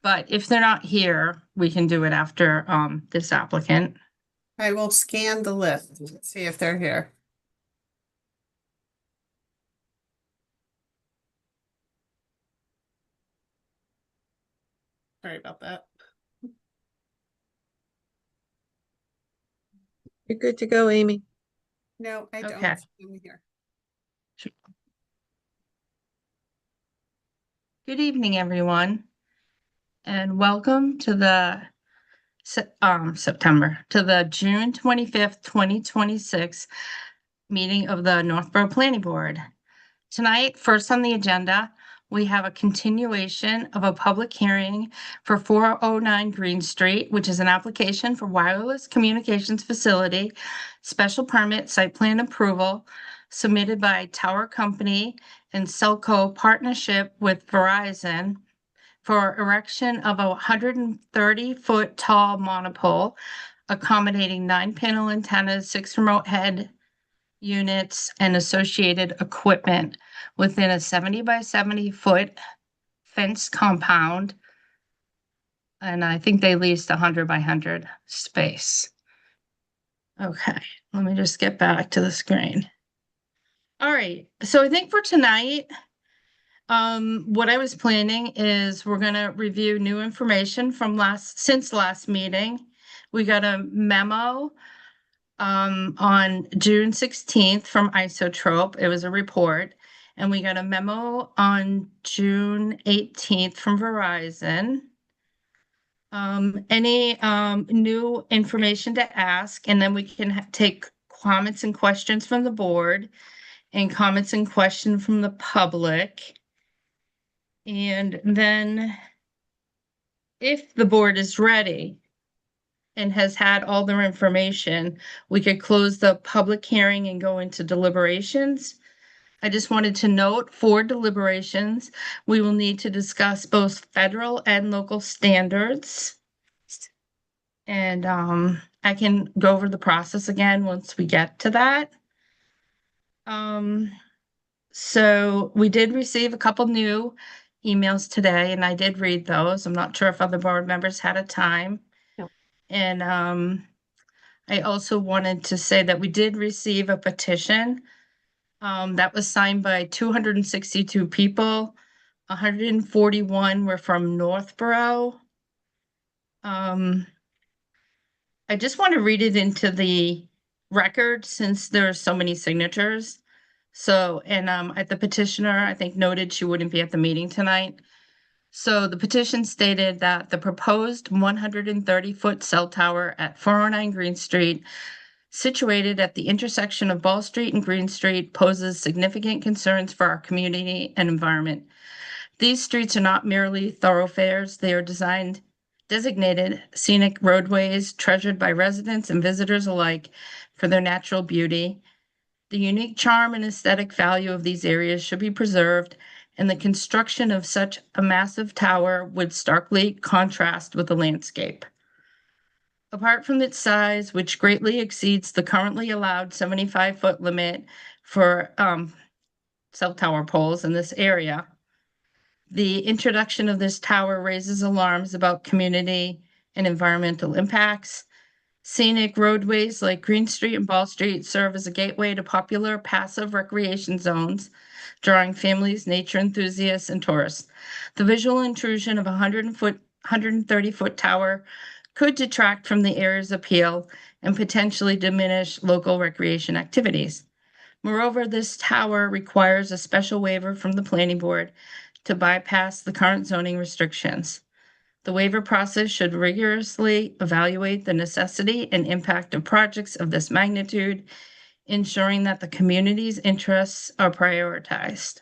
But if they're not here, we can do it after this applicant. I will scan the list, see if they're here. Sorry about that. You're good to go, Amy. No, I don't. Okay. I'm here. Good evening, everyone, and welcome to the June 25th, 2026 meeting of the Northborough Planning Board. Tonight, first on the agenda, we have a continuation of a public hearing for 409 Green Street, which is an application for wireless communications facility, special permit site plan approval submitted by Tower Company and Celco partnership with Verizon for erection of a 130-foot tall monopole accommodating 9-panel antennas, 6 remote head units, and associated equipment within a 70 by 70 foot fence compound. And I think they leased 100 by 100 space. Okay, let me just get back to the screen. All right, so I think for tonight, what I was planning is we're gonna review new information from since last meeting. We got a memo on June 16th from Isotrope. It was a report. And we got a memo on June 18th from Verizon. Any new information to ask, and then we can take comments and questions from the board and comments and questions from the public. And then if the board is ready and has had all their information, we could close the public hearing and go into deliberations. I just wanted to note for deliberations, we will need to discuss both federal and local standards. And I can go over the process again once we get to that. So we did receive a couple new emails today, and I did read those. I'm not sure if other board members had a time. And I also wanted to say that we did receive a petition that was signed by 262 people. 141 were from Northborough. I just want to read it into the record since there are so many signatures. So, and at the petitioner, I think noted she wouldn't be at the meeting tonight. So the petition stated that the proposed 130-foot cell tower at 409 Green Street, situated at the intersection of Ball Street and Green Street, poses significant concerns for our community and environment. These streets are not merely thoroughfares. They are designated scenic roadways treasured by residents and visitors alike for their natural beauty. The unique charm and aesthetic value of these areas should be preserved, and the construction of such a massive tower would starkly contrast with the landscape. Apart from its size, which greatly exceeds the currently allowed 75-foot limit for cell tower poles in this area, the introduction of this tower raises alarms about community and environmental impacts. Scenic roadways like Green Street and Ball Street serve as a gateway to popular passive recreation zones, drawing families, nature enthusiasts, and tourists. The visual intrusion of a 130-foot tower could detract from the area's appeal and potentially diminish local recreation activities. Moreover, this tower requires a special waiver from the planning board to bypass the current zoning restrictions. The waiver process should rigorously evaluate the necessity and impact of projects of this magnitude, ensuring that the community's interests are prioritized.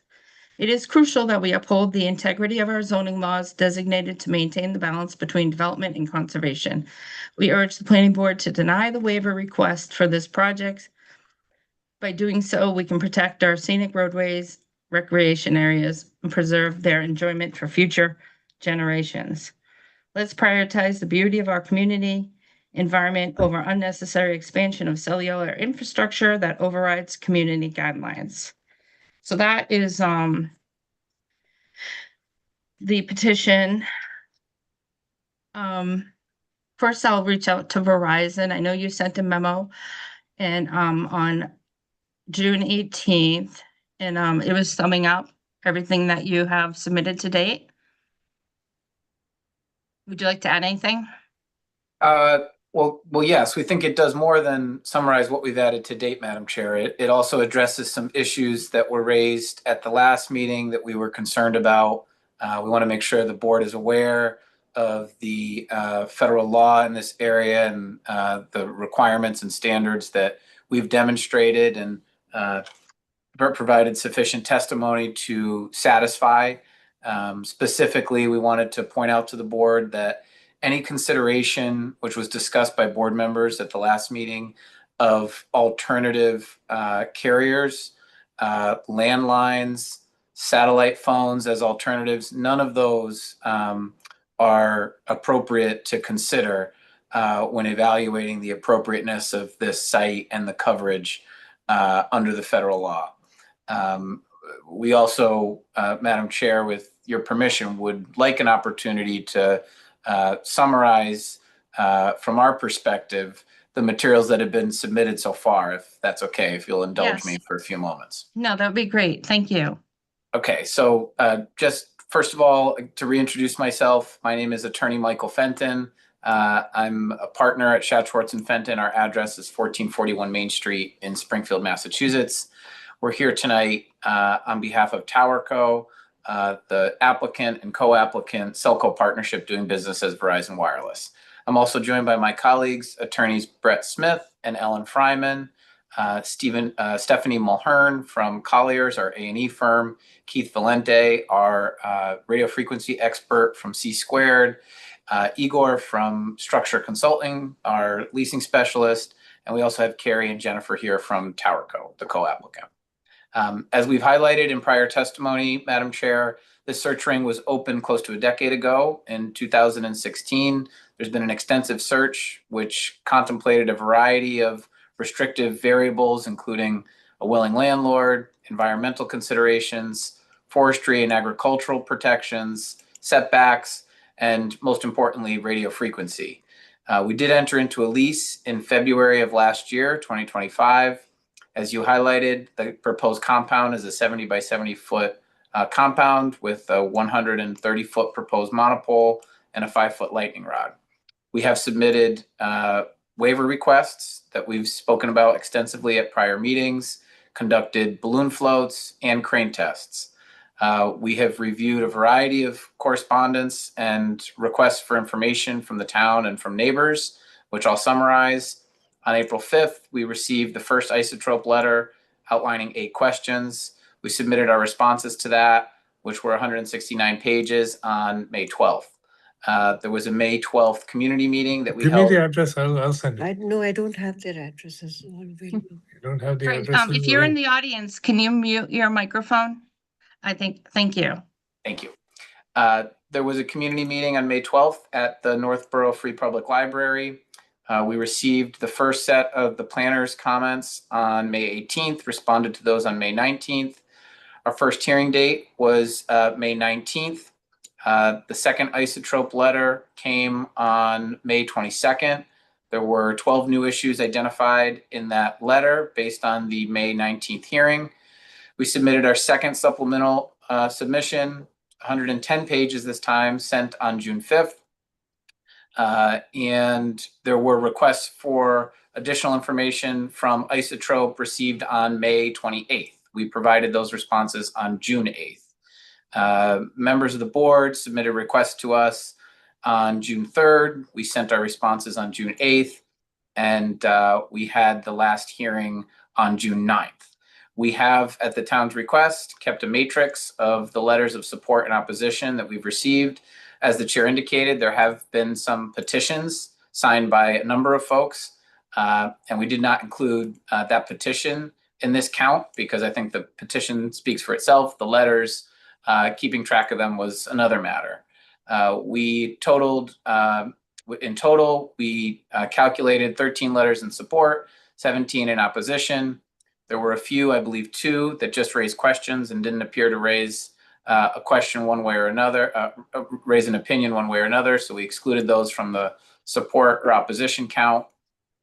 It is crucial that we uphold the integrity of our zoning laws designated to maintain the balance between development and conservation. We urge the planning board to deny the waiver request for this project. By doing so, we can protect our scenic roadways, recreation areas, and preserve their enjoyment for future generations. Let's prioritize the beauty of our community environment over unnecessary expansion of cellular infrastructure that overrides community guidelines. So that is the petition First I'll reach out to Verizon. I know you sent a memo and on June 18th, and it was summing up everything that you have submitted to date. Would you like to add anything? Uh, well, yes, we think it does more than summarize what we've added to date, Madam Chair. It also addresses some issues that were raised at the last meeting that we were concerned about. We want to make sure the board is aware of the federal law in this area and the requirements and standards that we've demonstrated and provided sufficient testimony to satisfy. Specifically, we wanted to point out to the board that any consideration, which was discussed by board members at the last meeting, of alternative carriers, landlines, satellite phones as alternatives, none of those are appropriate to consider when evaluating the appropriateness of this site and the coverage under the federal law. We also, Madam Chair, with your permission, would like an opportunity to summarize from our perspective the materials that have been submitted so far, if that's okay, if you'll indulge me Yes. for a few moments. No, that would be great. Thank you. Okay, so just first of all, to reintroduce myself, my name is Attorney Michael Fenton. I'm a partner at Schatz, Schwartz & Fenton. Our address is 1441 Main Street in Springfield, Massachusetts. We're here tonight on behalf of TowerCo, the applicant and co-applicant Celco Partnership doing business as Verizon Wireless. I'm also joined by my colleagues, attorneys Brett Smith and Ellen Fryman, Stephanie Mulhern from Colliers, our A&E firm, Keith Valente, our radio frequency expert from C Squared, Igor from Structure Consulting, our leasing specialist, and we also have Carrie and Jennifer here from TowerCo, the co-applicant. As we've highlighted in prior testimony, Madam Chair, this search ring was opened close to a decade ago in 2016. There's been an extensive search which contemplated a variety of restrictive variables, including a willing landlord, environmental considerations, forestry and agricultural protections, setbacks, and most importantly, radio frequency. We did enter into a lease in February of last year, 2025. As you highlighted, the proposed compound is a 70 by 70 foot compound with a 130 foot proposed monopole and a 5-foot lightning rod. We have submitted waiver requests that we've spoken about extensively at prior meetings, conducted balloon floats and crane tests. We have reviewed a variety of correspondence and requests for information from the town and from neighbors, which I'll summarize. On April 5th, we received the first isotope letter outlining 8 questions. We submitted our responses to that, which were 169 pages on May 12th. There was a May 12th community meeting that we held. Give me the address, I'll send it. No, I don't have their addresses available. You don't have the Great. address? If you're in the audience, can you mute your microphone? Thank you. Thank you. There was a community meeting on May 12th at the Northborough Free Public Library. We received the first set of the planner's comments on May 18th, responded to those on May 19th. Our first hearing date was May 19th. The second isotope letter came on May 22nd. There were 12 new issues identified in that letter based on the May 19th hearing. We submitted our second supplemental submission, 110 pages this time, sent on June 5th. And there were requests for additional information from isotope received on May 28th. We provided those responses on June 8th. Members of the board submitted requests to us on June 3rd. We sent our responses on June 8th, and we had the last hearing on June 9th. We have, at the town's request, kept a matrix of the letters of support and opposition that we've received. As the chair indicated, there have been some petitions signed by a number of folks, and we did not include that petition in this count because I think the petition speaks for itself. The letters, keeping track of them was another matter. In total, we calculated 13 letters in support, 17 in opposition. There were a few, I believe 2, that just raised questions and didn't appear to raise a question one way or another, raise an opinion one way or another. So we excluded those from the support or opposition count.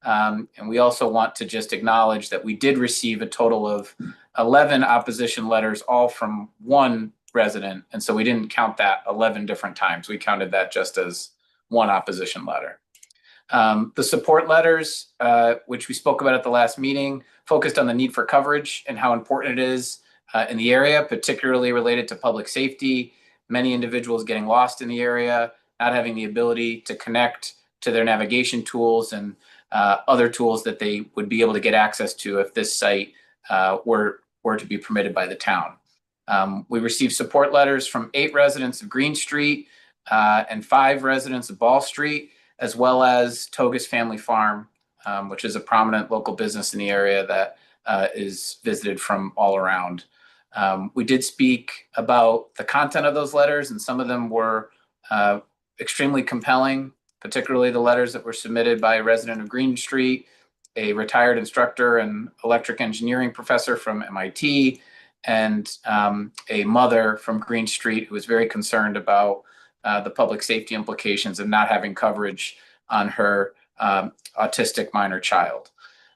And we also want to just acknowledge that we did receive a total of 11 opposition letters, all from one resident. And so we didn't count that 11 different times. We counted that just as one opposition letter. The support letters, which we spoke about at the last meeting, focused on the need for coverage and how important it is in the area, particularly related to public safety, many individuals getting lost in the area, not having the ability to connect to their navigation tools and other tools that they would be able to get access to if this site were to be permitted by the town. We received support letters from 8 residents of Green Street and 5 residents of Ball Street, as well as Togus Family Farm, which is a prominent local business in the area that is visited from all around. We did speak about the content of those letters, and some of them were extremely compelling, particularly the letters that were submitted by a resident of Green Street, a retired instructor and electric engineering professor from MIT, and a mother from Green Street who was very concerned about the public safety implications of not having coverage on her autistic minor child.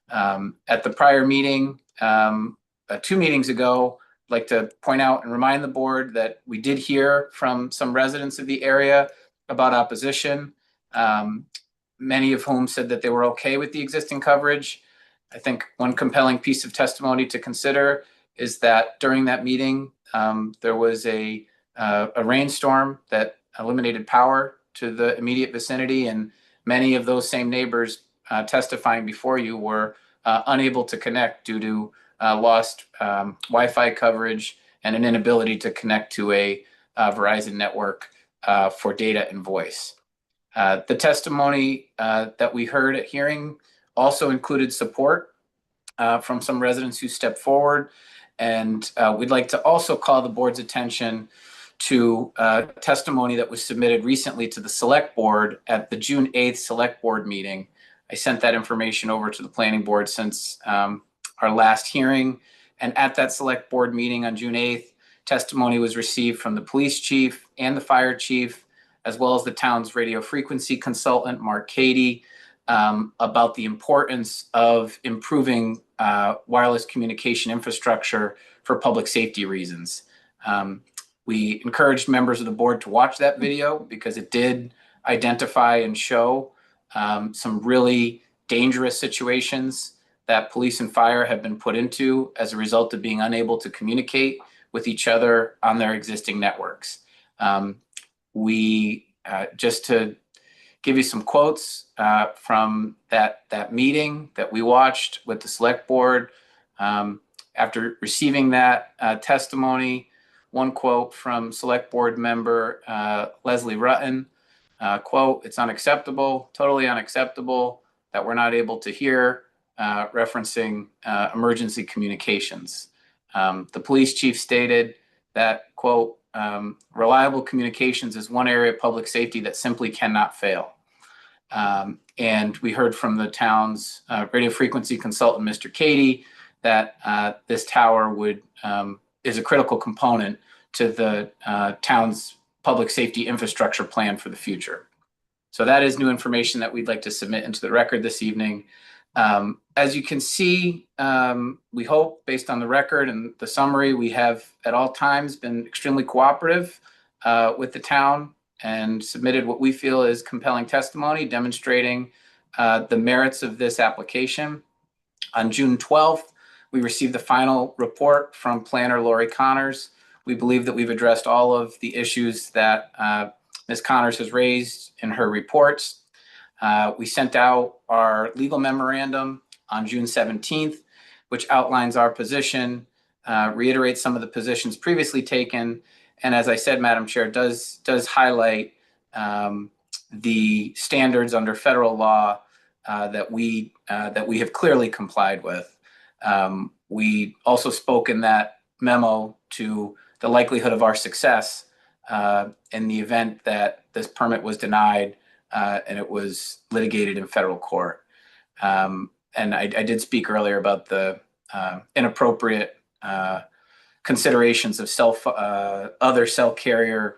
At the prior meeting, 2 meetings ago, I'd like to point out and remind the board that we did hear from some residents of the area about opposition, many of whom said that they were okay with the existing coverage. I think one compelling piece of testimony to consider is that during that meeting, there was a rainstorm that eliminated power to the immediate vicinity, and many of those same neighbors testifying before you were unable to connect due to lost Wi-Fi coverage and an inability to connect to a Verizon network for data and voice. The testimony that we heard at hearing also included support from some residents who stepped forward. And we'd like to also call the board's attention to testimony that was submitted recently to the select board at the June 8th select board meeting. I sent that information over to the planning board since our last hearing. And at that select board meeting on June 8th, testimony was received from the police chief and the fire chief, as well as the town's radio frequency consultant, Mark Cady, about the importance of improving wireless communication infrastructure for public safety reasons. We encouraged members of the board to watch that video because it did identify and show some really dangerous situations that police and fire have been put into as a result of being unable to communicate with each other on their existing networks. Just to give you some quotes from that meeting that we watched with the select board, after receiving that testimony, one quote from select board member Leslie Rutten, quote, "It's unacceptable, totally unacceptable that we're not able to hear," referencing emergency communications. The police chief stated that, quote, "Reliable communications is one area of public safety that simply cannot fail." And we heard from the town's radio frequency consultant, Mr. Cady, that this tower is a critical component to the town's public safety infrastructure plan for the future. So that is new information that we'd like to submit into the record this evening. As you can see, we hope, based on the record and the summary, we have at all times been extremely cooperative with the town and submitted what we feel is compelling testimony demonstrating the merits of this application. On June 12th, we received the final report from planner Lori Connors. We believe that we've addressed all of the issues that Ms. Connors has raised in her reports. We sent out our legal memorandum on June 17th, which outlines our position, reiterates some of the positions previously taken, and as I said, Madam Chair, does highlight the standards under federal law that we have clearly complied with. We also spoke in that memo to the likelihood of our success in the event that this permit was denied and it was litigated in federal court. And I did speak earlier about the inappropriate considerations of other cell carrier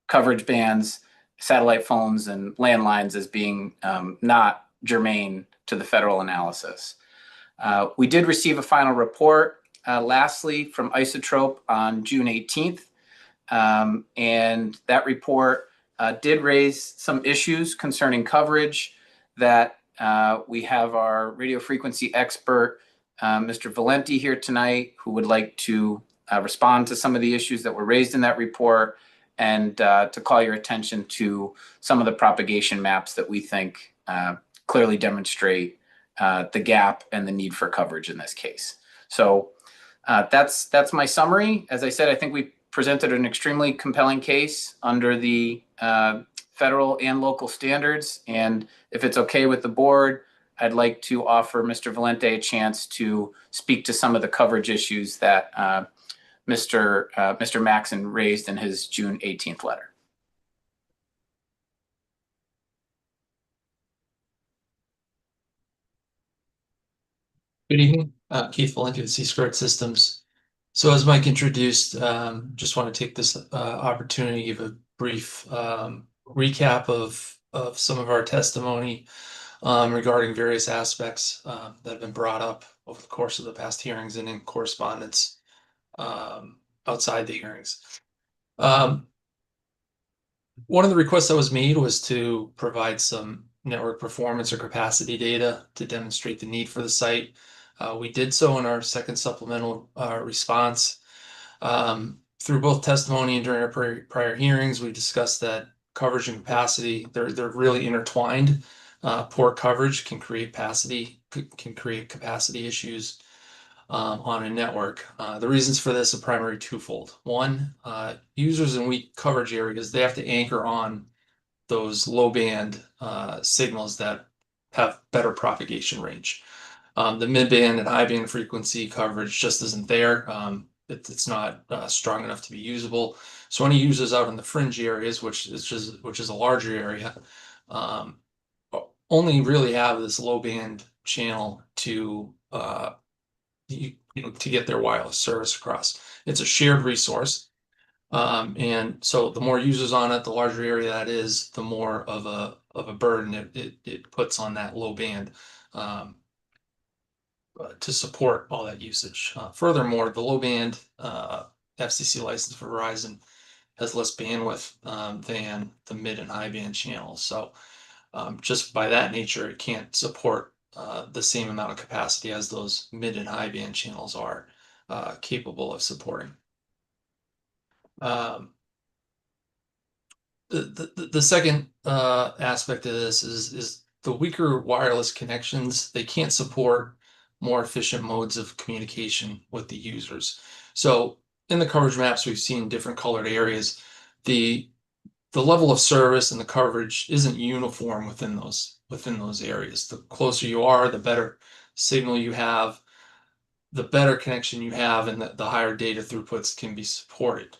coverage bands, satellite phones, and landlines as being not germane to the federal analysis. We did receive a final report lastly from Isotrope on June 18th. And that report did raise some issues concerning coverage that we have our radio frequency expert, Mr. Valenti, here tonight, who would like to respond to some of the issues that were raised in that report and to call your attention to some of the propagation maps that we think clearly demonstrate the gap and the need for coverage in this case. So that's my summary. As I said, I think we presented an extremely compelling case under the federal and local standards. And if it's okay with the board, I'd like to offer Mr. Valente a chance to speak to some of the coverage issues that Mr. Maxon raised in his June 18th letter. Good evening, Keith Valenti with C-Squared Systems. So as Mike introduced, just want to take this opportunity to give a brief recap of some of our testimony regarding various aspects that have been brought up over the course of the past hearings and in correspondence outside the hearings. One of the requests that was made was to provide some network performance or capacity data to demonstrate the need for the site. We did so in our second supplemental response. Through both testimony and during our prior hearings, we discussed that coverage and capacity, they're really intertwined. Poor coverage can create capacity issues on a network. The reasons for this are primarily twofold. One, users in weak coverage areas, they have to anchor on those low band signals that have better propagation range. The mid-band and high-band frequency coverage just isn't there. It's not strong enough to be usable. So any users out in the fringe areas, which is a larger area, only really have this low-band channel to to get their wireless service across. It's a shared resource, and so the more users on it, the larger area that is, the more of a burden it puts on that low band. To support all that usage. Furthermore, the low band FCC license for Verizon has less bandwidth than the mid and high band channels. So just by that nature, it can't support the same amount of capacity as those mid and high band channels are capable of supporting. The second aspect of this is the weaker wireless connections. They can't support more efficient modes of communication with the users. So in the coverage maps, we've seen different colored areas. The level of service and the coverage isn't uniform within those areas. The closer you are, the better signal you have, the better connection you have, and the higher data throughputs can be supported.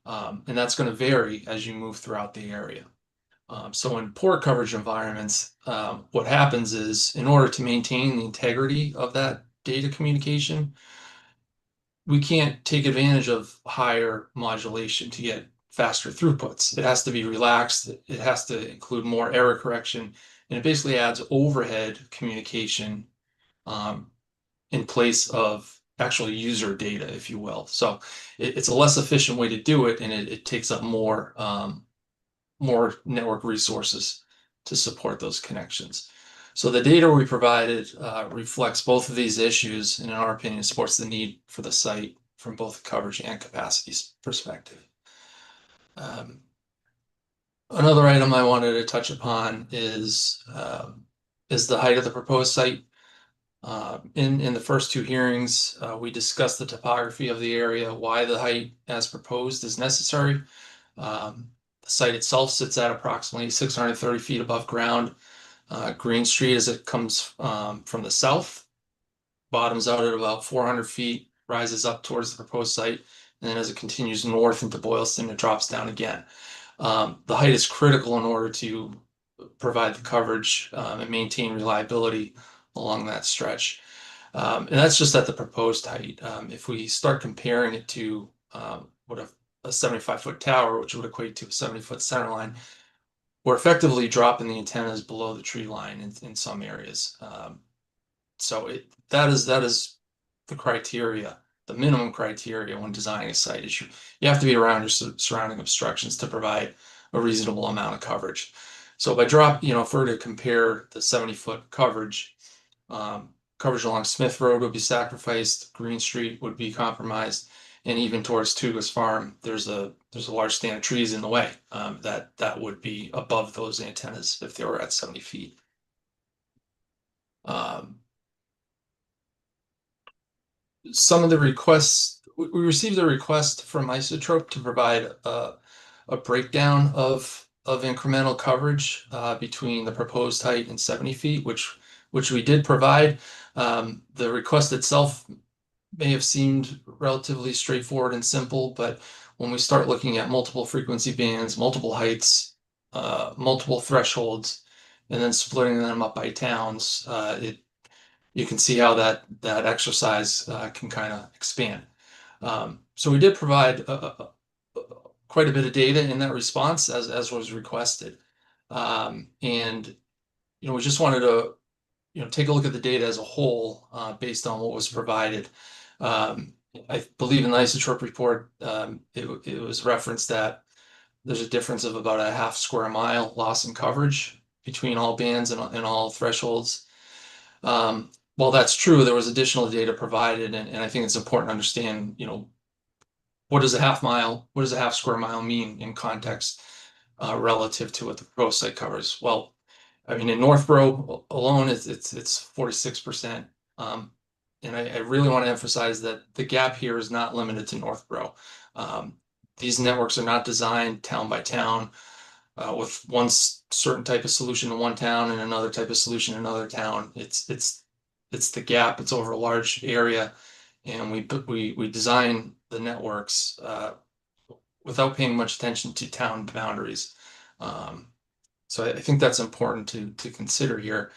And that's going to vary as you move throughout the area. So in poor coverage environments, what happens is, in order to maintain the integrity of that data communication, we can't take advantage of higher modulation to get faster throughputs. It has to be relaxed. It has to include more error correction, and it basically adds overhead communication in place of actual user data, if you will. So it's a less efficient way to do it, and it takes up more network resources to support those connections. So the data we provided reflects both of these issues, and in our opinion, supports the need for the site from both coverage and capacity perspective. Another item I wanted to touch upon is the height of the proposed site. In the first two hearings, we discussed the topography of the area, why the height as proposed is necessary. The site itself sits at approximately 630 feet above ground. Green Street, as it comes from the south, bottoms out at about 400 feet, rises up towards the proposed site, and then as it continues north into Boylston, it drops down again. The height is critical in order to provide the coverage and maintain reliability along that stretch. And that's just at the proposed height. If we start comparing it to what a 75-foot tower, which would equate to a 70-foot center line, we're effectively dropping the antennas below the tree line in some areas. So that is the criteria, the minimum criteria when designing a site is you have to be around your surrounding obstructions to provide a reasonable amount of coverage. So by if we were to compare the 70-foot coverage, coverage along Smith Road would be sacrificed, Green Street would be compromised, and even towards Tugas Farm, there's a large stand of trees in the way that would be above those antennas if they were at 70 feet. Some of the requests, we received a request from Isotrope to provide a breakdown of incremental coverage between the proposed height and 70 feet, which we did provide. The request itself may have seemed relatively straightforward and simple, but when we start looking at multiple frequency bands, multiple heights, multiple thresholds, and then splitting them up by towns, you can see how that exercise can kind of expand. So we did provide quite a bit of data in that response as was requested. And we just wanted to take a look at the data as a whole based on what was provided. I believe in the Isotrope report, it was referenced that there's a difference of about a half square mile loss in coverage between all bands and all thresholds. While that's true, there was additional data provided, and I think it's important to understand, what does a half square mile mean in context relative to what the proposed site covers? Well, I mean, in Northborough alone, it's 46%. And I really want to emphasize that the gap here is not limited to Northborough. These networks are not designed town by town with one certain type of solution in one town and another type of solution in another town. It's the gap. It's over a large area, and we design the networks without paying much attention to town boundaries. So I think that's important to consider here.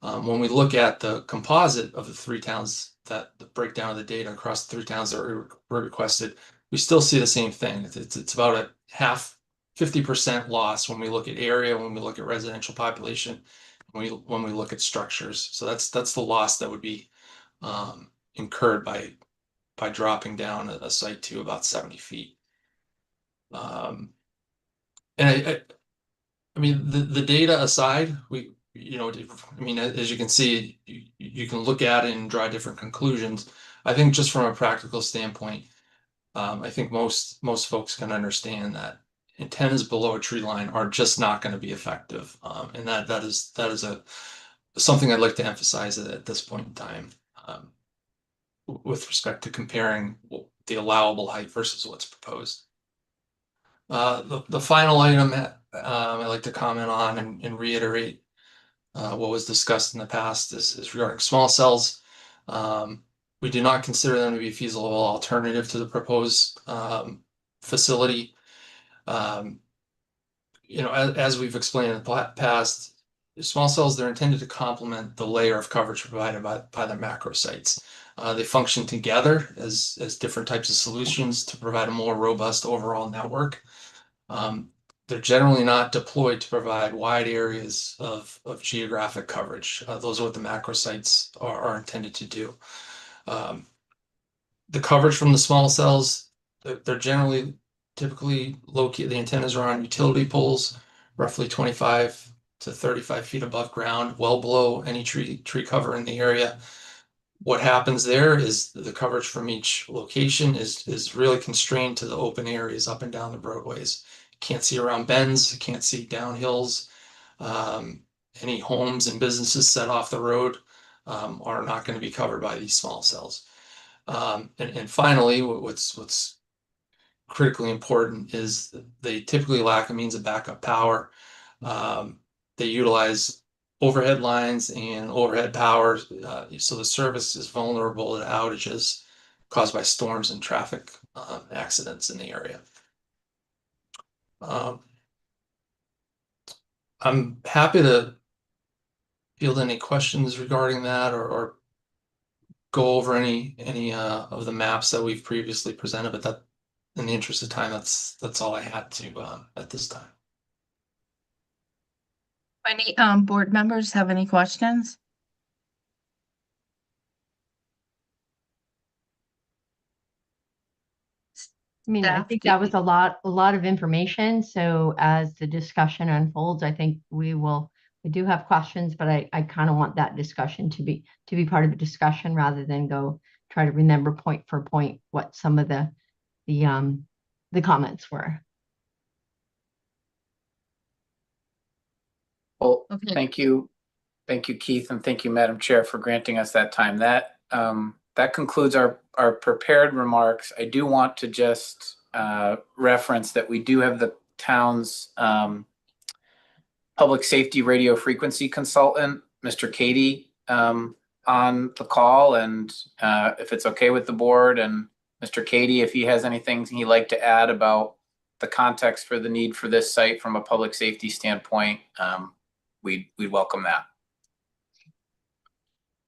When we look at the composite of the three towns, the breakdown of the data across the three towns that were requested, we still see the same thing. It's about a 50% loss when we look at area, when we look at residential population, when we look at structures. So that's the loss that would be incurred by dropping down a site to about 70 feet. And I mean, the data aside, as you can see, you can look at it and draw different conclusions. I think just from a practical standpoint, I think most folks can understand that antennas below a tree line are just not going to be effective, and that is something I'd like to emphasize at this point in time, with respect to comparing the allowable height versus what's proposed. The final item I'd like to comment on and reiterate what was discussed in the past is regarding small cells. We do not consider them to be a feasible alternative to the proposed facility. As we've explained in the past, small cells, they're intended to complement the layer of coverage provided by the macro sites. They function together as different types of solutions to provide a more robust overall network. They're generally not deployed to provide wide areas of geographic coverage. Those are what the macro sites are intended to do. The coverage from the small cells, they're typically located, the antennas are on utility poles, roughly 25 to 35 feet above ground, well below any tree cover in the area. What happens there is the coverage from each location is really constrained to the open areas up and down the roadways. Can't see around bends, can't see down hills. Any homes and businesses set off the road are not going to be covered by these small cells. And finally, what's critically important is they typically lack a means of backup power. They utilize overhead lines and overhead power, so the service is vulnerable to outages caused by storms and traffic accidents in the area. I'm happy to field any questions regarding that or go over any of the maps that we've previously presented, but that, in the interest of time, that's all I had to at this time. Any board members have any questions? I mean, I Staff, think do- that was a lot of information. So as the discussion unfolds, I think we do have questions, but I kind of want that discussion to be part of the discussion rather than go try to remember point for point what some of the comments were. Well, Okay. thank you. Thank you, Keith, and thank you, Madam Chair, for granting us that time. That concludes our prepared remarks. I do want to just reference that we do have the town's public safety radio frequency consultant, Mr. Katie, on the call. And if it's okay with the board, and Mr. Katie, if he has anything he'd like to add about the context for the need for this site from a public safety standpoint, we'd welcome that.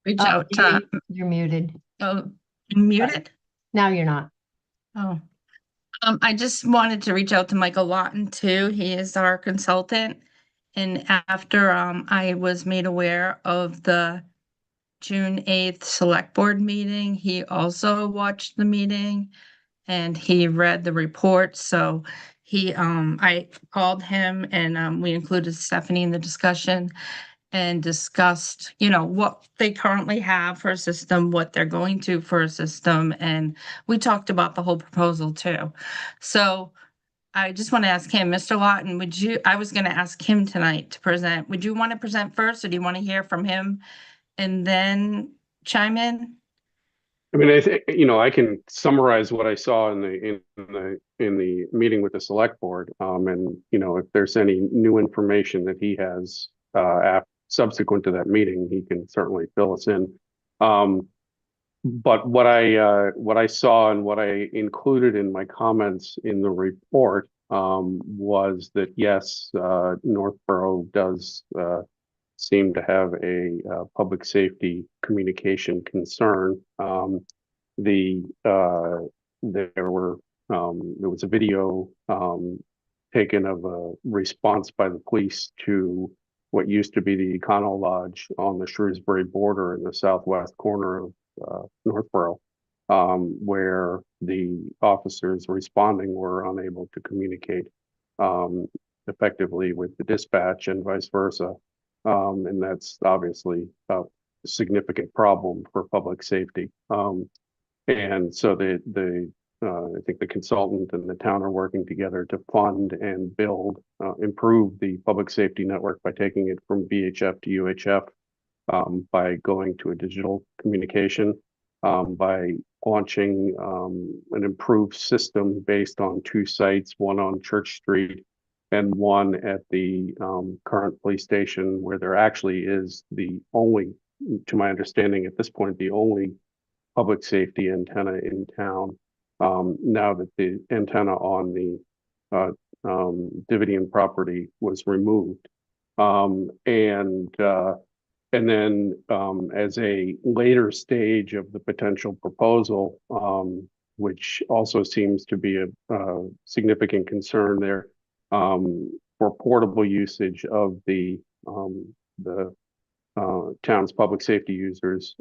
reach out to, You're muted. oh, muted? Now you're not. Oh. I just wanted to reach out to Michael Lawton too. He is our consultant. And after I was made aware of the June 8th select board meeting, he also watched the meeting and he read the report. So I called him and we included Stephanie in the discussion and discussed, what they currently have for a system, what they're going to for a system. And we talked about the whole proposal too. So I just want to ask him, Mr. Lawton, I was going to ask him tonight to present. Would you want to present first, or do you want to hear from him and then chime in? I mean, I think, I can summarize what I saw in the meeting with the select board. And, if there's any new information that he has subsequent to that meeting, he can certainly fill us in. But what I saw and what I included in my comments in the report was that, yes, Northborough does seem to have a public safety communication concern. There was a video taken of a response by the police to what used to be the Econo Lodge on the Shrewsbury border in the southwest corner of Northborough, where the officers responding were unable to communicate effectively with the dispatch and vice versa. And that's obviously a significant problem for public safety. And so I think the consultant and the town are working together to fund and improve the public safety network by taking it from VHF to UHF, by going to a digital communication, by launching an improved system based on 2 sites, one on Church Street and one at the current police station, where there actually is the only, to my understanding at this point, the only public safety antenna in town. Now that the antenna on the Dividian property was removed. And then as a later stage of the potential proposal, which also seems to be a significant concern there, for portable usage of the town's public safety users,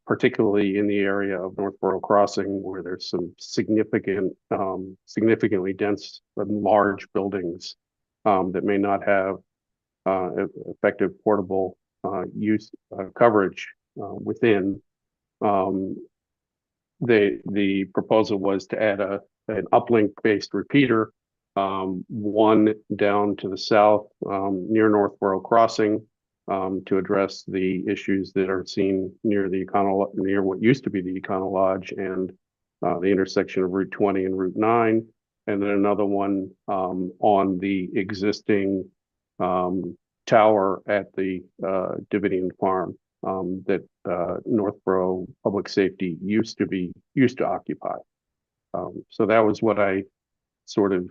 particularly in the area of Northborough Crossing, where there's some significantly dense and large buildings that may not have effective portable use coverage within. The proposal was to add an uplink-based repeater, one down to the south near Northborough Crossing, to address the issues that are seen near what used to be the Econo Lodge and the intersection of Route 20 and Route 9, and then another one on the existing tower at the Dividian Farm that Northborough Public Safety used to occupy. So that was what I sort of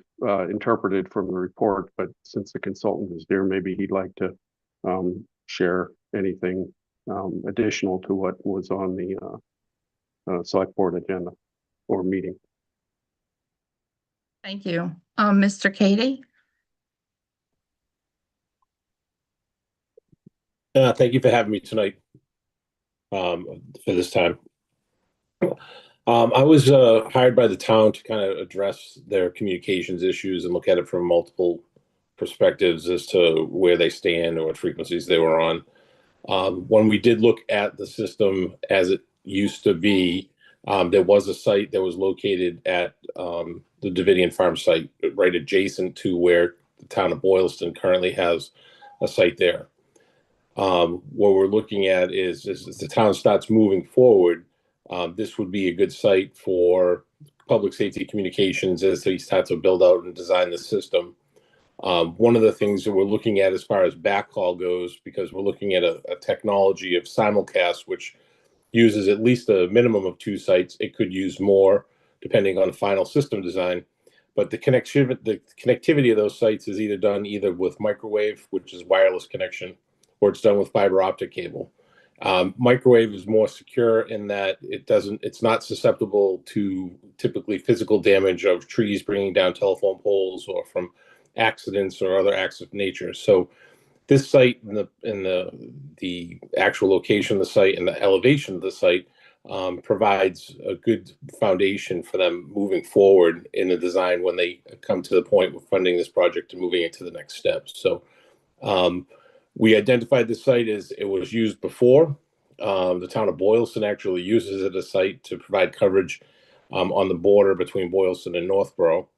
interpreted from the report, but since the consultant is there, maybe he'd like to share anything additional to what was on select board agenda or meeting. Thank you. Mr. Katie? Thank you for having me tonight, for this time. I was hired by the town to kind of address their communications issues and look at it from multiple perspectives as to where they stand or what frequencies they were on. When we did look at the system as it used to be, there was a site that was located at the Davidian Farm site, right adjacent to where the town of Boylston currently has a site there. What we're looking at is as the town starts moving forward, this would be a good site for public safety communications as they start to build out and design the system. One of the things that we're looking at as far as backhaul goes, because we're looking at a technology of simulcast, which uses at least a minimum of 2 sites. It could use more depending on the final system design. But the connectivity of those sites is either done with microwave, which is wireless connection, or it's done with fiber optic cable. Microwave is more secure in that it's not susceptible to typically physical damage of trees bringing down telephone poles or from accidents or other acts of nature. So this site and the actual location of the site and the elevation of the site provides a good foundation for them moving forward in the design when they come to the point of funding this project and moving it to the next steps. So we identified the site as it was used before. The town of Boylston actually uses it as a site to provide coverage on the border between Boylston and Northborough.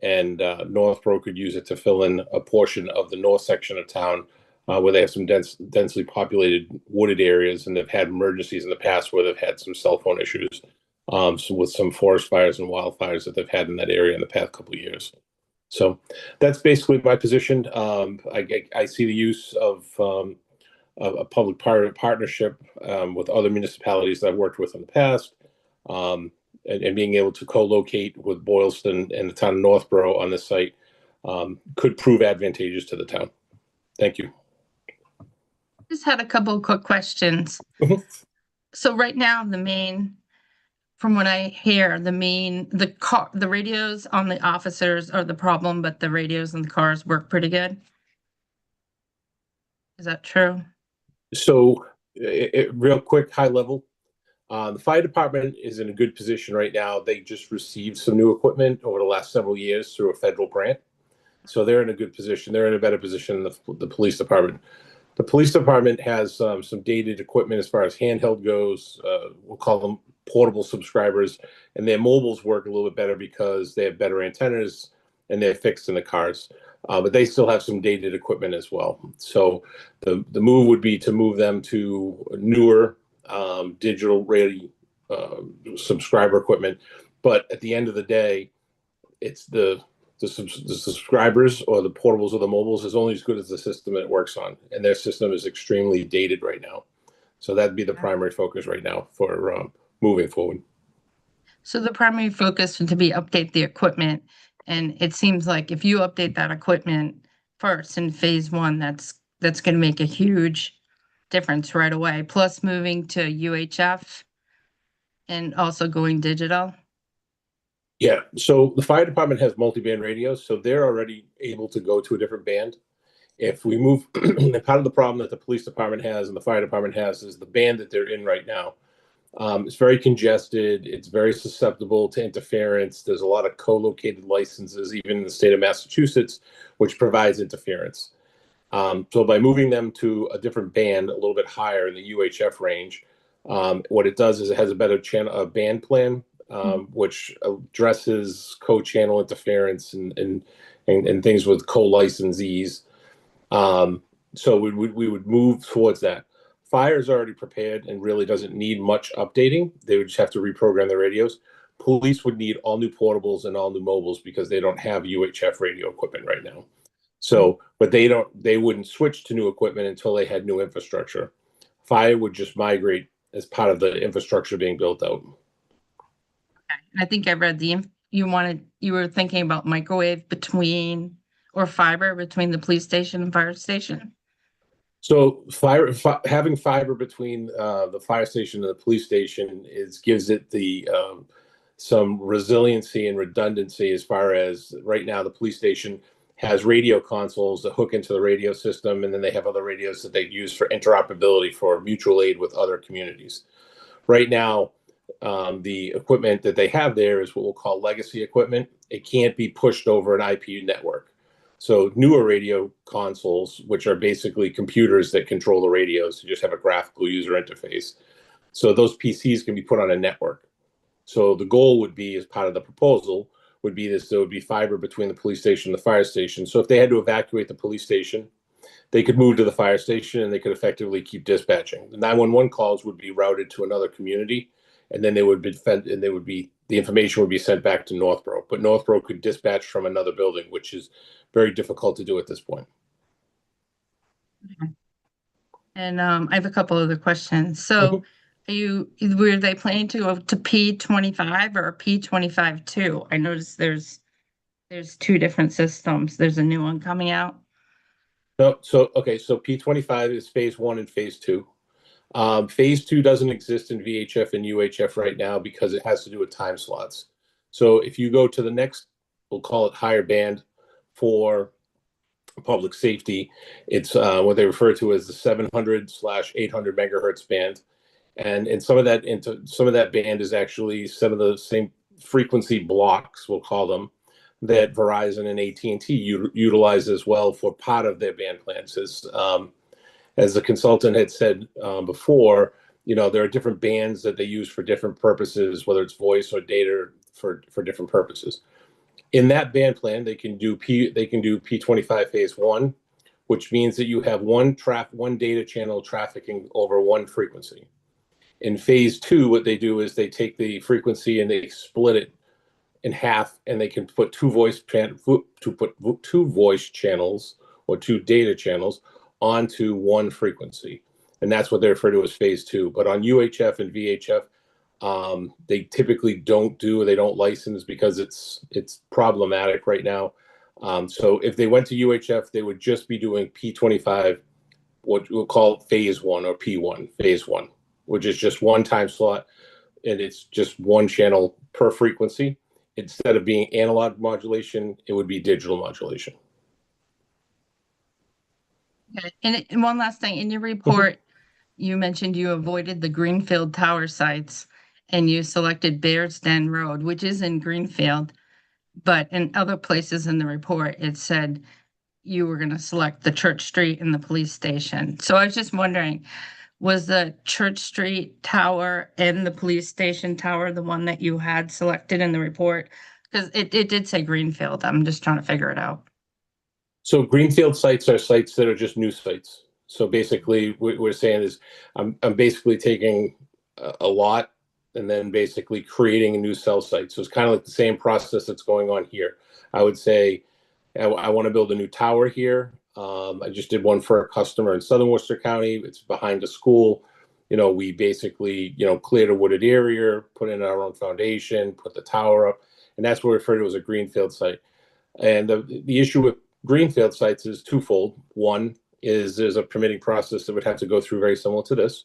And Northborough could use it to fill in a portion of the north section of town where they have some densely populated wooded areas, and they've had emergencies in the past where they've had some cell phone issues with some forest fires and wildfires that they've had in that area in the past couple of years. So that's basically my position. I see the use of a public-private partnership with other municipalities that I've worked with in the past, and being able to co-locate with Boylston and the town of Northborough on this site could prove advantageous to the town. Thank you. Just had a couple of quick questions. Mhm. So right now, from what I hear, the radios on the officers are the problem, but the radios in the cars work pretty good. Is that true? So, real quick, high level, the fire department is in a good position right now. They just received some new equipment over the last several years through a federal grant. So they're in a good position. They're in a better position than the police department. The police department has some dated equipment as far as handheld goes. We'll call them portable subscribers, and their mobiles work a little bit better because they have better antennas and they're fixed in the cars. But they still have some dated equipment as well. So the move would be to move them to newer digital ready subscriber equipment. But at the end of the day, it's the subscribers or the portables or the mobiles is only as good as the system it works on, and their system is extremely dated right now. So that'd be the primary focus right now for moving forward. So the primary focus would to be update the equipment, and it seems like if you update that equipment first in phase 1, that's going to make a huge difference right away. Plus moving to UHF and also going digital. Yeah, so the fire department has multi-band radios, so they're already able to go to a different band. If we move, part of the problem that the police department has and the fire department has is the band that they're in right now. It's very congested. It's very susceptible to interference. There's a lot of co-located licenses, even in the state of Massachusetts, which provides interference. So by moving them to a different band, a little bit higher in the UHF range, what it does is it has a better band plan, which addresses co-channel interference and things with co-licensees. So we would move towards that. Fire is already prepared and really doesn't need much updating. They would just have to reprogram the radios. Police would need all new portables and all new mobiles because they don't have UHF radio equipment right now. So, but they wouldn't switch to new equipment until they had new infrastructure. Fire would just migrate as part of the infrastructure being built out. Okay. I think I read you were thinking about microwave or fiber between the police station and fire station. So having fiber between the fire station and the police station gives it the some resiliency and redundancy as far as right now the police station has radio consoles that hook into the radio system, and then they have other radios that they use for interoperability for mutual aid with other communities. Right now, the equipment that they have there is what we'll call legacy equipment. It can't be pushed over an IP network. So newer radio consoles, which are basically computers that control the radios, you just have a graphical user interface. So those PCs can be put on a network. So the goal would be, as part of the proposal, would be this: there would be fiber between the police station and the fire station. So if they had to evacuate the police station, they could move to the fire station and they could effectively keep dispatching. The 911 calls would be routed to another community, and then they would be the information would be sent back to Northborough. But Northborough could dispatch from another building, which is very difficult to do at this point. And I have a couple other questions. So were they planning to go to P25 or P25-2? I noticed there's two different systems. There's a new one coming out. No, so P25 is phase 1 and phase 2. Phase 2 doesn't exist in VHF and UHF right now because it has to do with time slots. So if you go to the next, we'll call it higher band for public safety, it's what they refer to as the 700/800 megahertz band, and some of that band is actually some of the same frequency blocks, we'll call them, that Verizon and AT&T utilize as well for part of their band plans. As the consultant had said before, there are different bands that they use for different purposes, whether it's voice or data for different purposes. In that band plan, they can do P25 phase 1, which means that you have one data channel trafficking over one frequency. In phase 2, what they do is they take the frequency and they split it in half, and they can put two voice channels or two data channels onto one frequency, and that's what they refer to as phase 2. But on UHF and VHF, they typically they don't license because it's problematic right now. So if they went to UHF, they would just be doing P25, what we'll call phase 1 or P1, phase 1, which is just one time slot, and it's just one channel per frequency. Instead of being analog modulation, it would be digital modulation. Okay. And one last thing, in your report, you mentioned you avoided the Greenfield Tower sites and you selected Bears Den Road, which is in Greenfield, but in other places in the report, it said you were going to select the Church Street and the police station. So I was just wondering, was the Church Street Tower and the police station tower the one that you had selected in the report? Because it did say Greenfield. I'm just trying to figure it out. So Greenfield sites are sites that are just new sites. So basically what we're saying is I'm basically taking a lot and then basically creating a new cell site. So it's kind of like the same process that's going on here. I would say I want to build a new tower here. I just did one for a customer in Southern Worcester County. It's behind a school. We basically, cleared a wooded area, put in our own foundation, put the tower up, and that's what we refer to as a greenfield site. And the issue with greenfield sites is twofold. One is there's a permitting process that would have to go through very similar to this.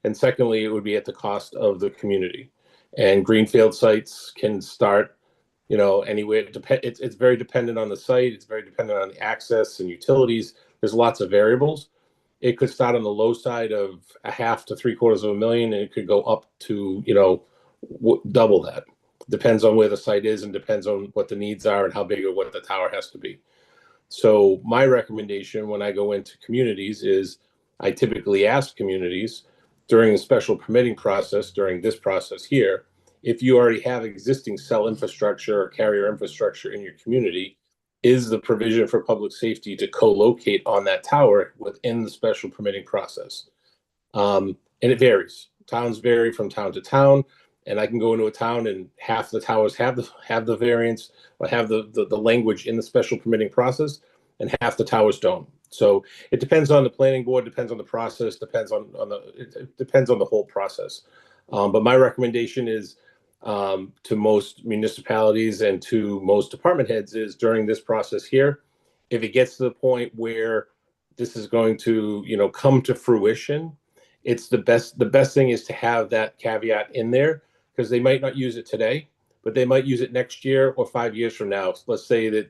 And secondly, it would be at the cost of the community. And greenfield sites can start, anywhere. It's very dependent on the site. It's very dependent on the access and utilities. There's lots of variables. It could start on the low side of $500,000 to $750,000, and it could go up to, double that. Depends on where the site is and depends on what the needs are and how big or what the tower has to be. So my recommendation when I go into communities is I typically ask communities during the special permitting process, during this process here, if you already have existing cell infrastructure or carrier infrastructure in your community, is the provision for public safety to co-locate on that tower within the special permitting process. And it varies. Towns vary from town to town. And I can go into a town and half the towers have the variance or have the language in the special permitting process, and half the towers don't. So it depends on the planning board, depends on the process, it depends on the whole process. But my recommendation is to most municipalities and to most department heads is during this process here, if it gets to the point where this is going to, come to fruition, it's the best thing is to have that caveat in there, because they might not use it today, but they might use it next year or 5 years from now. So let's say that,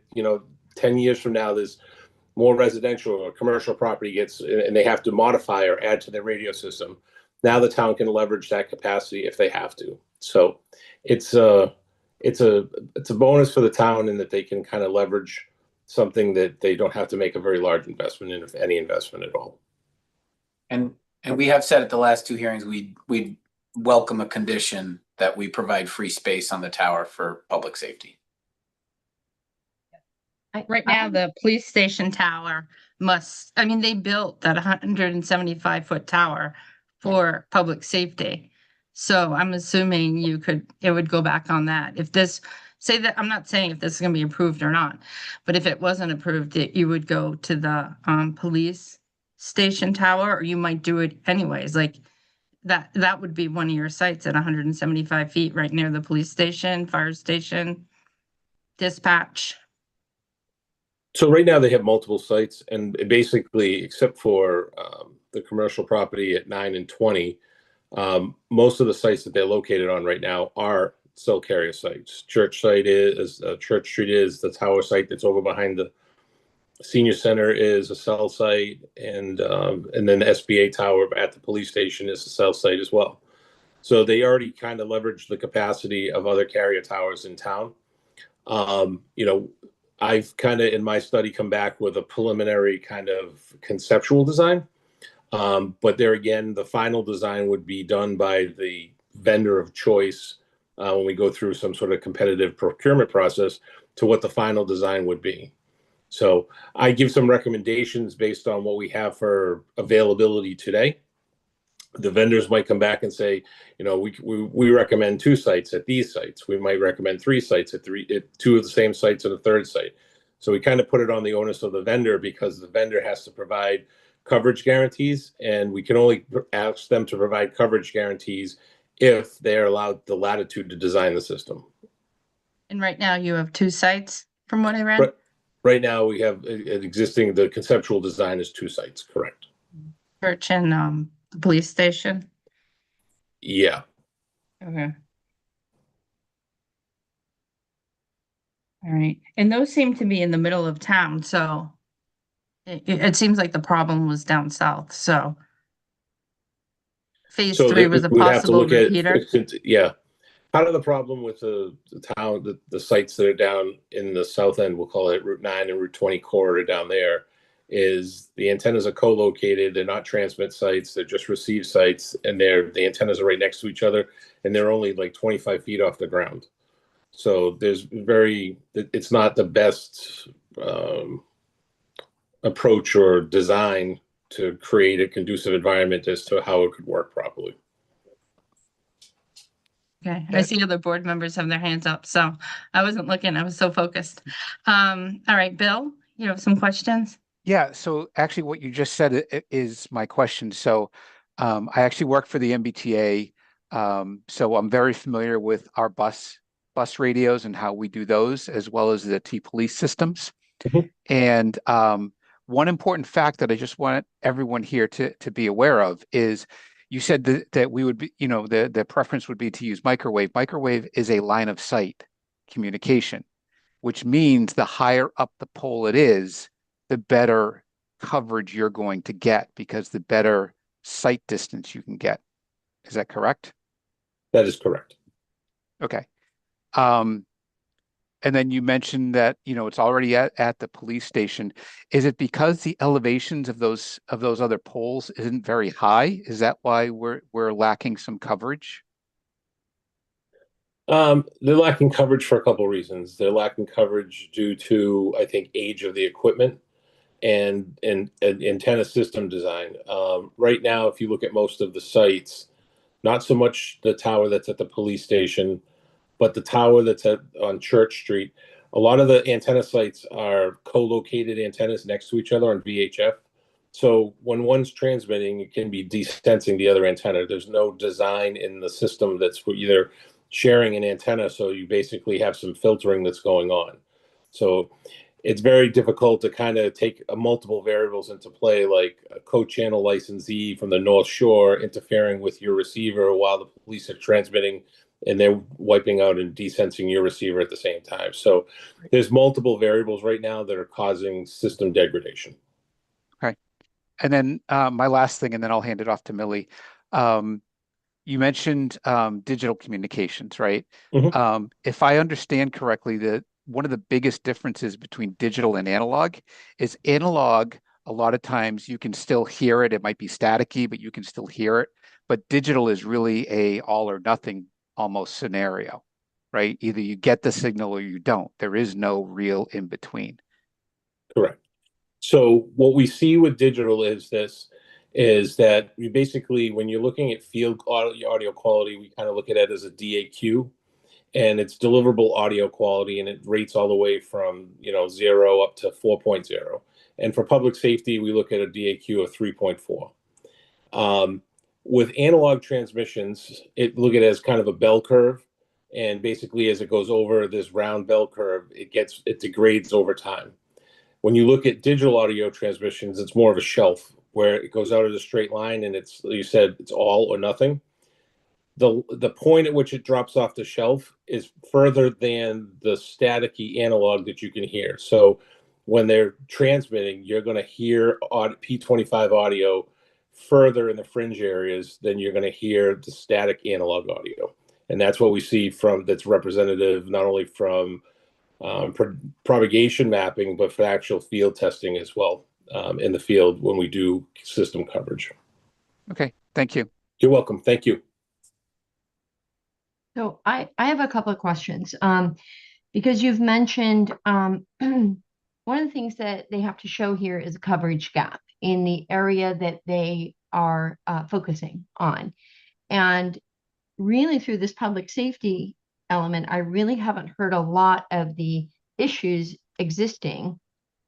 10 years from now, there's more residential or commercial property gets, and they have to modify or add to their radio system. Now the town can leverage that capacity if they have to. So it's a bonus for the town in that they can kind of leverage something that they don't have to make a very large investment in, if any investment at all. And we have said at the last two hearings, we'd welcome a condition that we provide free space on the tower for public safety. Right now, the police station tower they built that 175-foot tower for public safety. So I'm assuming it would go back on that. If this, say that, I'm not saying if this is gonna be approved or not, but if it wasn't approved, you would go to the police station tower, or you might do it anyways, like that would be one of your sites at 175 feet, right near the police station, fire station, dispatch. So right now they have multiple sites, and basically, except for the commercial property at 9 and 20, most of the sites that they're located on right now are cell carrier sites. Church Street is the tower site that's over behind the senior center is a cell site, and then the SBA tower at the police station is a cell site as well. So they already kind of leverage the capacity of other carrier towers in town. I've kind of, in my study, come back with a preliminary kind of conceptual design. But there again, the final design would be done by the vendor of choice when we go through some sort of competitive procurement process to what the final design would be. So I give some recommendations based on what we have for availability today. The vendors might come back and say, we recommend 2 sites at these sites. We might recommend 3 sites at 2 of the same sites and a 3rd site. So we kind of put it on the onus of the vendor, because the vendor has to provide coverage guarantees, and we can only ask them to provide coverage guarantees if they're allowed the latitude to design the system. And right now you have 2 sites from what I read? Right now we have the conceptual design is 2 sites, correct? Church and the police station? Yeah. Okay. All right. And those seem to be in the middle of town, so it seems like the problem was down south, so. Phase 3 was a possible repeater. Yeah. Part of the problem with the town, the sites that are down in the south end, we'll call it Route 9 and Route 20 corridor down there, is the antennas are co-located. They're not transmit sites. They're just receive sites, and the antennas are right next to each other, and they're only like 25 feet off the ground. So it's not the best approach or design to create a conducive environment as to how it could work properly. Okay, I see other board members have their hands up, so I wasn't looking. I was so focused. All right, Bill, you have some questions? Yeah, so actually what you just said is my question. So I actually work for the MBTA, so I'm very familiar with our bus radios and how we do those, as well as the T-Police systems. Mhm. And one important fact that I just want everyone here to be aware of is, you said that we would be, the preference would be to use microwave. Microwave is a line of sight communication, which means the higher up the pole it is, the better coverage you're going to get, because the better sight distance you can get. Is that correct? That is correct. Okay. And then you mentioned that, it's already at the police station. Is it because the elevations of those other poles isn't very high? Is that why we're lacking some coverage? They're lacking coverage for a couple of reasons. They're lacking coverage due to, I think, age of the equipment and antenna system design. Right now, if you look at most of the sites, not so much the tower that's at the police station, but the tower that's on Church Street, a lot of the antenna sites are co-located antennas next to each other on VHF. So when one's transmitting, it can be desensing the other antenna. There's no design in the system that's either sharing an antenna, so you basically have some filtering that's going on. So it's very difficult to kind of take multiple variables into play, like a co-channel licensee from the North Shore interfering with your receiver while the police are transmitting, and they're wiping out and desensing your receiver at the same time. So there's multiple variables right now that are causing system degradation. Okay. And then my last thing, and then I'll hand it off to Millie. You mentioned digital communications, right? Mhm. If I understand correctly, that one of the biggest differences between digital and analog is analog, a lot of times you can still hear it. It might be staticky, but you can still hear it. But digital is really a all or nothing almost scenario, right? Either you get the signal or you don't. There is no real in between. Correct. So what we see with digital is that you basically, when you're looking at field audio quality, we kind of look at it as a DAQ, and it's deliverable audio quality, and it rates all the way from 0 up to 4.0. And for public safety, we look at a DAQ of 3.4. With analog transmissions, look at it as kind of a bell curve, and basically as it goes over this round bell curve, it degrades over time. When you look at digital audio transmissions, it's more of a shelf where it goes out as a straight line, and you said it's all or nothing. The point at which it drops off the shelf is further than the staticky analog that you can hear. So when they're transmitting, you're going to hear P25 audio further in the fringe areas than you're going to hear the static analog audio. And that's what we see that's representative not only from propagation mapping, but for actual field testing as well in the field when we do system coverage. Okay, thank you. You're welcome. Thank you. So I have a couple of questions. Because you've mentioned one of the things that they have to show here is a coverage gap in the area that they are focusing on. And really through this public safety element, I really haven't heard a lot of the issues existing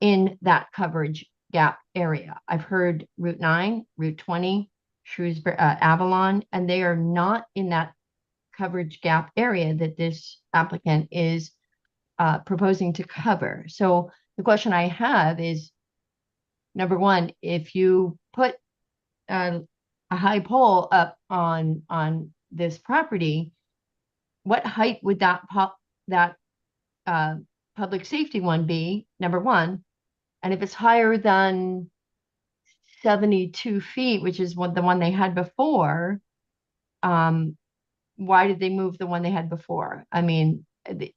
in that coverage gap area. I've heard Route 9, Route 20, Shrewsbury, Avalon, and they are not in that coverage gap area that this applicant is proposing to cover. So the question I have is, number one, if you put a high pole up on this property, what height would that public safety one be, number one? And if it's higher than 72 feet, which is the one they had before, why did they move the one they had before? I mean,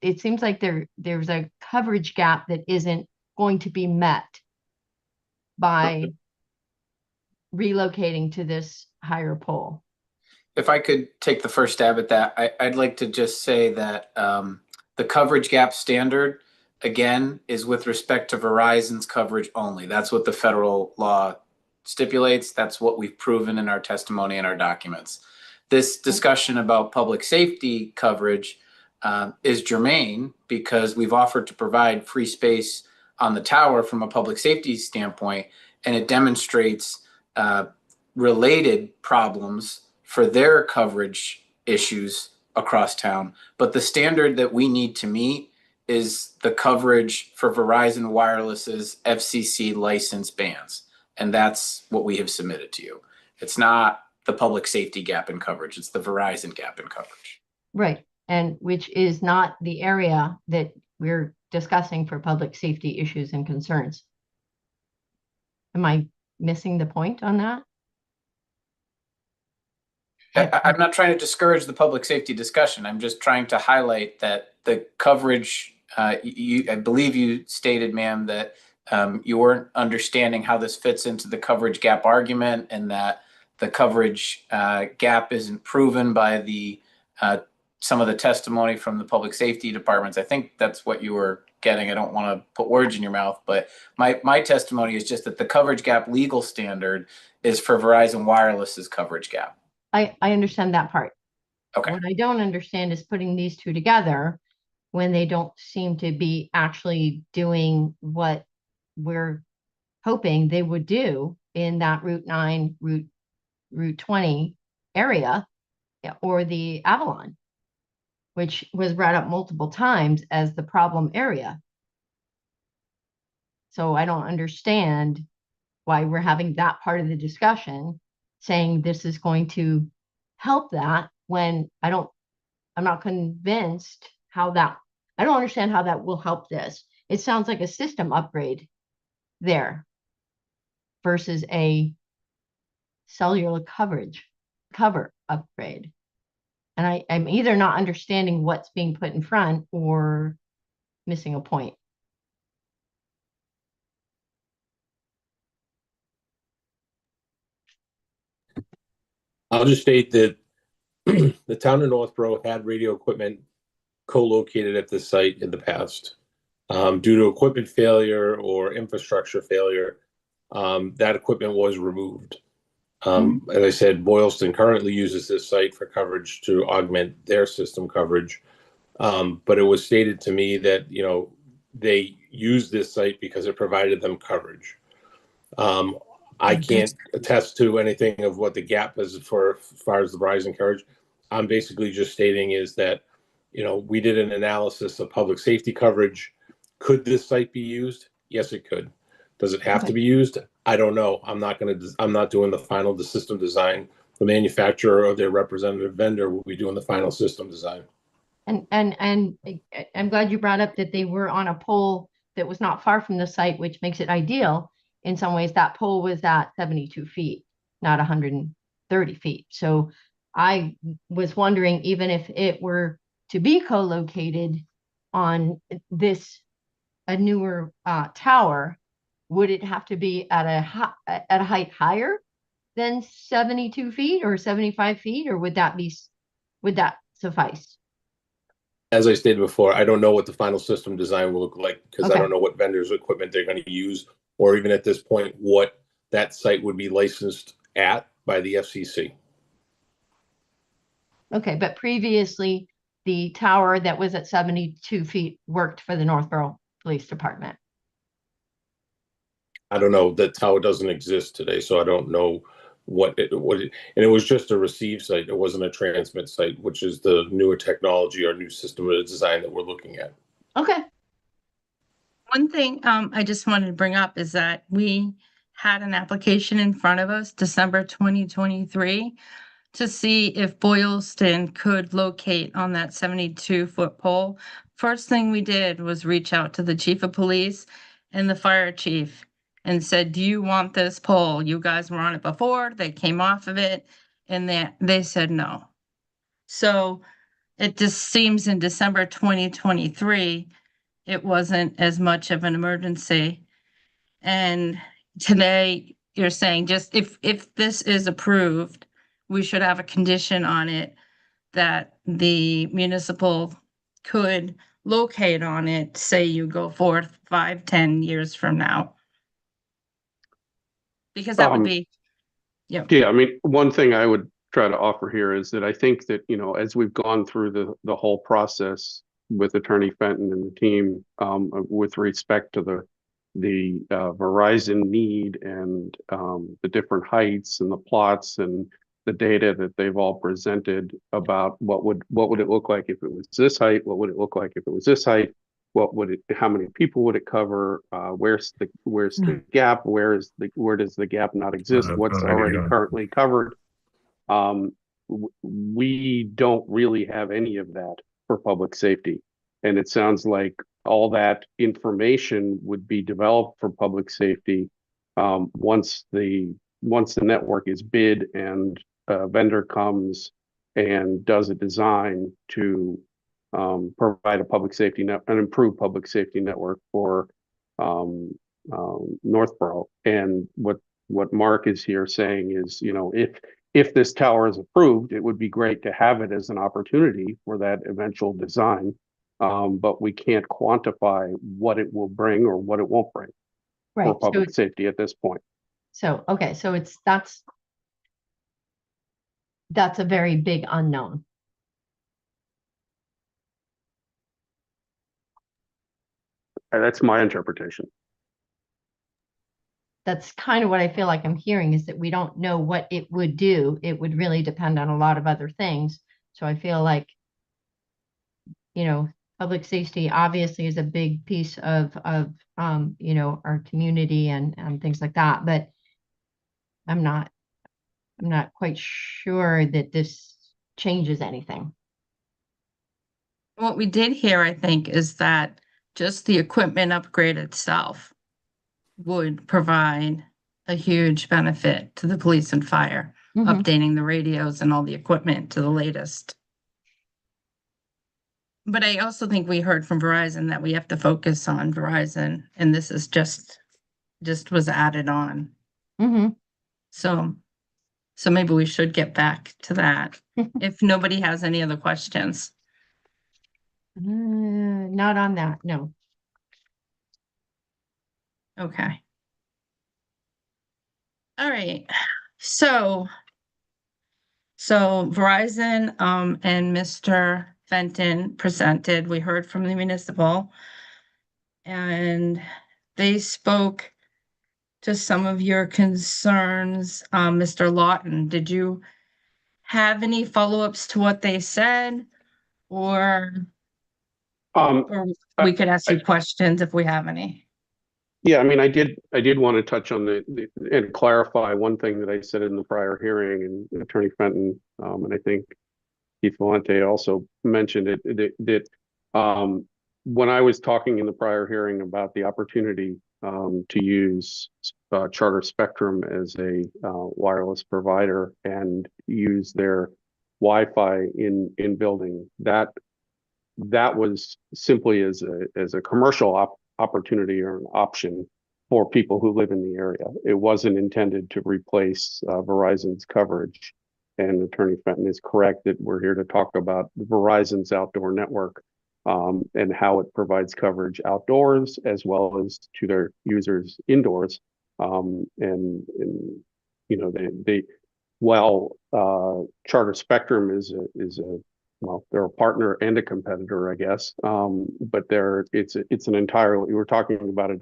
it seems like there's a coverage gap that isn't going to be met by relocating to this higher pole. If I could take the first stab at that, I'd like to just say that the coverage gap standard, again, is with respect to Verizon's coverage only. That's what the federal law stipulates. That's what we've proven in our testimony and our documents. This discussion about public safety coverage is germane because we've offered to provide free space on the tower from a public safety standpoint, and it demonstrates related problems for their coverage issues across town. But the standard that we need to meet is the coverage for Verizon Wireless's FCC license bands. And that's what we have submitted to you. It's not the public safety gap in coverage. It's the Verizon gap in coverage. Right. And which is not the area that we're discussing for public safety issues and concerns. Am I missing the point on that? I'm not trying to discourage the public safety discussion. I'm just trying to highlight that the coverage, I believe you stated, ma'am, that you weren't understanding how this fits into the coverage gap argument, and that the coverage gap isn't proven by some of the testimony from the public safety departments. I think that's what you were getting. I don't want to put words in your mouth, but my testimony is just that the coverage gap legal standard is for Verizon Wireless's coverage gap. I understand that part. Okay. What I don't understand is putting these two together when they don't seem to be actually doing what we're hoping they would do in that Route 9, Route 20 area, or the Avalon, which was brought up multiple times as the problem area. So I don't understand why we're having that part of the discussion, saying this is going to help that when I'm not convinced how that, I don't understand how that will help this. It sounds like a system upgrade there versus a cellular cover upgrade. And I'm either not understanding what's being put in front or missing a point. I'll just state that the town of Northborough had radio equipment co-located at this site in the past. Due to equipment failure or infrastructure failure, that equipment was removed. As I said, Boylston currently uses this site for coverage to augment their system coverage. But it was stated to me that, you know, they used this site because it provided them coverage. I can't attest to anything of what the gap is for as far as the Verizon Carriage. I'm basically just stating is that, you know, we did an analysis of public safety coverage. Could this site be used? Yes, it could. Does it have to be used? I don't know. I'm not doing the final system design. The manufacturer or their representative vendor will be doing the final system design. And I'm glad you brought up that they were on a pole that was not far from the site, which makes it ideal. In some ways, that pole was at 72 feet, not 130 feet. So I was wondering, even if it were to be co-located on a newer tower, would it have to be at a height higher than 72 feet or 75 feet, or would that suffice? As I stated before, I don't know what the final system design will look like because I Okay. don't know what vendors' equipment they're going to use, or even at this point, what that site would be licensed at by the FCC. Okay, but previously, the tower that was at 72 feet worked for the Northborough Police Department. I don't know. The tower doesn't exist today, so I don't know and it was just a receive site. It wasn't a transmit site, which is the newer technology or new system of design that we're looking at. Okay. One thing I just wanted to bring up is that we had an application in front of us, December 2023, to see if Boylston could locate on that 72-foot pole. First thing we did was reach out to the chief of police and the fire chief and said, do you want this pole? You guys were on it before, they came off of it, and they said no. So it just seems in December 2023, it wasn't as much of an emergency. And today you're saying just if this is approved, we should have a condition on it that the municipal could locate on it, say you go forth 5-10 years from now. Because that would be, Yeah, I mean, one thing I would try to offer here is that I think that, you know, as we've gone through the whole process with Attorney Fenton and the team, with respect to the Verizon need and the different heights and the plots and the data that they've all presented about what would it look like if it was this height, what would it look like if it was this height, how many people would it cover, where's the gap, where does the gap not exist, what's already currently covered. We don't really have any of that for public safety, and it sounds like all that information would be developed for public safety once the network is bid and a vendor comes and does a design to provide an improved public safety network for Northborough. And what Mark is here saying is, you know, if this tower is approved, it would be great to have it as an opportunity for that eventual design. But we can't quantify what it will bring or what it won't bring for public safety at this point. So, okay, so that's a very big unknown. That's my interpretation. That's kind of what I feel like I'm hearing, is that we don't know what it would do. It would really depend on a lot of other things. So I feel like, you know, public safety obviously is a big piece of you know, our community and things like that, but I'm not quite sure that this changes anything. What we did hear, I think, is that just the equipment upgrade itself would provide a huge benefit to the police and fire, Mhm. updating the radios and all the equipment to the latest. But I also think we heard from Verizon that we have to focus on Verizon, and this is just was added on. Mhm. So maybe we should get back to that if nobody has any other questions. Not on that, no. Okay. All right. So Verizon and Mr. Fenton presented. We heard from the municipal, and they spoke to some of your concerns. Mr. Lawton, did you have any follow-ups to what they said, or Um, we could ask I- you questions if we have any? Yeah, I mean, I did want to touch on and clarify one thing that I said in the prior hearing, and Attorney Fenton, and I think Keith Valente also mentioned it, that when I was talking in the prior hearing about the opportunity to use Charter Spectrum as a wireless provider and use their Wi-Fi in building, that was simply as a commercial opportunity or an option for people who live in the area. It wasn't intended to replace Verizon's coverage. And Attorney Fenton is correct that we're here to talk about Verizon's outdoor network and how it provides coverage outdoors as well as to their users indoors. And you know, while Charter Spectrum is a well, they're a partner and a competitor, I guess. But it's an entirely, we're talking about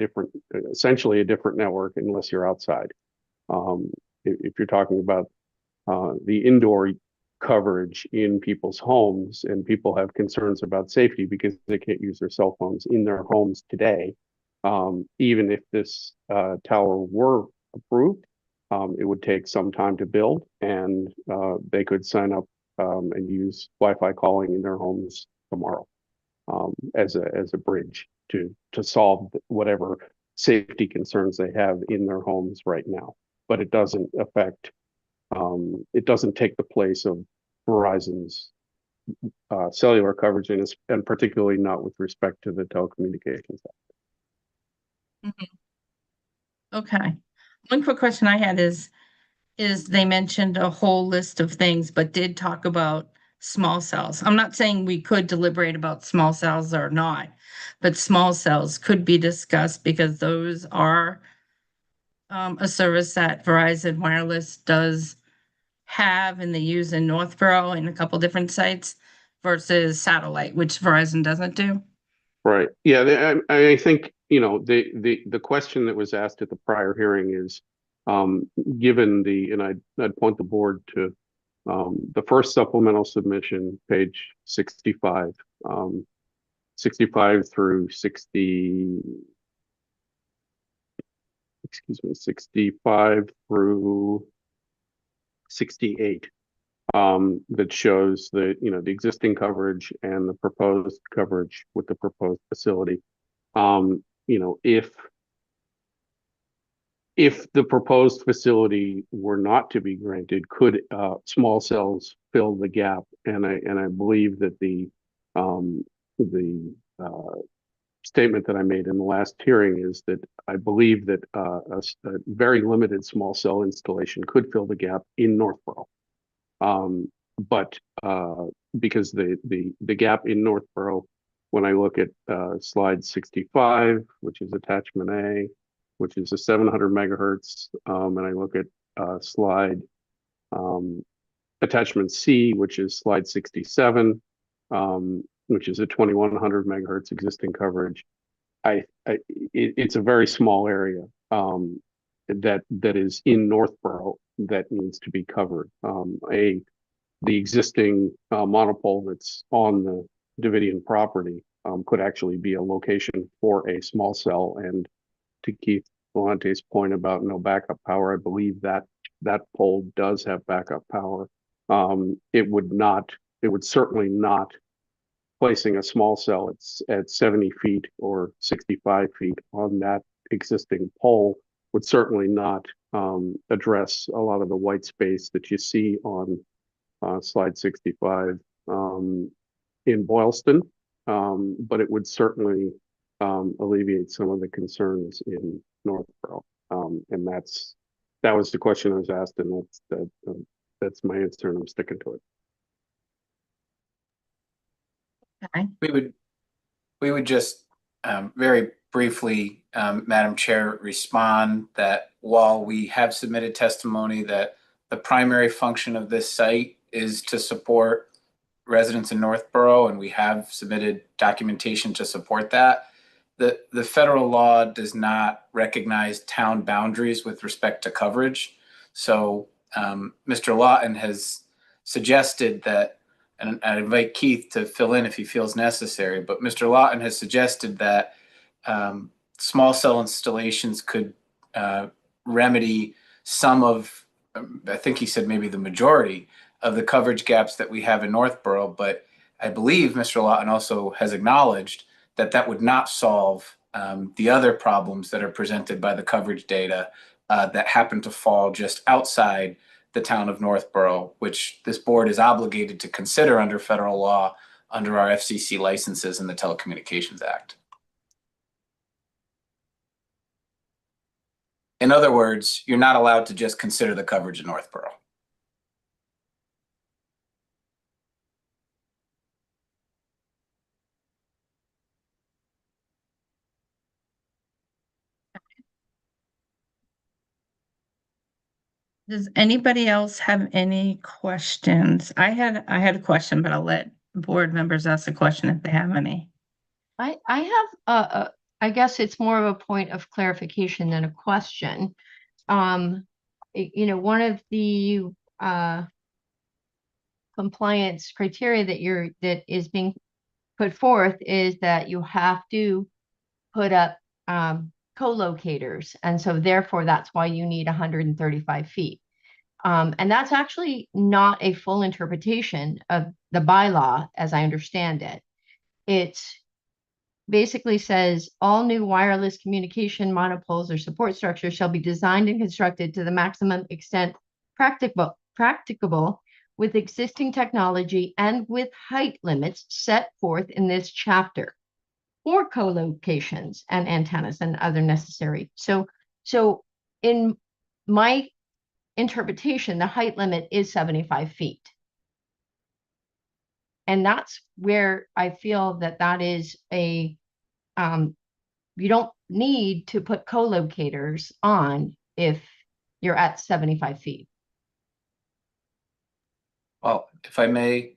essentially a different network unless you're outside. If you're talking about the indoor coverage in people's homes, and people have concerns about safety because they can't use their cell phones in their homes today, even if this tower were approved, it would take some time to build, and they could sign up and use Wi-Fi calling in their homes tomorrow as a bridge to solve whatever safety concerns they have in their homes right now. But it doesn't take the place of Verizon's cellular coverage, and particularly not with respect to the telecommunications. Okay. One quick question I had is they mentioned a whole list of things, but did talk about small cells. I'm not saying we could deliberate about small cells or not, but small cells could be discussed because those are a service that Verizon Wireless does have, and they use in Northborough and a couple different sites versus satellite, which Verizon doesn't do. Right. Yeah. I think, you know, the question that was asked at the prior hearing is, given and I'd point the board to the first supplemental submission, page 65, 65 through 60, 65 through 68. That shows the existing coverage and the proposed coverage with the proposed facility. If the proposed facility were not to be granted, could small cells fill the gap? And I believe that the statement that I made in the last hearing is that I believe that a very limited small cell installation could fill the gap in Northborough. But because the gap in Northborough, when I look at slide 65, which is attachment A, which is a 700 megahertz, and I look at slide attachment C, which is slide 67, which is a 2100 megahertz existing coverage. It's a very small area that is in Northborough that needs to be covered. The existing monopole that's on the Davidian property could actually be a location for a small cell. And to Keith Volante's point about no backup power, I believe that that pole does have backup power. It would certainly not, placing a small cell at 70 feet or 65 feet on that existing pole would certainly not address a lot of the white space that you see on slide 65 in Boylston, but it would certainly alleviate some of the concerns in Northborough. And that was the question I was asked, and that's my answer, and I'm sticking to it. Okay. We would just very briefly, Madam Chair, respond that while we have submitted testimony that the primary function of this site is to support residents in Northborough, and we have submitted documentation to support that, the federal law does not recognize town boundaries with respect to coverage. So Mr. Lawton has suggested that, and I invite Keith to fill in if he feels necessary, but Mr. Lawton has suggested that small cell installations could remedy some of, I think he said maybe the majority of the coverage gaps that we have in Northborough, but I believe Mr. Lawton also has acknowledged that that would not solve the other problems that are presented by the coverage data that happen to fall just outside the town of Northborough, which this board is obligated to consider under federal law under our FCC licenses in the Telecommunications Act. In other words, you're not allowed to just consider the coverage in Northborough. Does anybody else have any questions? I had a question, but I'll let board members ask a question if they have any. I have I guess it's more of a point of clarification than a question. You know, one of the compliance criteria that is being put forth is that you have to put up co-locators, and so therefore that's why you need 135 feet. And that's actually not a full interpretation of the bylaw as I understand it. It basically says all new wireless communication monopoles or support structures shall be designed and constructed to the maximum extent practicable with existing technology and with height limits set forth in this chapter for co-locations and antennas and other necessary. So in my interpretation, the height limit is 75 feet. And that's where I feel that is a, you don't need to put co-locators on if you're at 75 feet. Well, if I may,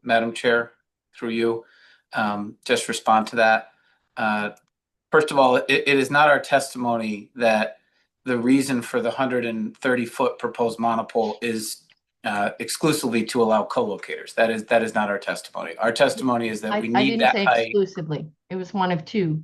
Madam Chair, through you, just respond to that. First of all, it is not our testimony that the reason for the 130-foot proposed monopole is exclusively to allow co-locators. That is not our testimony. Our testimony is that we need that height. I didn't say exclusively. It was one of two.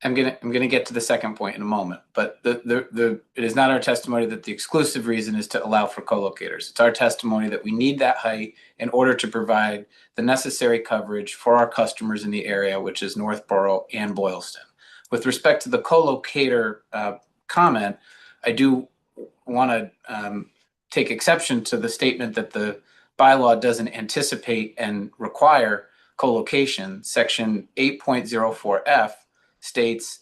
I'm gonna get to the second point in a moment, but it is not our testimony that the exclusive reason is to allow for co-locators. It's our testimony that we need that height in order to provide the necessary coverage for our customers in the area, which is Northborough and Boylston. With respect to the co-locator comment, I do want to take exception to the statement that the bylaw doesn't anticipate and require co-location. Section 8.04F states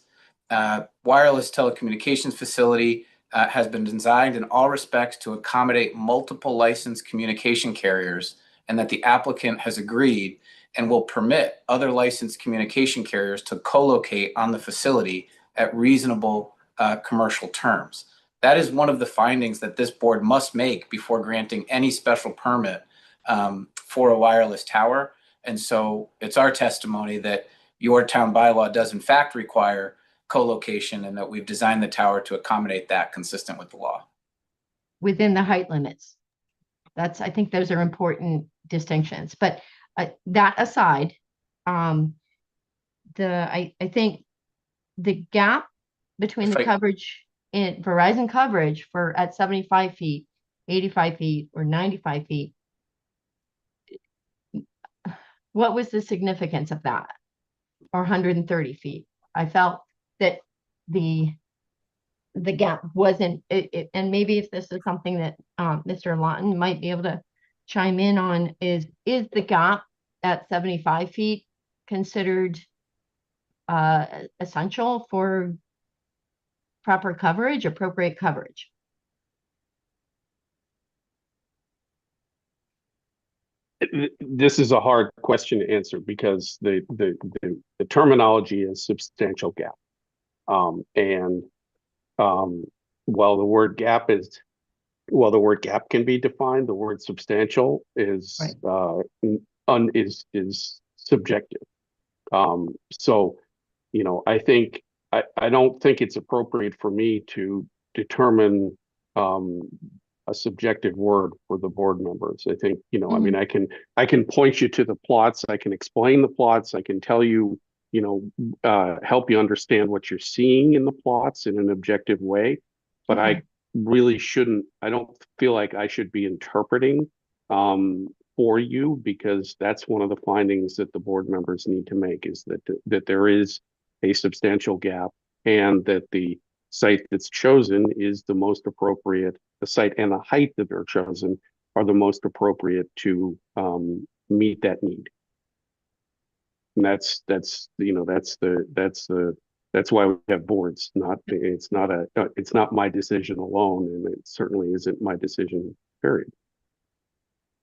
wireless telecommunications facility has been designed in all respects to accommodate multiple licensed communication carriers, and that the applicant has agreed and will permit other licensed communication carriers to co-locate on the facility at reasonable commercial terms. That is one of the findings that this board must make before granting any special permit for a wireless tower. And so it's our testimony that your town bylaw does in fact require co-location, and that we've designed the tower to accommodate that consistent with the law. Within the height limits. I think those are important distinctions. But that aside, I think the gap between the If I- coverage in Verizon coverage for at 75 feet, 85 feet, or 95 feet, what was the significance of that? Or 130 feet? I felt that the gap wasn't and maybe if this is something that Mr. Lawton might be able to chime in on, is the gap at 75 feet considered essential for proper coverage, appropriate coverage? This is a hard question to answer because the terminology is substantial gap. And while the word gap can be defined, the word substantial is is subjective. So, I think I don't think it's appropriate for me to determine a subjective word for the board members. I think, I mean, I can point you to the plots, I can explain the plots, I can tell you, help you understand what you're seeing in the plots in an objective way. But I really shouldn't, I don't feel like I should be interpreting for you, because that's one of the findings that the board members need to make, is that there is a substantial gap, and that the site that's chosen is the most appropriate, the site and the height that are chosen are the most appropriate to meet that need. And that's why we have boards. It's not my decision alone, and it certainly isn't my decision, period.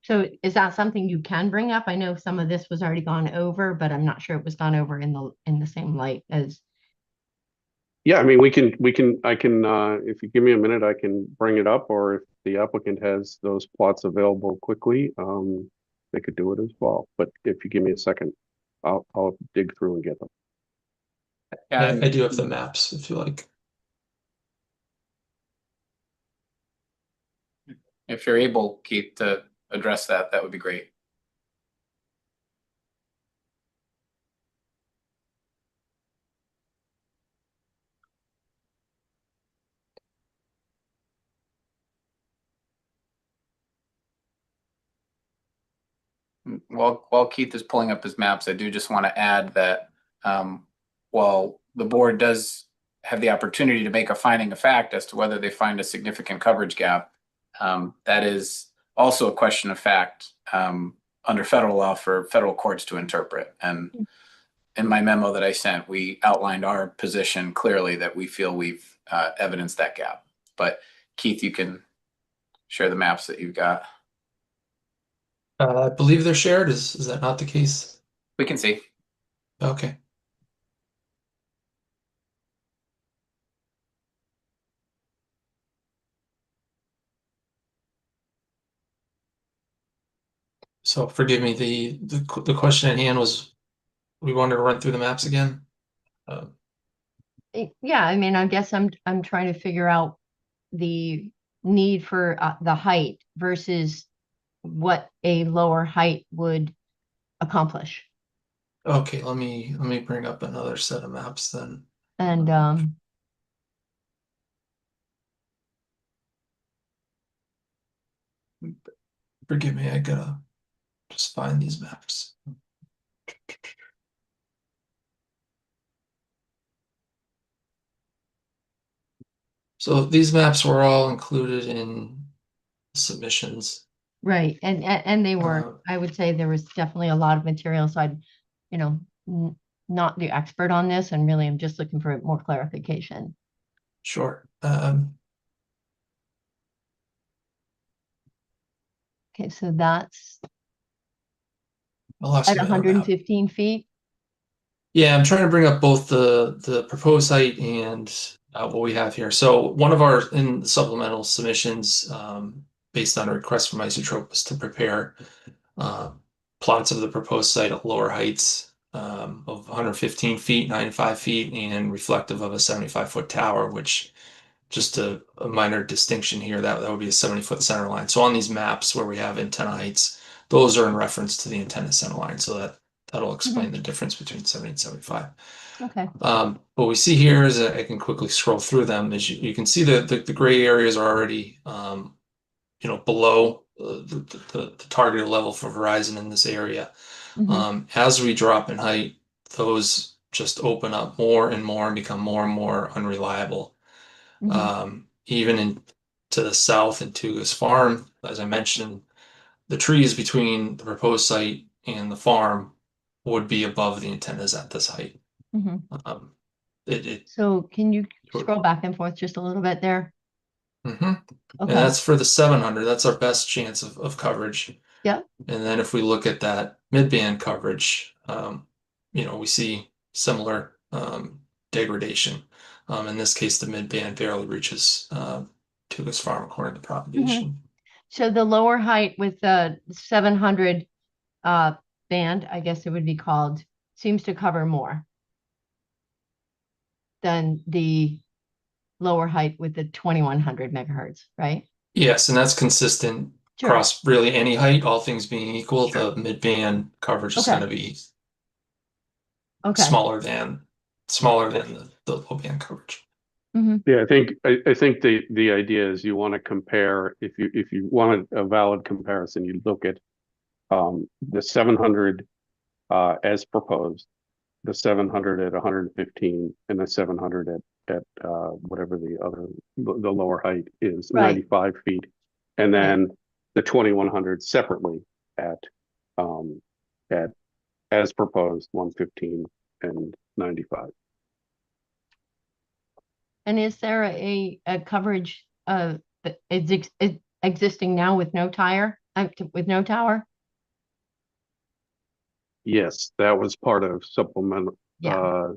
So is that something you can bring up? I know some of this was already gone over, but I'm not sure it was gone over in the same light as. Yeah, I mean, I can, if you give me a minute, I can bring it up, or if the applicant has those plots available quickly, they could do it as well. But if you give me a second, I'll dig through and get them. I do have the maps if you like. If you're able, Keith, to address that, that would be great. While Keith is pulling up his maps, I do just want to add that while the board does have the opportunity to make a finding of fact as to whether they find a significant coverage gap, that is also a question of fact under federal law for federal courts to interpret. And in my memo that I sent, we outlined our position clearly, that we feel we've evidenced that gap. But Keith, you can share the maps that you've got. I believe they're shared. Is that not the case? We can see. Okay. So forgive me, the question at hand was, we wanted to run through the maps again. Yeah, I mean, I guess I'm trying to figure out the need for the height versus what a lower height would accomplish. Okay, let me bring up another set of maps then. And forgive me, I gotta just find these maps. So these maps were all included in submissions. right, and they were, I would say there was definitely a lot of material, so I'd, not the expert on this, and really I'm just looking for more clarification. Sure. Okay, so that's I'll ask at you that on that. 115 feet. Yeah, I'm trying to bring up both the proposed site and what we have here. So one of our in supplemental submissions, based on a request from Isotrope, was to prepare plots of the proposed site at lower heights of 115 feet, 95 feet, and reflective of a 75-foot tower, which, just a minor distinction here, that would be a 70-foot center line. So on these maps where we have antenna heights, those are in reference to the antenna center line. So that'll explain the difference between 70 and 75. Okay. What we see here is I can quickly scroll through them. Is you can see the gray areas are already below the targeted level for Verizon in this area. As we drop in height, those just open up more and more and become more and more unreliable. Even to the south in Tugas Farm, as I mentioned, the trees between the proposed site and the farm would be above the antennas at this height. So can you scroll back and forth just a little bit there? And Okay. that's for the 700. That's our best chance of coverage. Yeah. And then if we look at that mid-band coverage, we see similar degradation. In this case, the mid-band barely reaches Tugas Farm according to propagation. So the lower height with the 700 band, I guess it would be called, seems to cover more than the lower height with the 2100 megahertz, right? Yes, and that's consistent across really any height, all things being equal. The mid-band coverage is going to be smaller than the low band coverage. Yeah, I think the idea is you want to compare, if you want a valid comparison, you look at the 700 as proposed, the 700 at 115, and the 700 at whatever the lower height is, 95 feet, and then the 2100 separately at as proposed 115 and 95. And is there a coverage is existing now with no tower? Yes, that was part of supplemental. Yeah.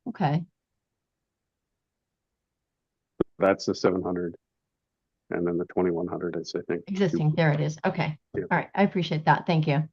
Okay. That's the 700. And then the 2100 is, I think. Existing. There it is. Okay. Yeah. All right. I appreciate that. Thank you.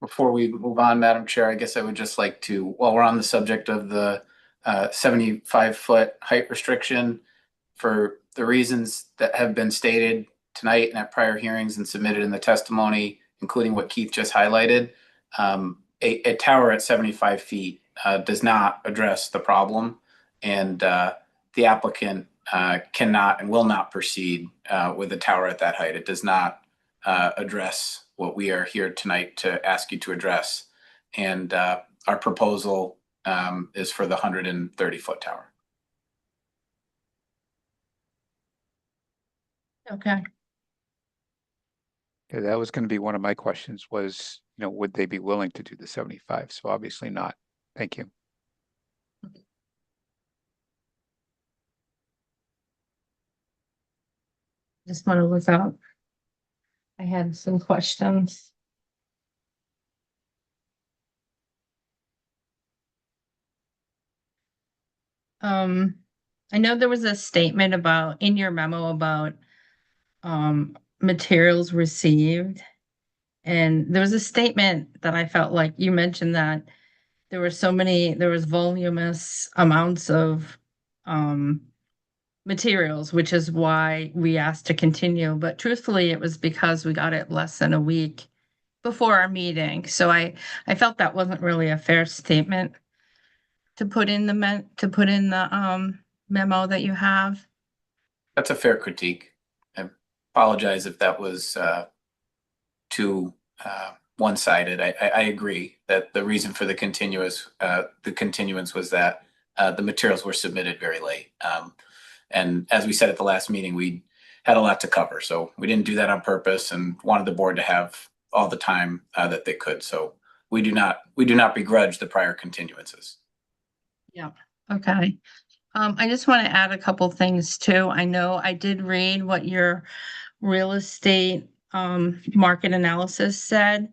Before we move on, Madam Chair, I guess I would just like to, while we're on the subject of the 75-foot height restriction, for the reasons that have been stated tonight and at prior hearings and submitted in the testimony, including what Keith just highlighted, a tower at 75 feet does not address the problem, and the applicant cannot and will not proceed with a tower at that height. It does not address what we are here tonight to ask you to address. And our proposal is for the 130-foot tower. Okay. Yeah, that was going to be one of my questions was, would they be willing to do the 75? So obviously not. Thank you. Just want to look up. I had some questions. I know there was a statement in your memo about materials received. And there was a statement that I felt like you mentioned that there was voluminous amounts of materials, which is why we asked to continue. But truthfully, it was because we got it less than a week before our meeting. So I felt that wasn't really a fair statement to put in the memo that you have. That's a fair critique. I apologize if that was too one-sided. I agree that the reason for the continuance was that the materials were submitted very late. And as we said at the last meeting, we had a lot to cover. So we didn't do that on purpose and wanted the board to have all the time that they could. So we do not begrudge the prior continuances. Yeah. Okay. I just want to add a couple things too. I know I did read what your real estate market analysis said,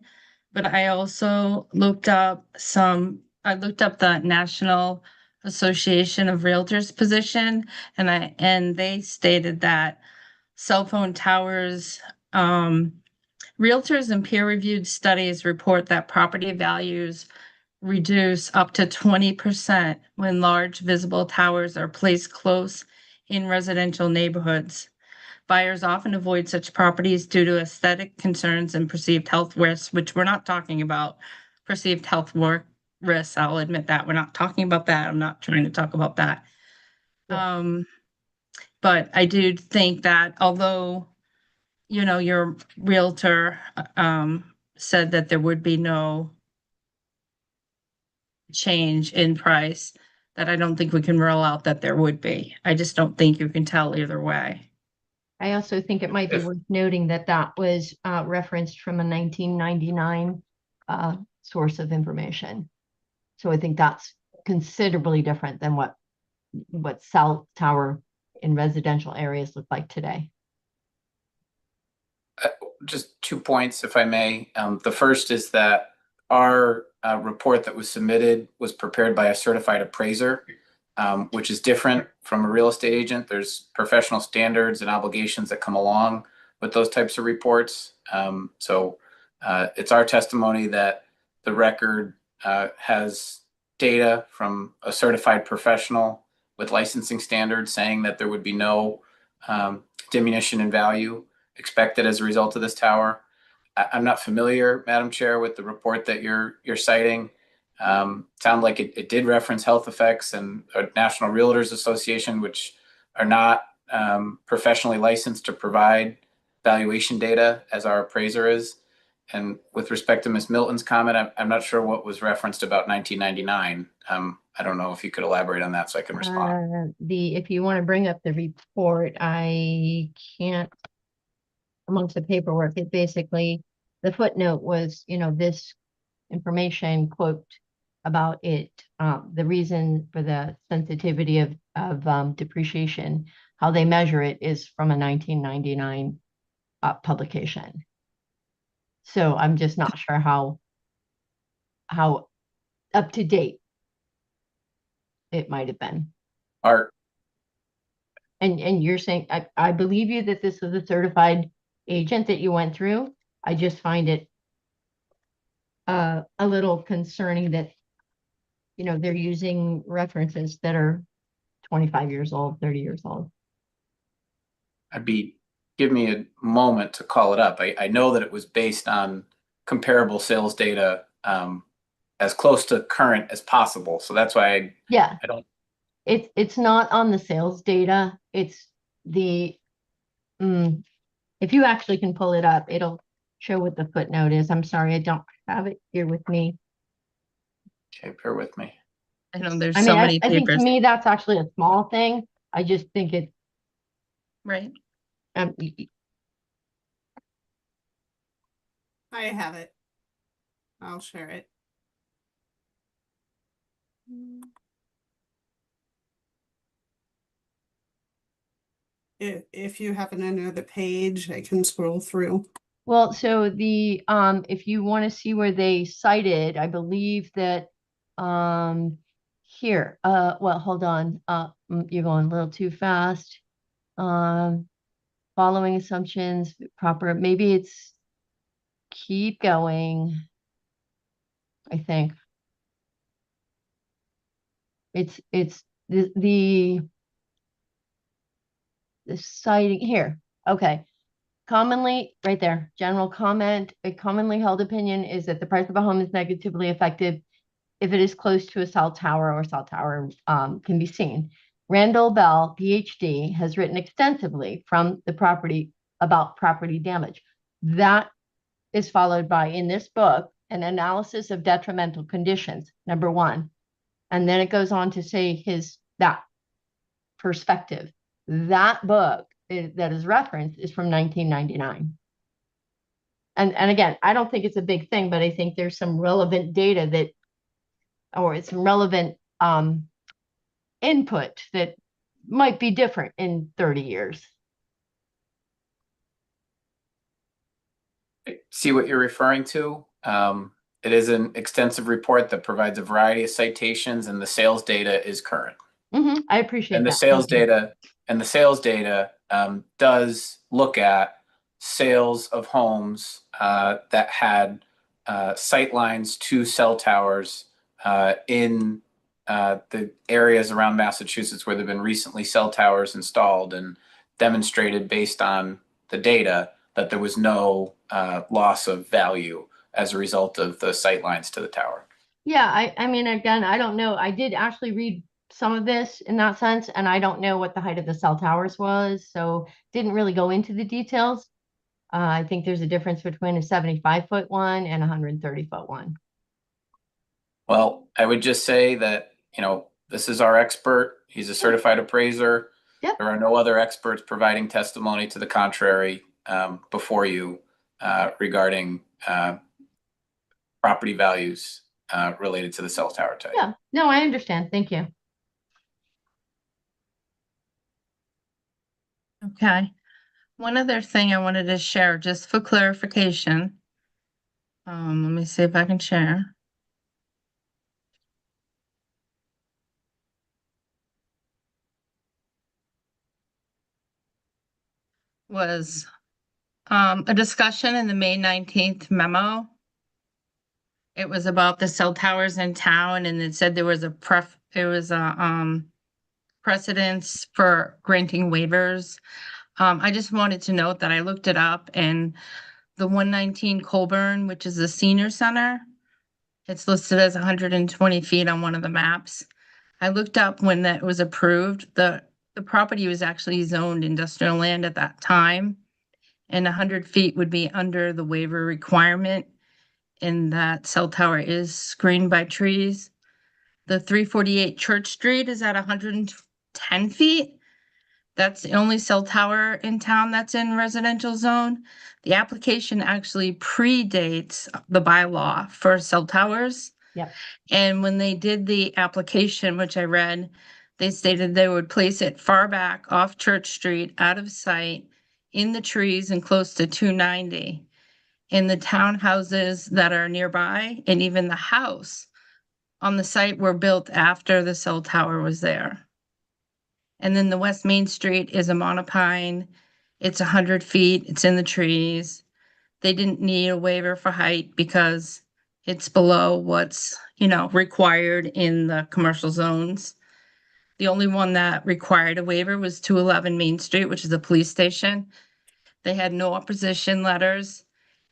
but I also looked up the National Association of Realtors position, and they stated that cell phone towers, realtors and peer-reviewed studies report that property values reduce up to 20% when large visible towers are placed close in residential neighborhoods. Buyers often avoid such properties due to aesthetic concerns and perceived health risks, which we're not talking about perceived risks. I'll admit that. We're not talking about that. I'm not trying to talk about that. But I do think that although, your realtor said that there would be no change in price, that I don't think we can rule out that there would be. I just don't think you can tell either way. I also think it might be worth noting that that was referenced from a 1999 source of information. So I think that's considerably different than what cell tower in residential areas look like today. Just 2 points, if I may. The first is that our report that was submitted was prepared by a certified appraiser, which is different from a real estate agent. There's professional standards and obligations that come along with those types of reports. So it's our testimony that the record has data from a certified professional with licensing standards saying that there would be no diminution in value expected as a result of this tower. I'm not familiar, Madam Chair, with the report that you're citing. Sound like it did reference health effects and National Realtors Association, which are not professionally licensed to provide valuation data as our appraiser is. And with respect to Ms. Milton's comment, I'm not sure what was referenced about 1999. I don't know if you could elaborate on that so I can respond. If you want to bring up the report, I can't. Amongst the paperwork, it basically, the footnote was, this information, quote, about it, the reason for the sensitivity of depreciation, how they measure it is from a 1999 publication. So I'm just not sure how up to date it might have been. Art. And you're saying, I believe you that this is a certified agent that you went through. I just find it a little concerning that, they're using references that are 25 years old, 30 years old. Give me a moment to call it up. I know that it was based on comparable sales data as close to current as possible. So that's why I don't. It's not on the sales data. It's the, if you actually can pull it up, it'll show what the footnote is. I'm sorry, I don't have it here with me. Okay, bear with me. I know there's I so mean, many I think to papers. me, that's actually a small thing. I just think it, Right. I have it. I'll share it. If you happen to know the page, I can scroll through. well, so the, if you want to see where they cited, I believe that, here, well, hold on, you're going a little too fast. Following assumptions, proper, maybe it's keep going. I think it's the citing here. Okay. Commonly, right there, general comment, a commonly held opinion is that the price of a home is negatively affected if it is close to a cell tower or cell tower can be seen. Randall Bell, PhD, has written extensively from the property about property damage. That is followed by, in this book, an analysis of detrimental conditions, number one. And then it goes on to say that perspective. That book that is referenced is from 1999. And again, I don't think it's a big thing, but I think there's some relevant data or it's some relevant input that might be different in 30 years. I see what you're referring to. It is an extensive report that provides a variety of citations, and the sales data is current. I appreciate And the that. sales Thank you. data does look at sales of homes that had sight lines to cell towers in the areas around Massachusetts where there have been recently cell towers installed, and demonstrated based on the data that there was no loss of value as a result of the sight lines to the tower. Yeah, I mean, again, I don't know. I did actually read some of this in that sense, and I don't know what the height of the cell towers was, so didn't really go into the details. I think there's a difference between a 75-foot one and a 130-foot one. Well, I would just say that, this is our expert. He's a certified appraiser. Yep. There are no other experts providing testimony to the contrary before you regarding property values related to the cell tower type. Yeah, no, I understand. Thank you. Okay. One other thing I wanted to share, just for clarification. Let me see if I can share. Was a discussion in the May 19th memo. It was about the cell towers in town, and it said there was a precedence for granting waivers. I just wanted to note that I looked it up, and the 119 Colburn, which is the senior center, it's listed as 120 feet on one of the maps. I looked up when that was approved. The property was actually zoned industrial land at that time, and 100 feet would be under the waiver requirement, and that cell tower is screened by trees. The 348 Church Street is at 110 feet. That's the only cell tower in town that's in residential zone. The application actually predates the bylaw for cell towers. Yep. And when they did the application, which I read, they stated they would place it far back off Church Street, out of sight, in the trees and close to 290. In the townhouses that are nearby, and even the house on the site were built after the cell tower was there. And then the West Main Street is a monopine. It's 100 feet. It's in the trees. They didn't need a waiver for height because it's below what's, required in the commercial zones. The only one that required a waiver was 211 Main Street, which is a police station. They had no opposition letters.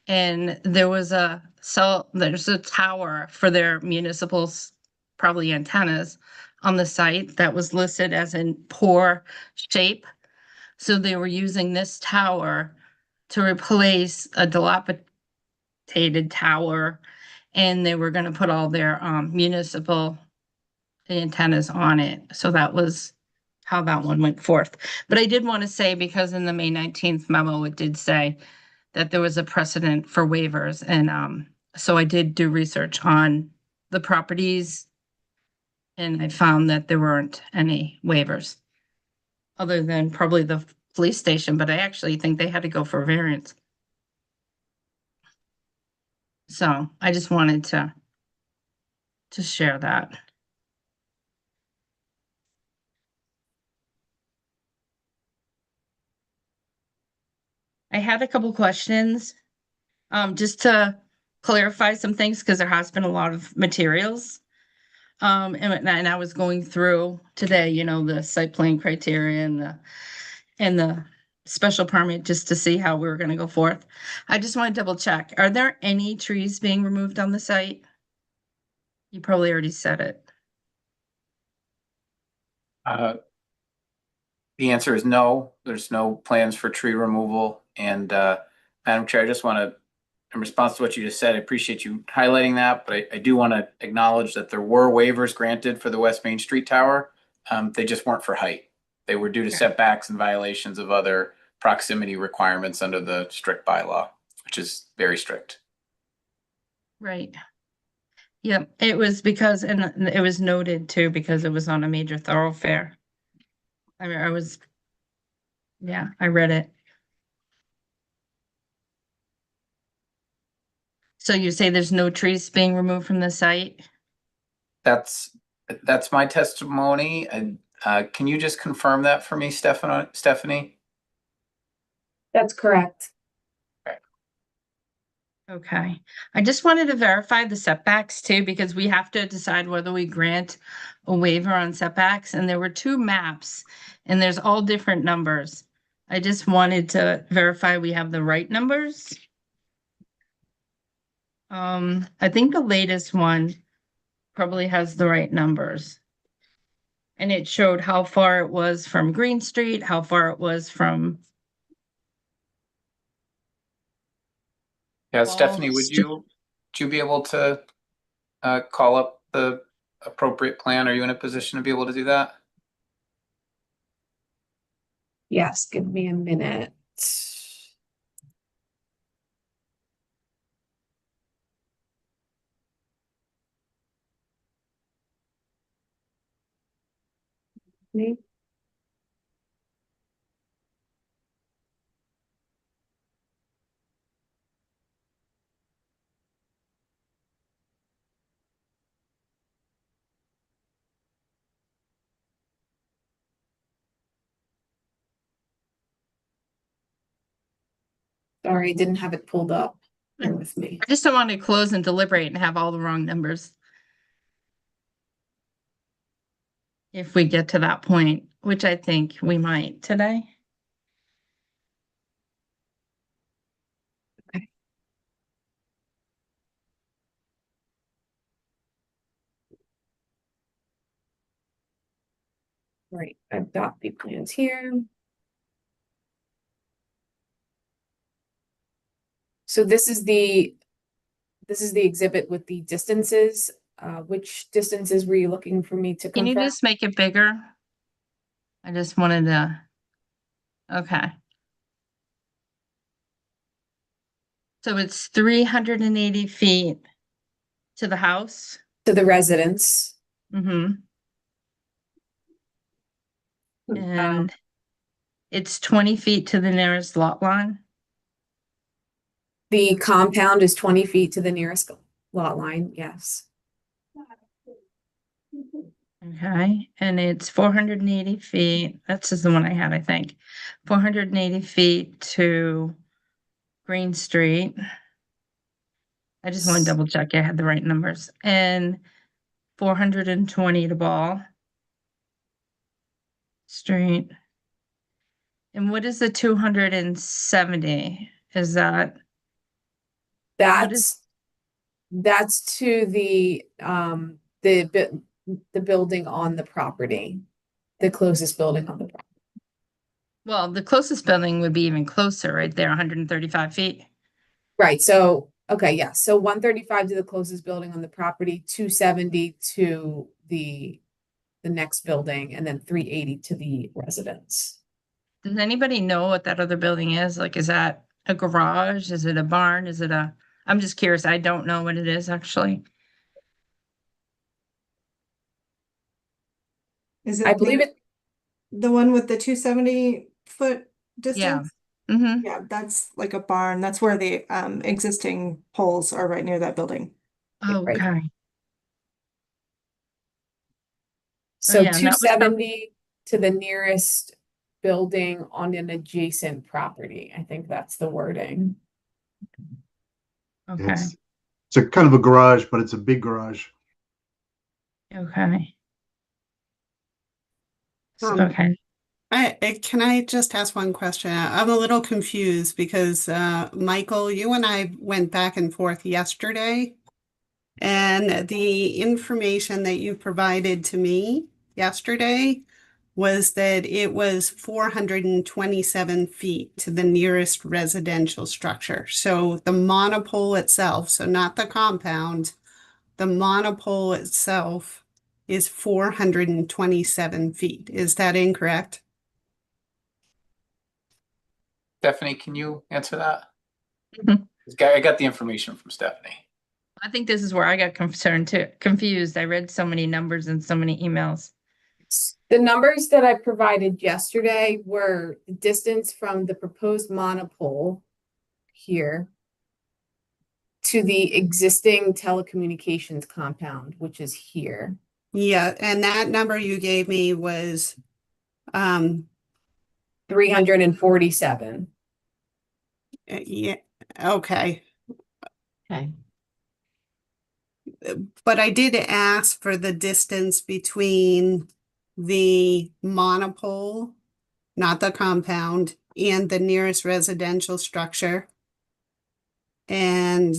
And there's a tower for their municipals, probably antennas, on the site that was listed as in poor shape. So they were using this tower to replace a dilapidated tower, and they were going to put all their municipal antennas on it. So that was how that one went forth. But I did want to say, because in the May 19th memo, it did say that there was a precedent for waivers, and so I did do research on the properties, and I found that there weren't any waivers other than probably the police station, but I actually think they had to go for a variance. So I just wanted to share that. I had a couple questions, just to clarify some things, because there has been a lot of materials. And I was going through today, the site plan criteria and the special permit, just to see how we were gonna go forth. I just want to double check. Are there any trees being removed on the site? You probably already said it. The answer is no. There's no plans for tree removal. And Madam Chair, I just want to, in response to what you just said, I appreciate you highlighting that, but I do want to acknowledge that there were waivers granted for the West Main Street Tower. They just weren't for height. They were due to setbacks and violations of other proximity requirements under the strict bylaw, which is very strict. Right. Yep, it was because, and it was noted too, because it was on a major thoroughfare. I mean, I read it. So you say there's no trees being removed from the site? That's my testimony. And can you just confirm that for me, Stephanie? That's correct. Okay, I just wanted to verify the setbacks too, because we have to decide whether we grant a waiver on setbacks, and there were two maps, and there's all different numbers. I just wanted to verify we have the right numbers. I think the latest one probably has the right numbers. And it showed how far it was from Green Street, how far it was from. Yeah, Wall Stephanie, would you be able to call up the appropriate plan? Are you in a position to be able to do that? Yes, give me a minute. Me? Sorry, didn't have it pulled up. Bear with me. I just don't want to close and deliberate and have all the wrong numbers. If we get to that point, which I think we might today. Right, I've got the plans here. So this is the exhibit with the distances. Which distances were you looking for me to Can you confirm? just make it bigger? I just wanted to. Okay. So it's 380 feet to the house. To the residence. Mm-hmm. And it's 20 feet to the nearest lot line. The compound is 20 feet to the nearest lot line, yes. Okay, and it's 480 feet. That's just the one I had, I think. 480 feet to Green Street. I just want to double check I had the right numbers. And 420 to Ball Street. And what is the 270? Is that? That's to the building on the property, the closest building on the property. Well, the closest building would be even closer, right there, 135 feet. Right, so, okay, yeah, so 135 to the closest building on the property, 270 to the next building, and then 380 to the residence. Does anybody know what that other building is? Like, is that a garage? Is it a barn? Is it I'm just curious. I don't know what it is actually. Is it I believe it, the one with the 270-foot Yeah. distance? Mm-hmm. Yeah, that's like a barn. That's where the existing poles are, right near that building. right. Okay. So yeah, and that was 270 to the nearest building on an adjacent property. I think that's the wording. Okay. It's a kind of a garage, but it's a big garage. Okay. Um, Okay. Can I just ask one question? I'm a little confused because Michael, you and I went back and forth yesterday, and the information that you provided to me yesterday was that it was 427 feet to the nearest residential structure. So the monopole itself, so not the compound, the monopole itself is 427 feet. Is that incorrect? Stephanie, can you answer that? Mhm. I got the information from Stephanie. I think this is where I got confused. I read so many numbers and so many emails. The numbers that I provided yesterday were the distance from the proposed monopole here to the existing telecommunications compound, which is here. Yeah, and that number you gave me was 347. yeah, okay. Okay. But I did ask for the distance between the monopole, not the compound, and the nearest residential structure. And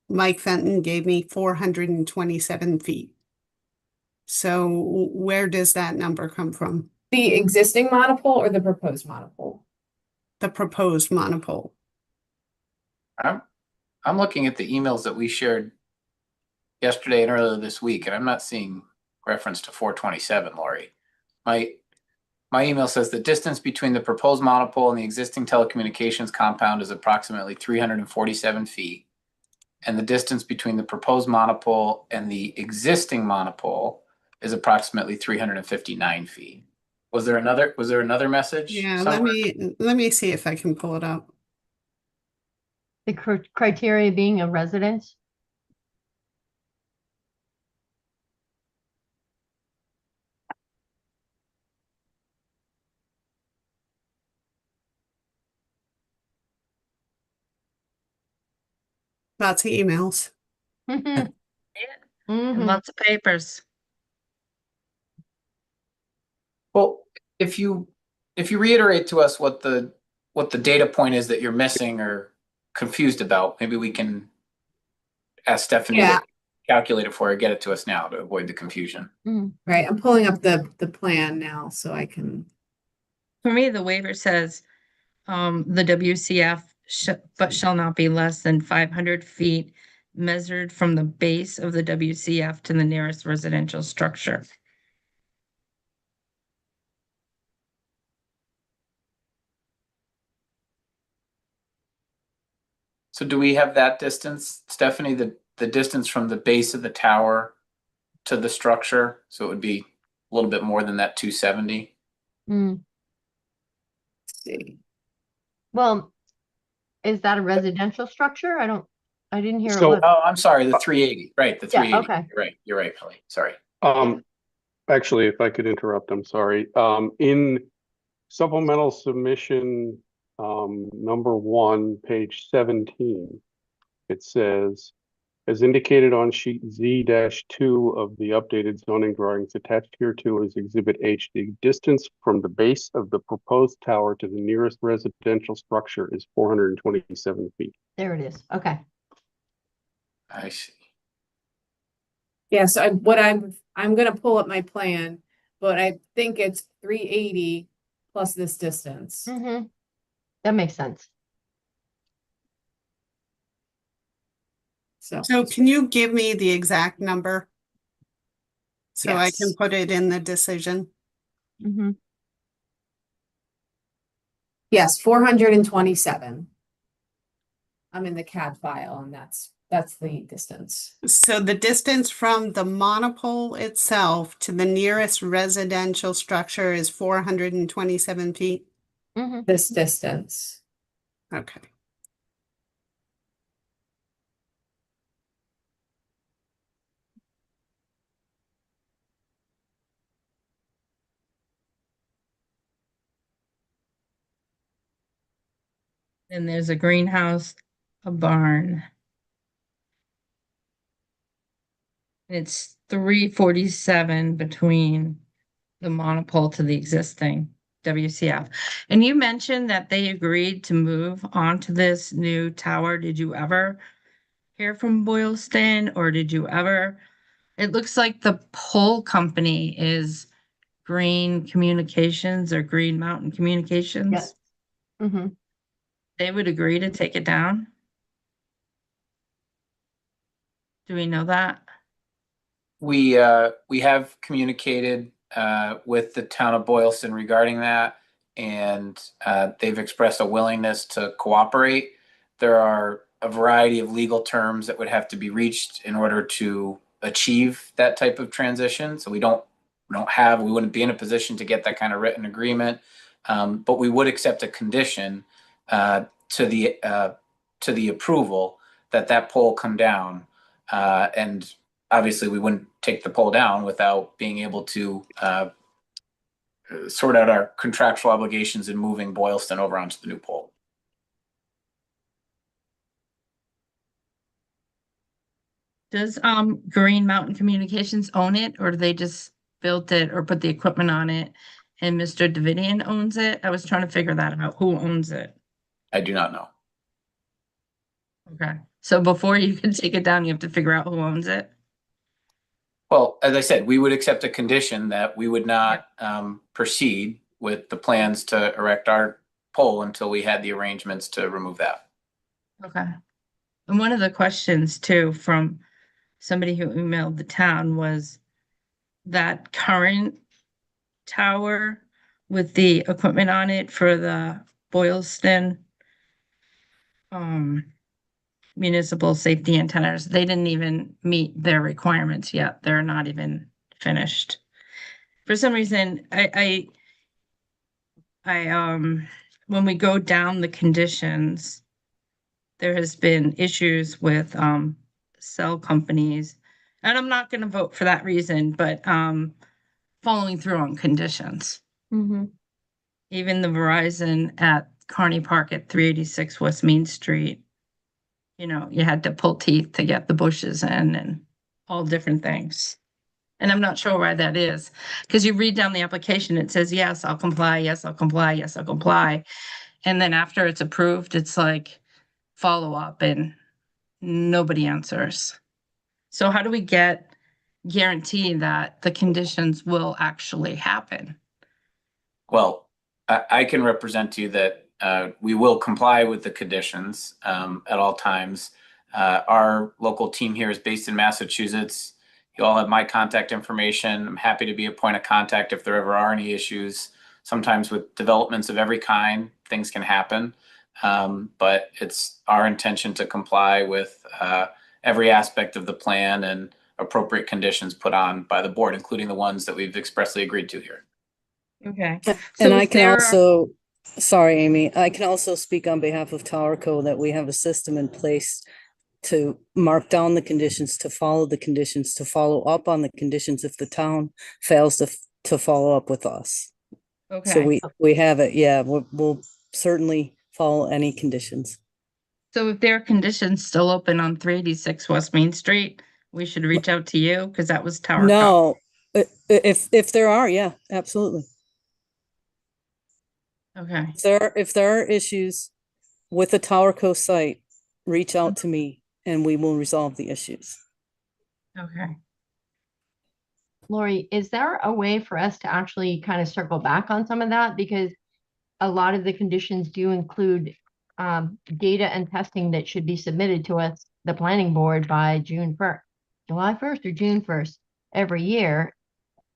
Mike Fenton gave me 427 feet. So where does that number come from? The existing monopole or the proposed monopole? The proposed monopole. I'm looking at the emails that we shared yesterday and earlier this week, and I'm not seeing reference to 427, Lori. My email says the distance between the proposed monopole and the existing telecommunications compound is approximately 347 feet. And the distance between the proposed monopole and the existing monopole is approximately 359 feet. Was there another message? Yeah, somewhere? let me see if I can pull it up. The criteria being a residence. Lots of emails. Mhm. And Mhm. lots of papers. Well, if you reiterate to us what the data point is that you're missing or confused about, maybe we can ask Stephanie Yeah. to calculate it for her, get it to us now to avoid the confusion. Right, I'm pulling up the plan now so I can. For me, the waiver says, the WCF but shall not be less than 500 feet measured from the base of the WCF to the nearest residential structure. So do we have that distance, Stephanie, the distance from the base of the tower to the structure? So it would be a little bit more than that 270. Mm. Let's see. Well, is that a residential structure? I didn't hear it So- was. Oh, I'm sorry, the 380, right, the Yeah, 380. okay. You're right, Kelly, sorry. Actually, if I could interrupt, I'm sorry. In supplemental submission, number 1, page 17, it says, as indicated on sheet Z-2 of the updated zoning drawings attached here to is Exhibit H, the distance from the base of the proposed tower to the nearest residential structure is 427 feet. There it is. Okay. I see. Yeah, so I'm gonna pull up my plan, but I think it's 380 plus this distance. Mm-hmm. That makes sense. So can you give me the exact number? So I can Yes. put it in the decision. Mm-hmm. Yes, 427. I'm in the CAD file and that's the distance. So the distance from the monopole itself to the nearest residential structure is 427 feet. Mm-hmm. This distance. Okay. And there's a greenhouse, a barn. It's 347 between the monopole to the existing WCF. And you mentioned that they agreed to move onto this new tower. Did you ever hear from Boylston, or did you ever? It looks like the pole company is Green Communications or Green Mountain Communications. Yes. Mm-hmm. They would agree to take it down? Do we know that? We have communicated with the town of Boylston regarding that, and they've expressed a willingness to cooperate. There are a variety of legal terms that would have to be reached in order to achieve that type of transition. So we wouldn't be in a position to get that kind of written agreement, but we would accept a condition to the approval that pole come down. And obviously we wouldn't take the pole down without being able to sort out our contractual obligations in moving Boylston over onto the new pole. Does Green Mountain Communications own it, or do they just built it or put the equipment on it and Mr. Davidian owns it? I was trying to figure that out. Who owns it? I do not know. Okay. So before you can take it down, you have to figure out who owns it. Well, as I said, we would accept a condition that we would not proceed with the plans to erect our pole until we had the arrangements to remove that. Okay. And one of the questions too from somebody who emailed the town was that current tower with the equipment on it for the Boylston municipal safety antennas, they didn't even meet their requirements yet. They're not even finished. For some reason, I when we go down the conditions, there has been issues with cell companies, and I'm not going to vote for that reason, but following through on conditions. Even the Verizon at Kearney Park at 386 West Main Street, you know, you had to pull teeth to get the bushes in and all different things. And I'm not sure why that is, because you read down the application, it says, yes, I'll comply. Yes, I'll comply. Yes, I'll comply. And then after it's approved, it's like follow up and nobody answers. So how do we guarantee that the conditions will actually happen? Well, I can represent to you that we will comply with the conditions at all times. Our local team here is based in Massachusetts. You all have my contact information. I'm happy to be a point of contact if there ever are any issues. Sometimes with developments of every kind, things can happen. But it's our intention to comply with every aspect of the plan and appropriate conditions put on by the board, including the ones that we've expressly agreed to here. Okay. And I can also, sorry, Amy, I can also speak on behalf of TowerCo that we have a system in place to mark down the conditions, to follow the conditions, to follow up on the conditions if the town fails to follow up with us. Okay. So we have it. Yeah, we'll certainly follow any conditions. So if there are conditions still open on 386 West Main Street, we should reach out to you because that was Tower. No, if there are, yeah, absolutely. Okay. If there are issues with the TowerCo site, reach out to me and we will resolve the issues. Okay. Lori, is there a way for us to actually kind of circle back on some of that? Because a lot of the conditions do include data and testing that should be submitted to us, the planning board, by June 1st, July 1st or June 1st every year.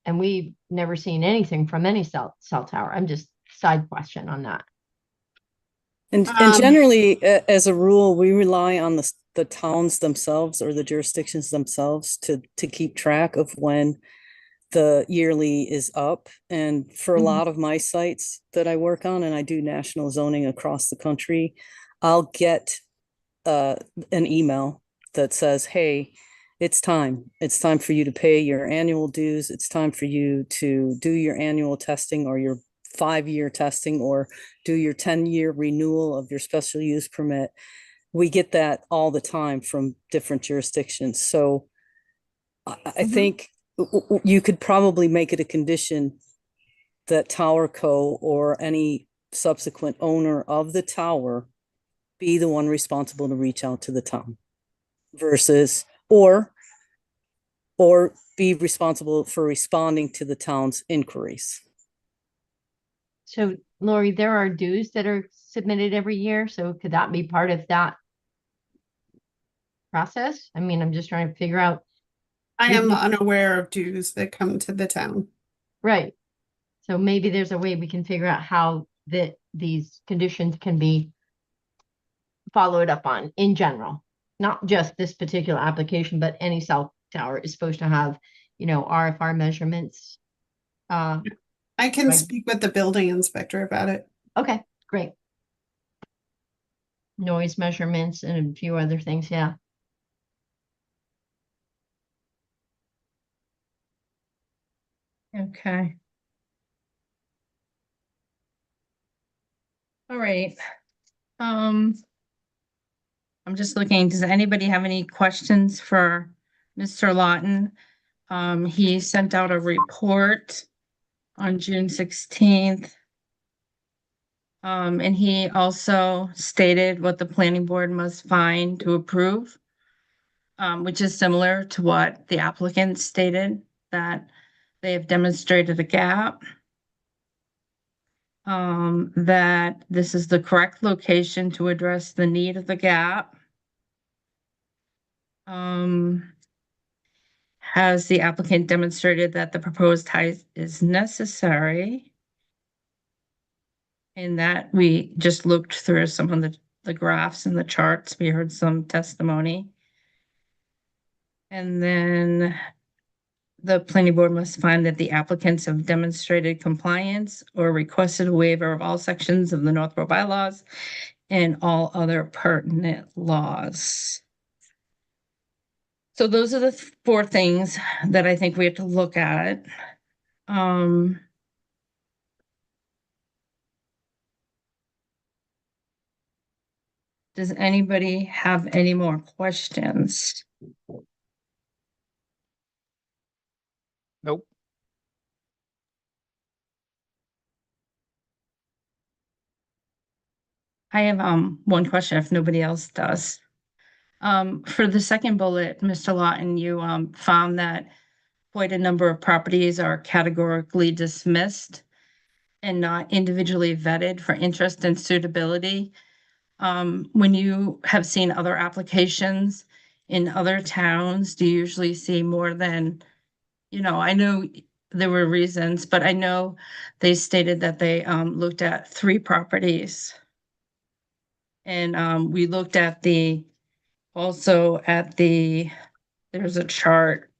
And we've never seen anything from any cell tower. I'm just side question on that. And generally, as a rule, we rely on the towns themselves or the jurisdictions themselves to keep track of when the yearly is up. And for a lot of my sites that I work on, and I do national zoning across the country, I'll get an email that says, hey, it's time. It's time for you to pay your annual dues. It's time for you to do your annual testing or your 5-year testing or do your 10-year renewal of your special use permit. We get that all the time from different jurisdictions. So I think you could probably make it a condition that TowerCo or any subsequent owner of the tower be the one responsible to reach out to the town versus or be responsible for responding to the town's inquiries. So, Lori, there are dues that are submitted every year. So could that be part of that process? I mean, I'm just trying to figure out. I am unaware of dues that come to the town. Right. So maybe there's a way we can figure out how these conditions can be followed up on in general, not just this particular application, but any cell tower is supposed to have, you know, RFR measurements. I can speak with the building inspector about it. Okay, great. noise measurements and a few other things, yeah. Okay. All right. I'm just looking, does anybody have any questions for Mr. Lawton? He sent out a report on June 16th. And he also stated what the planning board must find to approve, which is similar to what the applicant stated, that they have demonstrated a gap. That this is the correct location to address the need of the gap. Has the applicant demonstrated that the proposed height is necessary? And that we just looked through some of the graphs and the charts. We heard some testimony. And then the planning board must find that the applicants have demonstrated compliance or requested a waiver of all sections of the Northborough bylaws and all other pertinent laws. So those are the four things that I think we have to look at. Does anybody have any more questions? Nope. I have one question if nobody else does. For the second bullet, Mr. Lawton, you found that quite a number of properties are categorically dismissed and not individually vetted for interest and suitability. When you have seen other applications in other towns, do you usually see more than, I know there were reasons, but I know they stated that they looked at 3 properties. And we looked at there's a chart,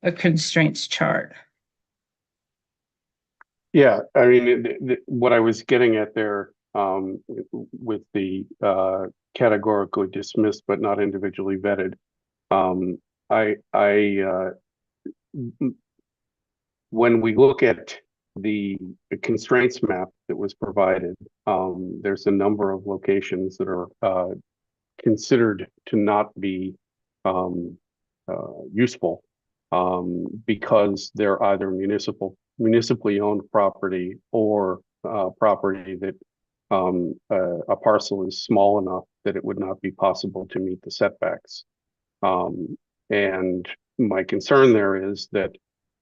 a constraints chart. Yeah, I mean, what I was getting at there with the categorically dismissed but not individually vetted, when we look at the constraints map that was provided, there's a number of locations that are considered to not be useful because they're either municipally owned property or property that a parcel is small enough that it would not be possible to meet the setbacks. And my concern there is that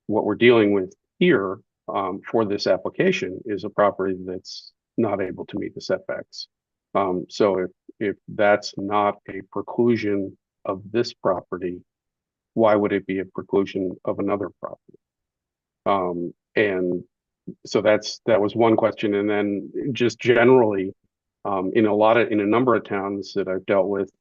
what we're dealing with here for this application is a property that's not able to meet the setbacks. So if that's not a preclusion of this property, why would it be a preclusion of another property? And so that was one question. And then just generally, in a number of towns that I've dealt with,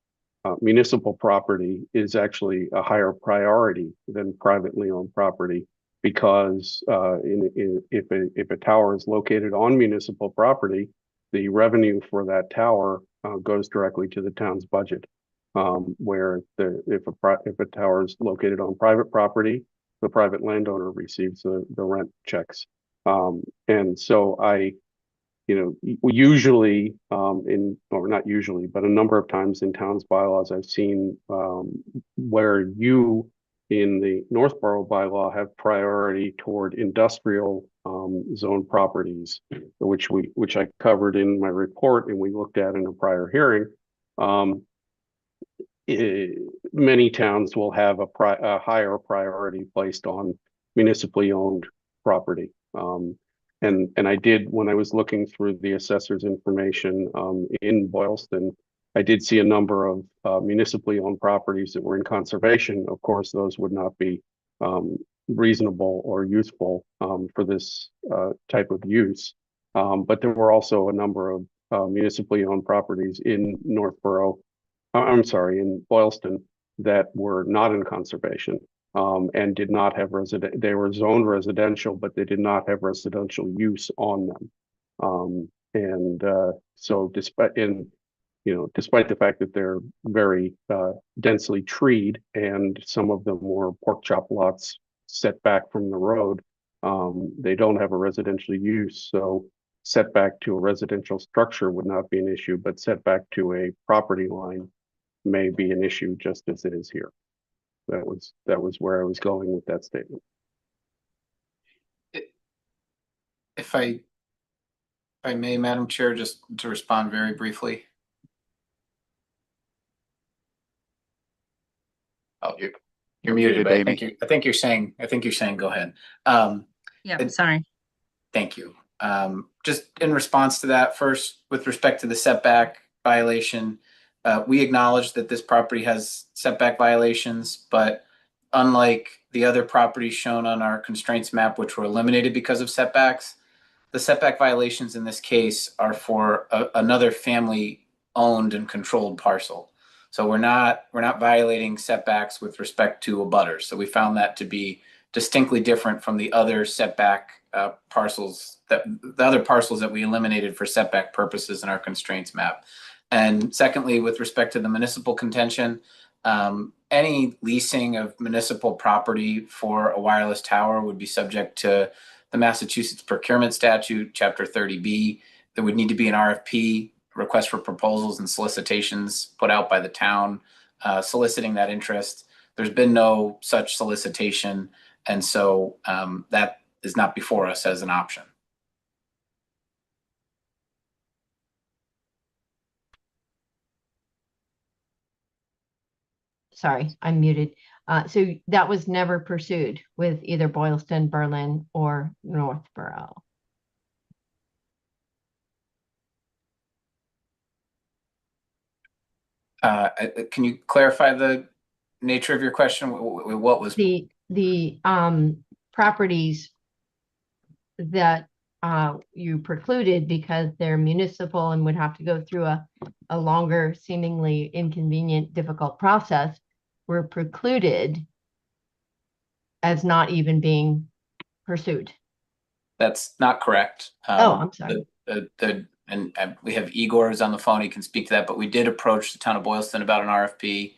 municipal property is actually a higher priority than privately owned property because if a tower is located on municipal property, the revenue for that tower goes directly to the town's budget. Where if a tower is located on private property, the private landowner receives the rent checks. And so usually or not usually, but a number of times in towns bylaws, I've seen where you in the Northborough bylaw have priority toward industrial zone properties, which I covered in my report and we looked at in a prior hearing. Many towns will have a higher priority placed on municipally owned property. And I did, when I was looking through the assessor's information in Boylston, I did see a number of municipally owned properties that were in conservation. Of course, those would not be reasonable or useful for this type of use. But there were also a number of municipally owned properties in in Boylston that were not in conservation. And did not have they were zoned residential, but they did not have residential use on them. So despite the fact that they're very densely treed and some of them were pork chop lots set back from the road, they don't have a residential use. So setback to a residential structure would not be an issue, but setback to a property line may be an issue, just as it is here. That was where I was going with that statement. If I may, Madam Chair, just to respond very briefly. Oh, you're muted, but I think you're saying go ahead. Yeah, sorry. Thank you. Just in response to that, first, with respect to the setback violation, we acknowledge that this property has setback violations, but unlike the other properties shown on our constraints map, which were eliminated because of setbacks, the setback violations in this case are for another family owned and controlled parcel. So we're not violating setbacks with respect to abutters. So we found that to be distinctly different from the other setback parcels that we eliminated for setback purposes in our constraints map. And secondly, with respect to the municipal contention, any leasing of municipal property for a wireless tower would be subject to the Massachusetts Procurement Statute, Chapter 30B. There would need to be an RFP, request for proposals and solicitations put out by the town, soliciting that interest. There's been no such solicitation, and so that is not before us as an option. Sorry, I'm muted. So that was never pursued with either Boylston, Berlin, or Northborough. Can you clarify the nature of your question? What was the properties that you precluded because they're municipal and would have to go through a longer, seemingly inconvenient, difficult process were precluded as not even being pursued? That's not correct. I'm sorry. And we have Igor who's on the phone. He can speak to that, but we did approach the town of Boylston about an RFP.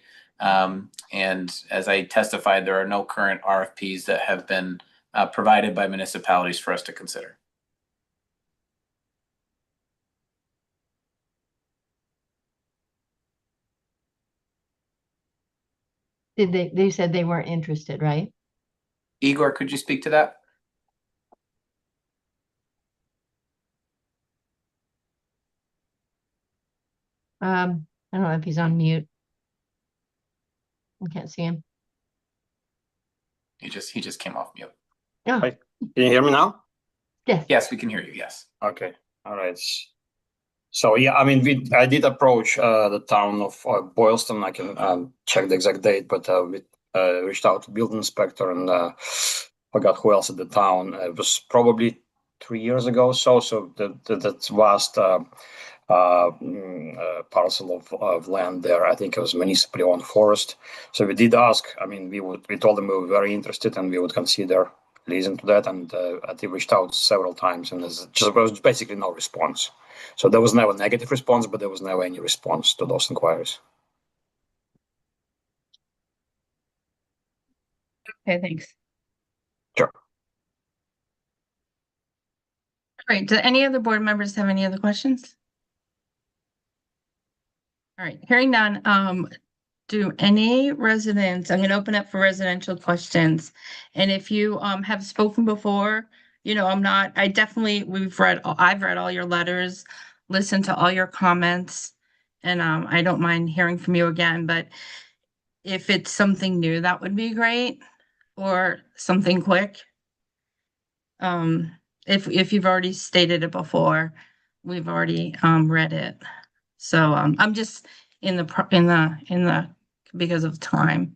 And as I testified, there are no current RFPs that have been provided by municipalities for us to consider. They said they weren't interested, right? Igor, could you speak to that? I don't know if he's on mute. I can't see him. He just came off mute. Oh. Hi. Can you hear me now? Yes. Yes, we can hear you. Yes. Okay. All right. So yeah, I mean, I did approach the town of Boylston. I can check the exact date, but we reached out to building inspector and forgot who else at the town. It was probably 3 years ago. So that vast parcel of land there, I think it was municipally owned forest. So we did ask. I mean, we told them we were very interested and we would consider leasing to that. And I think reached out several times, and there was basically no response. So there was never a negative response, but there was never any response to those inquiries. Okay, thanks. Sure. All right, do any other board members have any other questions? All right, hearing none, do any residents, I'm going to open up for residential questions. And if you have spoken before, I've read all your letters, listened to all your comments, and I don't mind hearing from you again, but if it's something new, that would be great, or something quick. If you've already stated it before, we've already read it. So I'm just in the because of time.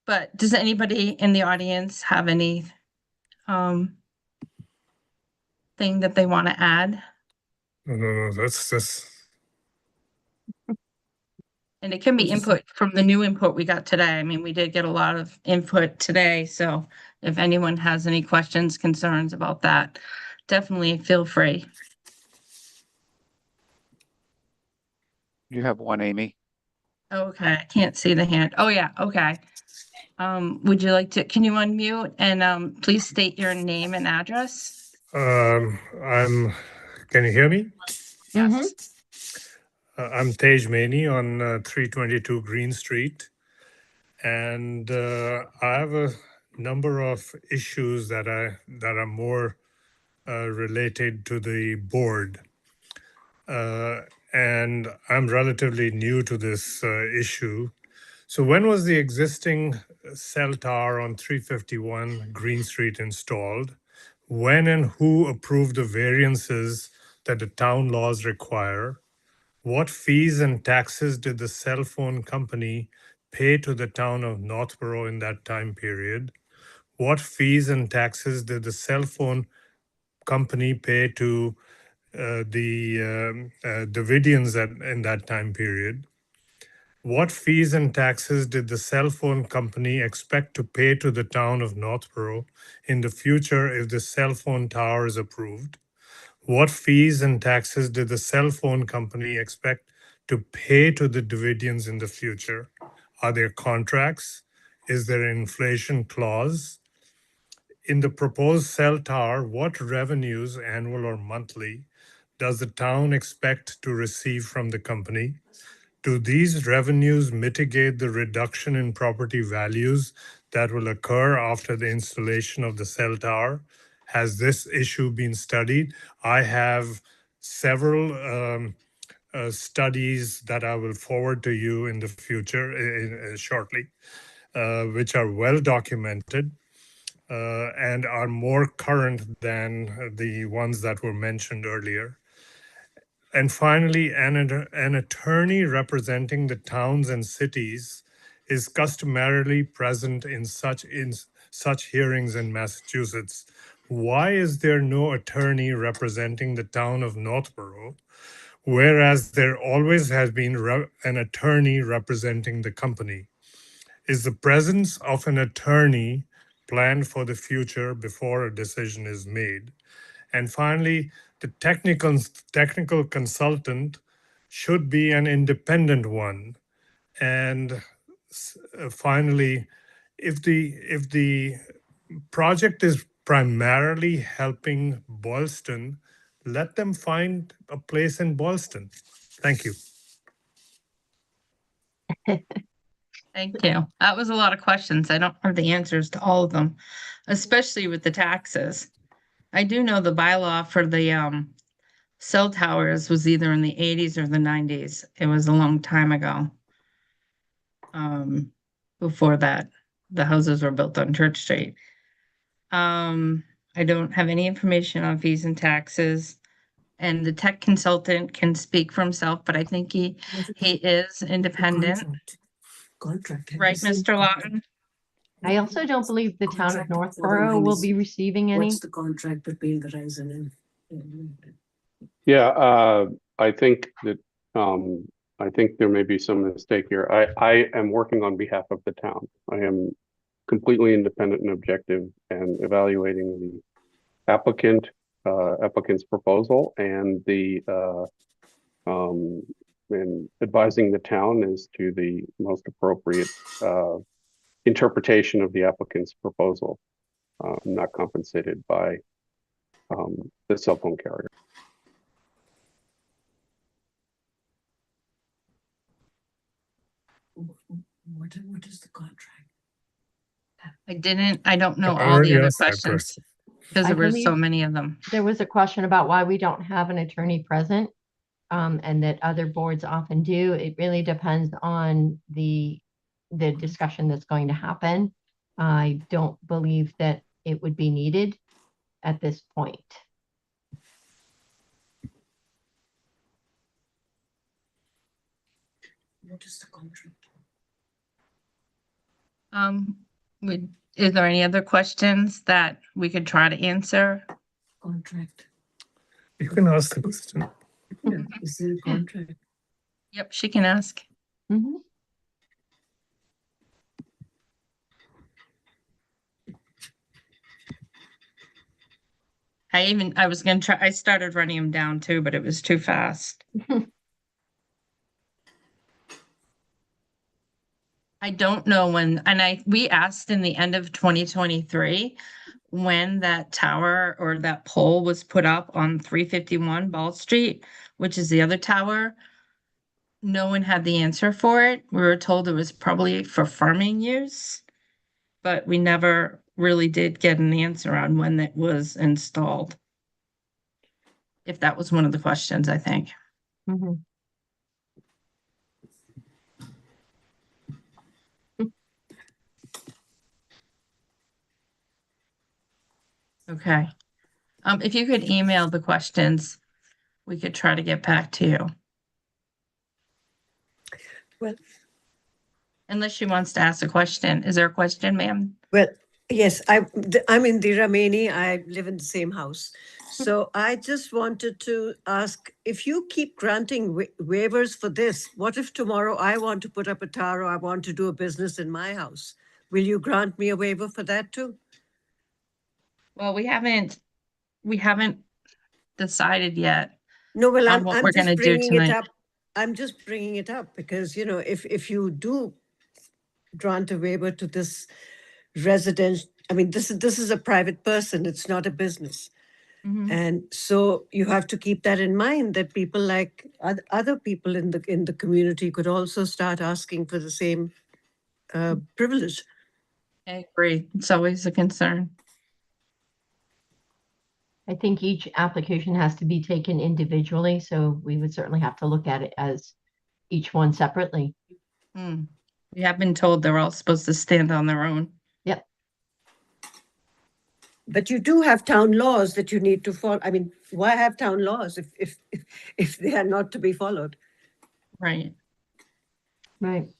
But does anybody in the audience have any thing that they want to add? No, that's And it can be input from the new input we got today. I mean, we did get a lot of input today. So if anyone has any questions, concerns about that, definitely feel free. You have one, Amy. Okay, I can't see the hand. Oh, yeah, okay. Would you like to, can you unmute and please state your name and address? Can you hear me? Mhm. I'm Tej Maini on 322 Green Street. And I have a number of issues that are more related to the board. And I'm relatively new to this issue. So when was the existing cell tower on 351 Green Street installed? When and who approved the variances that the town laws require? What fees and taxes did the cell phone company pay to the town of Northborough in that time period? What fees and taxes did the cell phone company pay to the Davidians in that time period? What fees and taxes did the cell phone company expect to pay to the town of Northborough in the future if the cell phone tower is approved? What fees and taxes did the cell phone company expect to pay to the Davidians in the future? Are there contracts? Is there an inflation clause? In the proposed cell tower, what revenues, annual or monthly, does the town expect to receive from the company? Do these revenues mitigate the reduction in property values that will occur after the installation of the cell tower? Has this issue been studied? I have several studies that I will forward to you in the future, shortly, which are well documented and are more current than the ones that were mentioned earlier. And finally, an attorney representing the towns and cities is customarily present in such hearings in Massachusetts. Why is there no attorney representing the town of Northborough, whereas there always has been an attorney representing the company? Is the presence of an attorney planned for the future before a decision is made? And finally, the technical consultant should be an independent one. And finally, if the project is primarily helping Boylston, let them find a place in Boylston. Thank you. Thank you. That was a lot of questions. I don't have the answers to all of them, especially with the taxes. I do know the bylaw for the cell towers was either in the 80s or the 90s. It was a long time ago. Before that, the houses were built on Church Street. I don't have any information on fees and taxes. And the tech consultant can speak for himself, but I think he is independent. Right, Mr. Lawton? I also don't believe the town of Northborough will be receiving any. What's the contract between Verizon and? Yeah, I think that I think there may be some mistake here. I am working on behalf of the town. I am completely independent and objective and evaluating the applicant's proposal and the and advising the town as to the most appropriate interpretation of the applicant's proposal. Not compensated by the cell phone carrier. What is the contract? I don't know I all the already other asked that questions question. because I there were so believe many of them. There was a question about why we don't have an attorney present, and that other boards often do. It really depends on the discussion that's going to happen. I don't believe that it would be needed at this point. What is the contract? Is there any other questions that we could try to answer? Contract. You can ask the question. Yeah, is there a contract? Yep, she can ask. Mhm. I was gonna try, I started running them down too, but it was too fast. I don't know when, and we asked in the end of 2023 when that tower or that pole was put up on 351 Ball Street, which is the other tower. No one had the answer for it. We were told it was probably for farming use, but we never really did get an answer on when it was installed. If that was one of the questions, I think. Mhm. Okay. If you could email the questions, we could try to get back to you. Well, Unless she wants to ask a question. Is there a question, ma'am? well, yes, I'm Indira Maini. I live in the same house. So I just wanted to ask, if you keep granting waivers for this, what if tomorrow I want to put up a tower or I want to do a business in my house? Will you grant me a waiver for that too? Well, we haven't decided yet No, well, on what I'm we're just gonna do bringing it tonight. up. I'm just bringing it up because, if you do grant a waiver to this resident, I mean, this is a private person, it's not a business. Mhm. And so you have to keep that in mind, that people like other people in the community could also start asking for the same privilege. I agree. It's always a concern. I think each application has to be taken individually, so we would certainly have to look at it as each one separately. We have been told they're all supposed to stand on their own. Yep. But you do have town laws that you need to follow. I mean, why have town laws if they are not to be followed? Right. Right.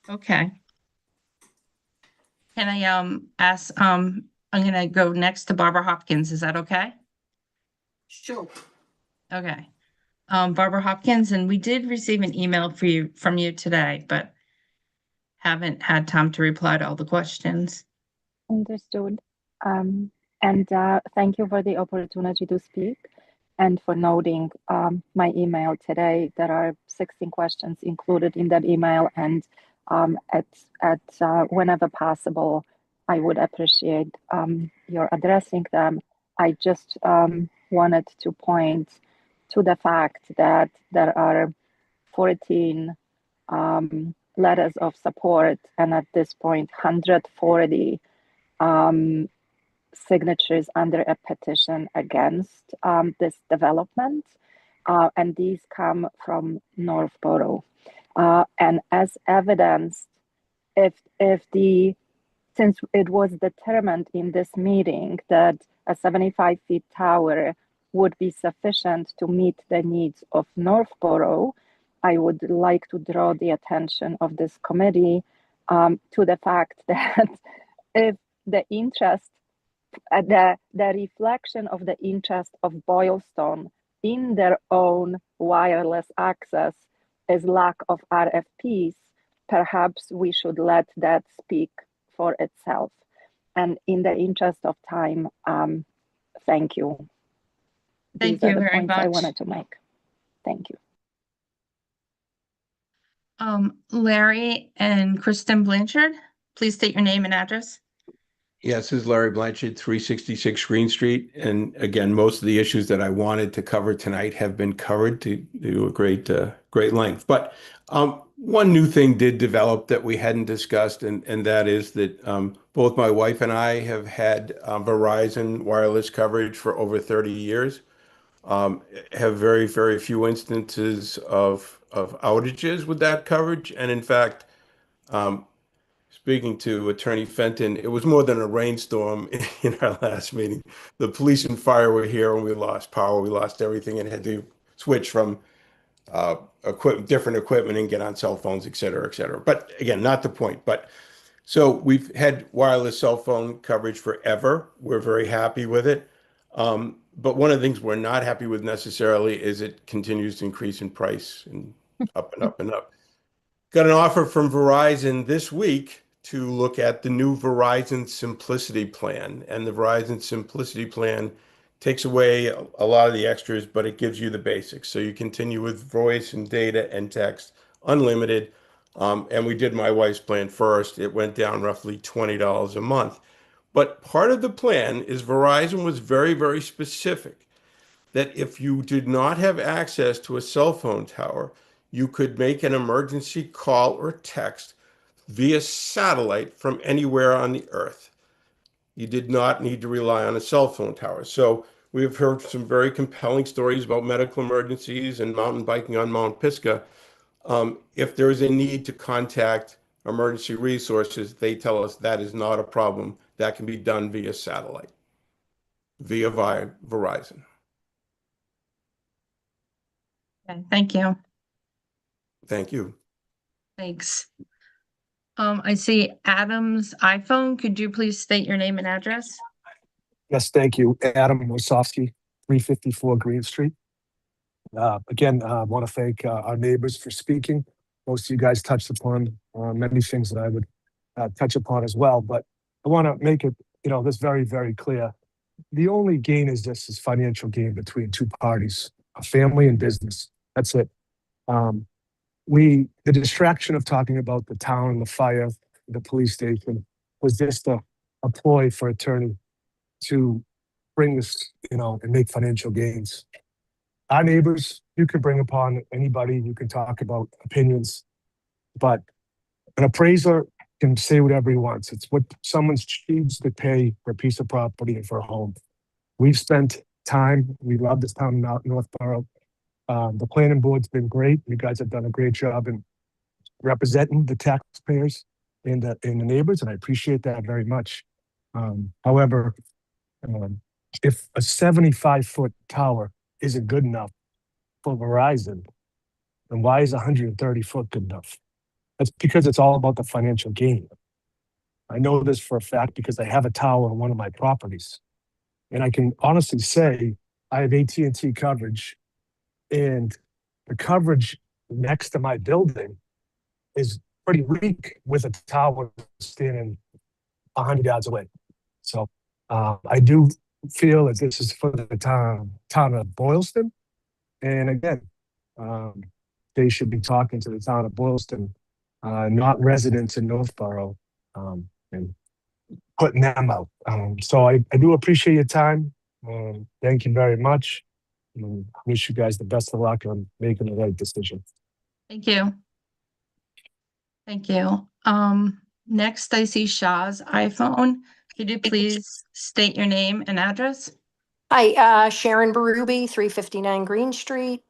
Okay. Can I ask, I'm gonna go next to Barbara Hopkins. Is that okay? Sure. Okay. Barbara Hopkins, and we did receive an email from you today, but haven't had time to reply to all the questions. Understood. And thank you for the opportunity to speak and for noting my email today. There are 16 questions included in that email, and whenever possible, I would appreciate your addressing them. I just wanted to point to the fact that there are 14 letters of support, and at this point, 140 signatures under a petition against this development. And these come from Northborough. And as evidenced, since it was determined in this meeting that a 75 feet tower would be sufficient to meet the needs of Northborough, I would like to draw the attention of this committee to the fact that if the interest, the reflection of the interest of Boylston in their own wireless access is lack of RFPs, perhaps we should let that speak for itself. And in the interest of time, thank you. Thank These you are the very points I much. wanted to make. Thank you. Larry and Kristen Blanchard, please state your name and address. Yes, this is Larry Blanchard, 366 Green Street. And again, most of the issues that I wanted to cover tonight have been covered to a great length. But one new thing did develop that we hadn't discussed, and that is that both my wife and I have had Verizon wireless coverage for over 30 years. Have very, very few instances of outages with that coverage. And in fact, speaking to Attorney Fenton, it was more than a rainstorm in our last meeting. The police and fire were here and we lost power, we lost everything, and had to switch from different equipment and get on cell phones, et cetera, et cetera. But again, not the point. But so we've had wireless cell phone coverage forever. We're very happy with it. But one of the things we're not happy with necessarily is it continues to increase in price and up and up and up. Got an offer from Verizon this week to look at the new Verizon Simplicity plan. And the Verizon Simplicity plan takes away a lot of the extras, but it gives you the basics. So you continue with voice and data and text, unlimited. And we did my wife's plan first. It went down roughly $20 a month. But part of the plan is Verizon was very, very specific that if you did not have access to a cell phone tower, you could make an emergency call or text via satellite from anywhere on the earth. You did not need to rely on a cell phone tower. So we've heard some very compelling stories about medical emergencies and mountain biking on Mount Pisgah. If there is a need to contact emergency resources, they tell us that is not a problem. That can be done via satellite, via Verizon. Okay, thank you. Thank you. Thanks. I see Adam's iPhone. Could you please state your name and address? Yes, thank you. Adam Wasowski, 354 Green Street. Again, I want to thank our neighbors for speaking. Most of you guys touched upon many things that I would touch upon as well, but I want to make it, this very, very clear. The only gain is financial gain between two parties, a family and business. That's it. The distraction of talking about the town, the fire, the police station was just a ploy for attorney to bring this, and make financial gains. Our neighbors, you can bring upon anybody, you can talk about opinions, but an appraiser can say whatever he wants. It's what someone's chooses to pay for a piece of property and for a home. We've spent time, we love this town in Northborough. The planning board's been great. You guys have done a great job in representing the taxpayers and the neighbors, and I appreciate that very much. However, if a 75-foot tower isn't good enough for Verizon, then why is 130-foot good enough? That's because it's all about the financial gain. I know this for a fact because I have a tower on one of my properties. And I can honestly say I have AT&T coverage, and the coverage next to my building is pretty weak with a tower standing 100 yards away. So I do feel that this is for the town of Boylston. And again, they should be talking to the town of Boylston, not residents in Northborough, and putting them out. So I do appreciate your time. Thank you very much. Wish you guys the best of luck on making the right decision. Thank you. Thank you. Next I see Shaw's iPhone. Could you please state your name and address? Hi, Sharon Berube, 359 Green Street.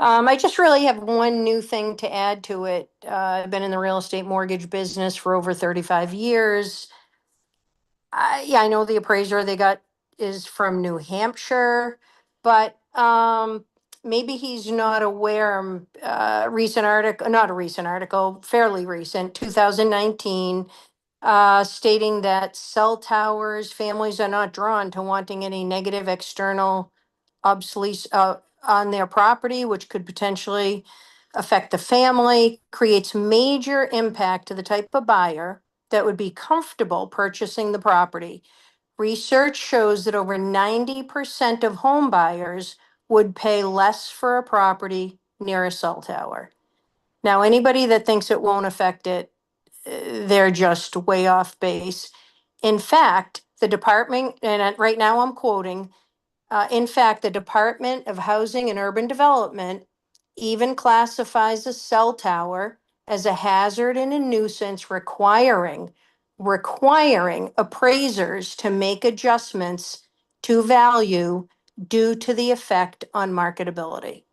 I just really have one new thing to add to it. I've been in the real estate mortgage business for over 35 years. Yeah, I know the appraiser they got is from New Hampshire, but maybe he's not aware. Recent article, not a recent article, fairly recent, 2019, stating that cell towers, families are not drawn to wanting any negative external obsolete on their property, which could potentially affect the family, creates major impact to the type of buyer that would be comfortable purchasing the property. Research shows that over 90% of home buyers would pay less for a property near a cell tower. Now, anybody that thinks it won't affect it, they're just way off base. In fact, the department, and right now I'm quoting, in fact, the Department of Housing and Urban Development even classifies a cell tower as a hazard and a nuisance, requiring appraisers to make adjustments to value due to the effect on marketability.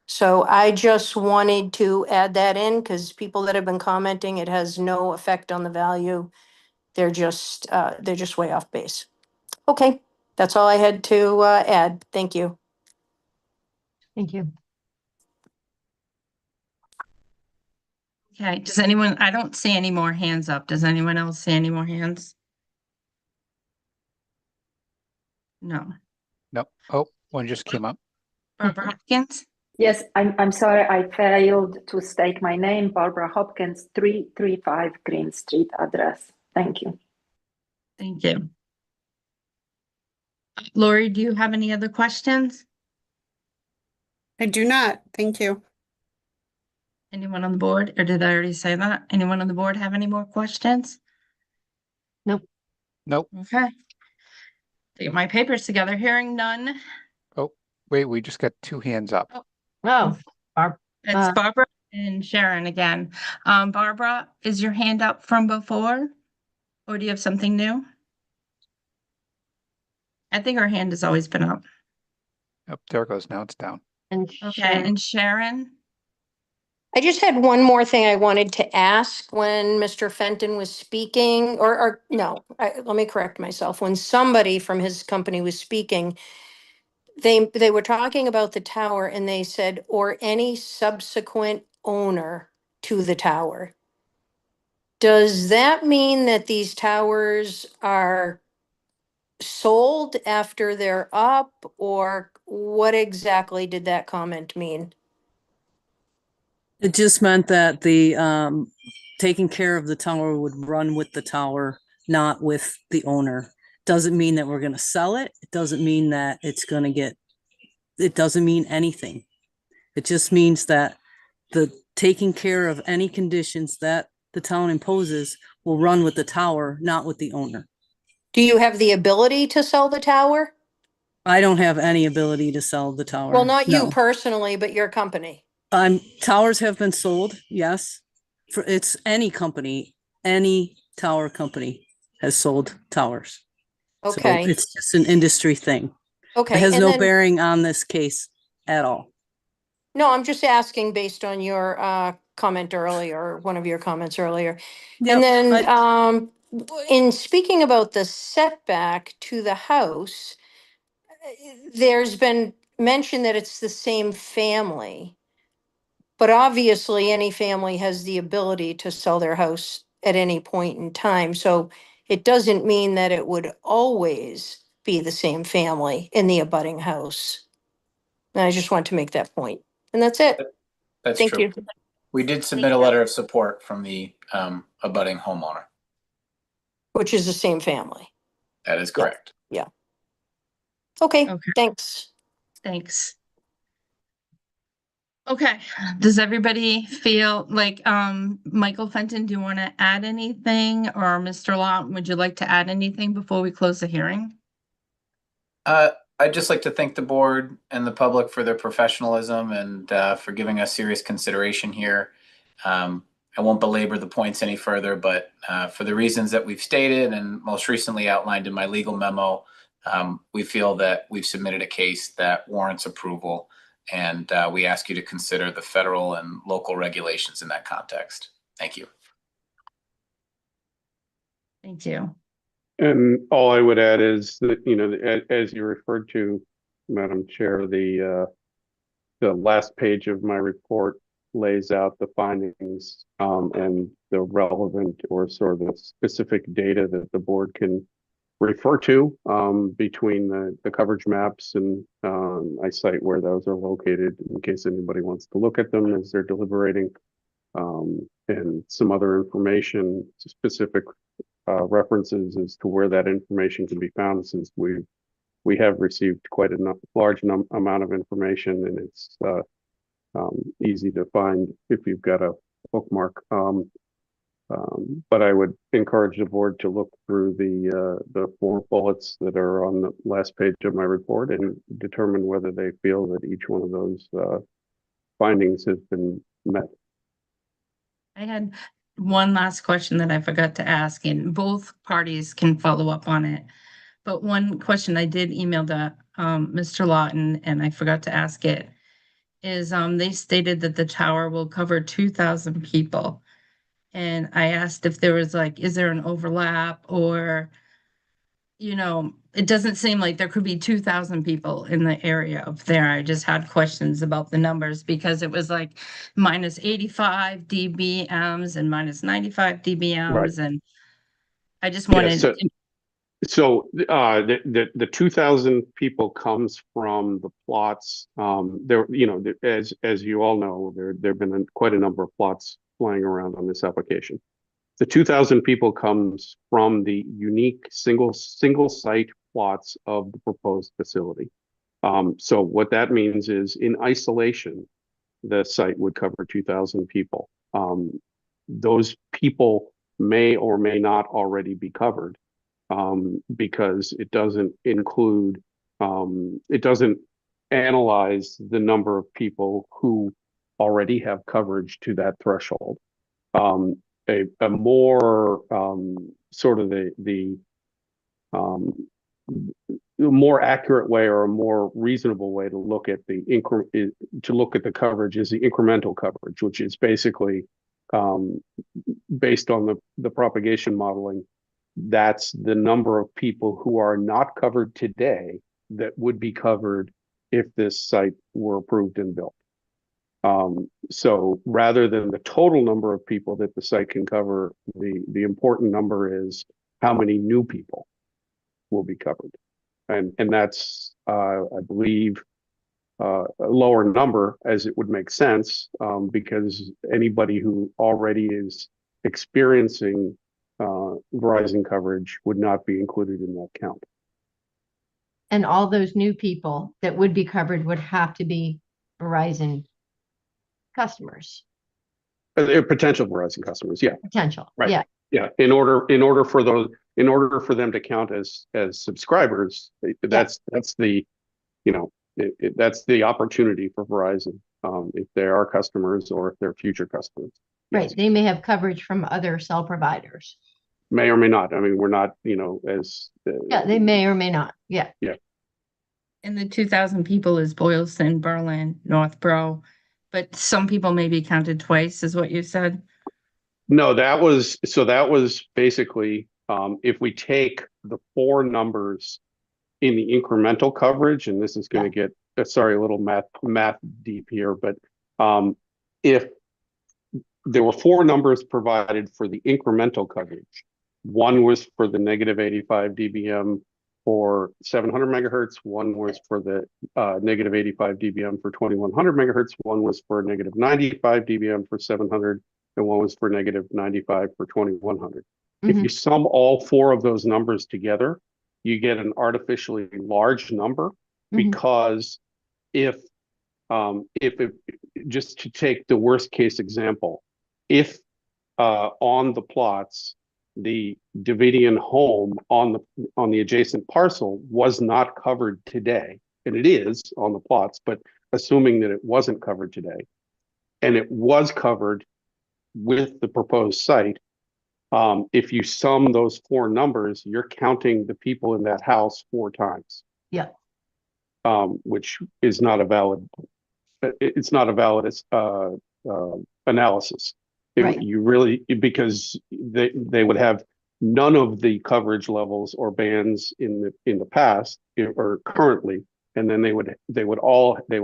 So I just wanted to add that in because people that have been commenting, it has no effect on the value. They're just way off base. Okay, that's all I had to add. Thank you. Thank you. Okay, does anyone, I don't see any more hands up. Does anyone else see any more hands? No. No. Oh, one just came up. Barbara Hopkins? Yes, I'm sorry, I failed to state my name. Barbara Hopkins, 335 Green Street address. Thank you. Thank you. Lori, do you have any other questions? I do not. Thank you. Anyone on the board, or did I already say that? Anyone on the board have any more questions? Nope. Nope. Okay. To get my papers together, hearing none. Oh, wait, we just got two hands up. Oh, It's Barbara and Sharon again. Barbara, is your hand up from before? Or do you have something new? I think her hand has always been up. Oh, there it goes. Now it's down. And Okay, and Sharon? I just had one more thing I wanted to ask when Mr. Fenton was speaking, or no, let me correct myself. When somebody from his company was speaking, they were talking about the tower and they said, or any subsequent owner to the tower. Does that mean that these towers are sold after they're up, or what exactly did that comment mean? It just meant that the taking care of the tower would run with the tower, not with the owner. Doesn't mean that we're going to sell it. It doesn't mean that it's going to get, it doesn't mean anything. It just means that the taking care of any conditions that the town imposes will run with the tower, not with the owner. Do you have the ability to sell the tower? I don't have any ability to sell the tower. Well, not you No. personally, but your company. Towers have been sold, yes. For it's any company, any tower company has sold towers. Okay. So it's just an industry thing. Okay. It has and no then- bearing on this case at all. No, I'm just asking based on your comment earlier, one of your comments earlier. Yep, And then in speaking about the setback to the house, there's been mention that it's the same family. But obviously, any family has the ability to sell their house at any point in time. So it doesn't mean that it would always be the same family in the abutting house. And I just want to make that point. And that's it. That's Thank true. you. We did submit a letter of support from the abutting homeowner. Which is the same family. That is correct. Yeah. Okay, thanks. Thanks. Okay, does everybody feel like, Michael Fenton, do you want to add anything? Or Mr. Lawton, would you like to add anything before we close the hearing? I'd just like to thank the board and the public for their professionalism and for giving us serious consideration here. I won't belabor the points any further, but for the reasons that we've stated and most recently outlined in my legal memo, we feel that we've submitted a case that warrants approval, and we ask you to consider the federal and local regulations in that context. Thank you. Thank you. And all I would add is that, you know, as you referred to, Madam Chair, the last page of my report lays out the findings and the relevant or sort of the specific data that the board can refer to between the coverage maps, and I cite where those are located in case anybody wants to look at them as they're deliberating, and some other information, specific references as to where that information can be found, since we have received quite a large amount of information, and it's easy to find if you've got a bookmark. But I would encourage the board to look through the 4 bullets that are on the last page of my report and determine whether they feel that each one of those findings has been met. I had one last question that I forgot to ask, and both parties can follow up on it. But one question I did email to Mr. Lawton, and I forgot to ask it, is they stated that the tower will cover 2,000 people. And I asked if there was like, is there an overlap, or, you know, it doesn't seem like there could be 2,000 people in the area up there. I just had questions about the numbers because it was like minus 85 dBms and minus 95 dBms. Right. And I just wanted. Yeah, so the 2,000 people comes from the plots. There, you know, as you all know, there've been quite a number of plots flying around on this application. The 2,000 people comes from the unique single site plots of the proposed facility. So what that means is in isolation, the site would cover 2,000 people. Those people may or may not already be covered because it doesn't include, it doesn't analyze the number of people who already have coverage to that threshold. A more sort of the more accurate way or a more reasonable way to look at the coverage is the incremental coverage, which is basically based on the propagation modeling. That's the number of people who are not covered today that would be covered if this site were approved and built. So rather than the total number of people that the site can cover, the important number is how many new people will be covered. And that's, I believe, a lower number, as it would make sense, because anybody who already is experiencing Verizon coverage would not be included in that count. And all those new people that would be covered would have to be Verizon customers. They're potential Verizon customers, yeah. Potential, right. yeah. Yeah, in order for them to count as subscribers, that's the, you know, that's the opportunity for Verizon, if they are customers or if they're future customers. Right, Yes. they may have coverage from other cell providers. May or may not. I mean, we're not, you know, as Yeah, they may or may not, yeah. yeah. And the 2,000 people is Boylston, Berlin, Northborough, but some people may be counted twice, is what you said. No, that was basically if we take the four numbers in the incremental coverage, and this is going to get sorry, a little math deep here, but if there were four numbers provided for the incremental coverage, one was for the negative 85 dBm for 700 megahertz, one was for the negative 85 dBm for 2100 megahertz, one was for negative 95 dBm for 700, and one was for negative 95 for 2100. If you sum all four of those numbers together, you get an artificially large number, because if just to take the worst case example, if on the plots the Davidian home on the adjacent parcel was not covered today, and it is on the plots, but assuming that it wasn't covered today, and it was covered with the proposed site, if you sum those four numbers, you're counting the people in that house four times. Yeah. Which is not a valid. It's not a valid analysis. Right. You really, because they would have none of the coverage levels or bands in the past or currently, and then they would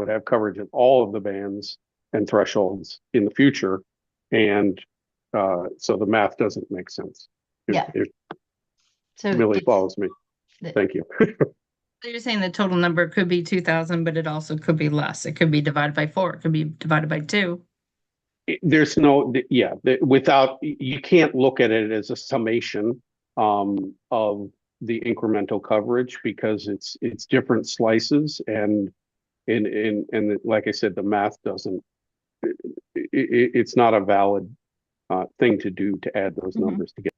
have coverage at all of the bands and thresholds in the future, and so the math doesn't make sense. It So really follows me. Thank you. So you're saying the total number could be 2,000, but it also could be less. It could be divided by 4. It could be divided by 2. There's no, yeah, without, you can't look at it as a summation of the incremental coverage, because it's different slices, and like I said, the math doesn't, it's not a valid thing to do to add those numbers together.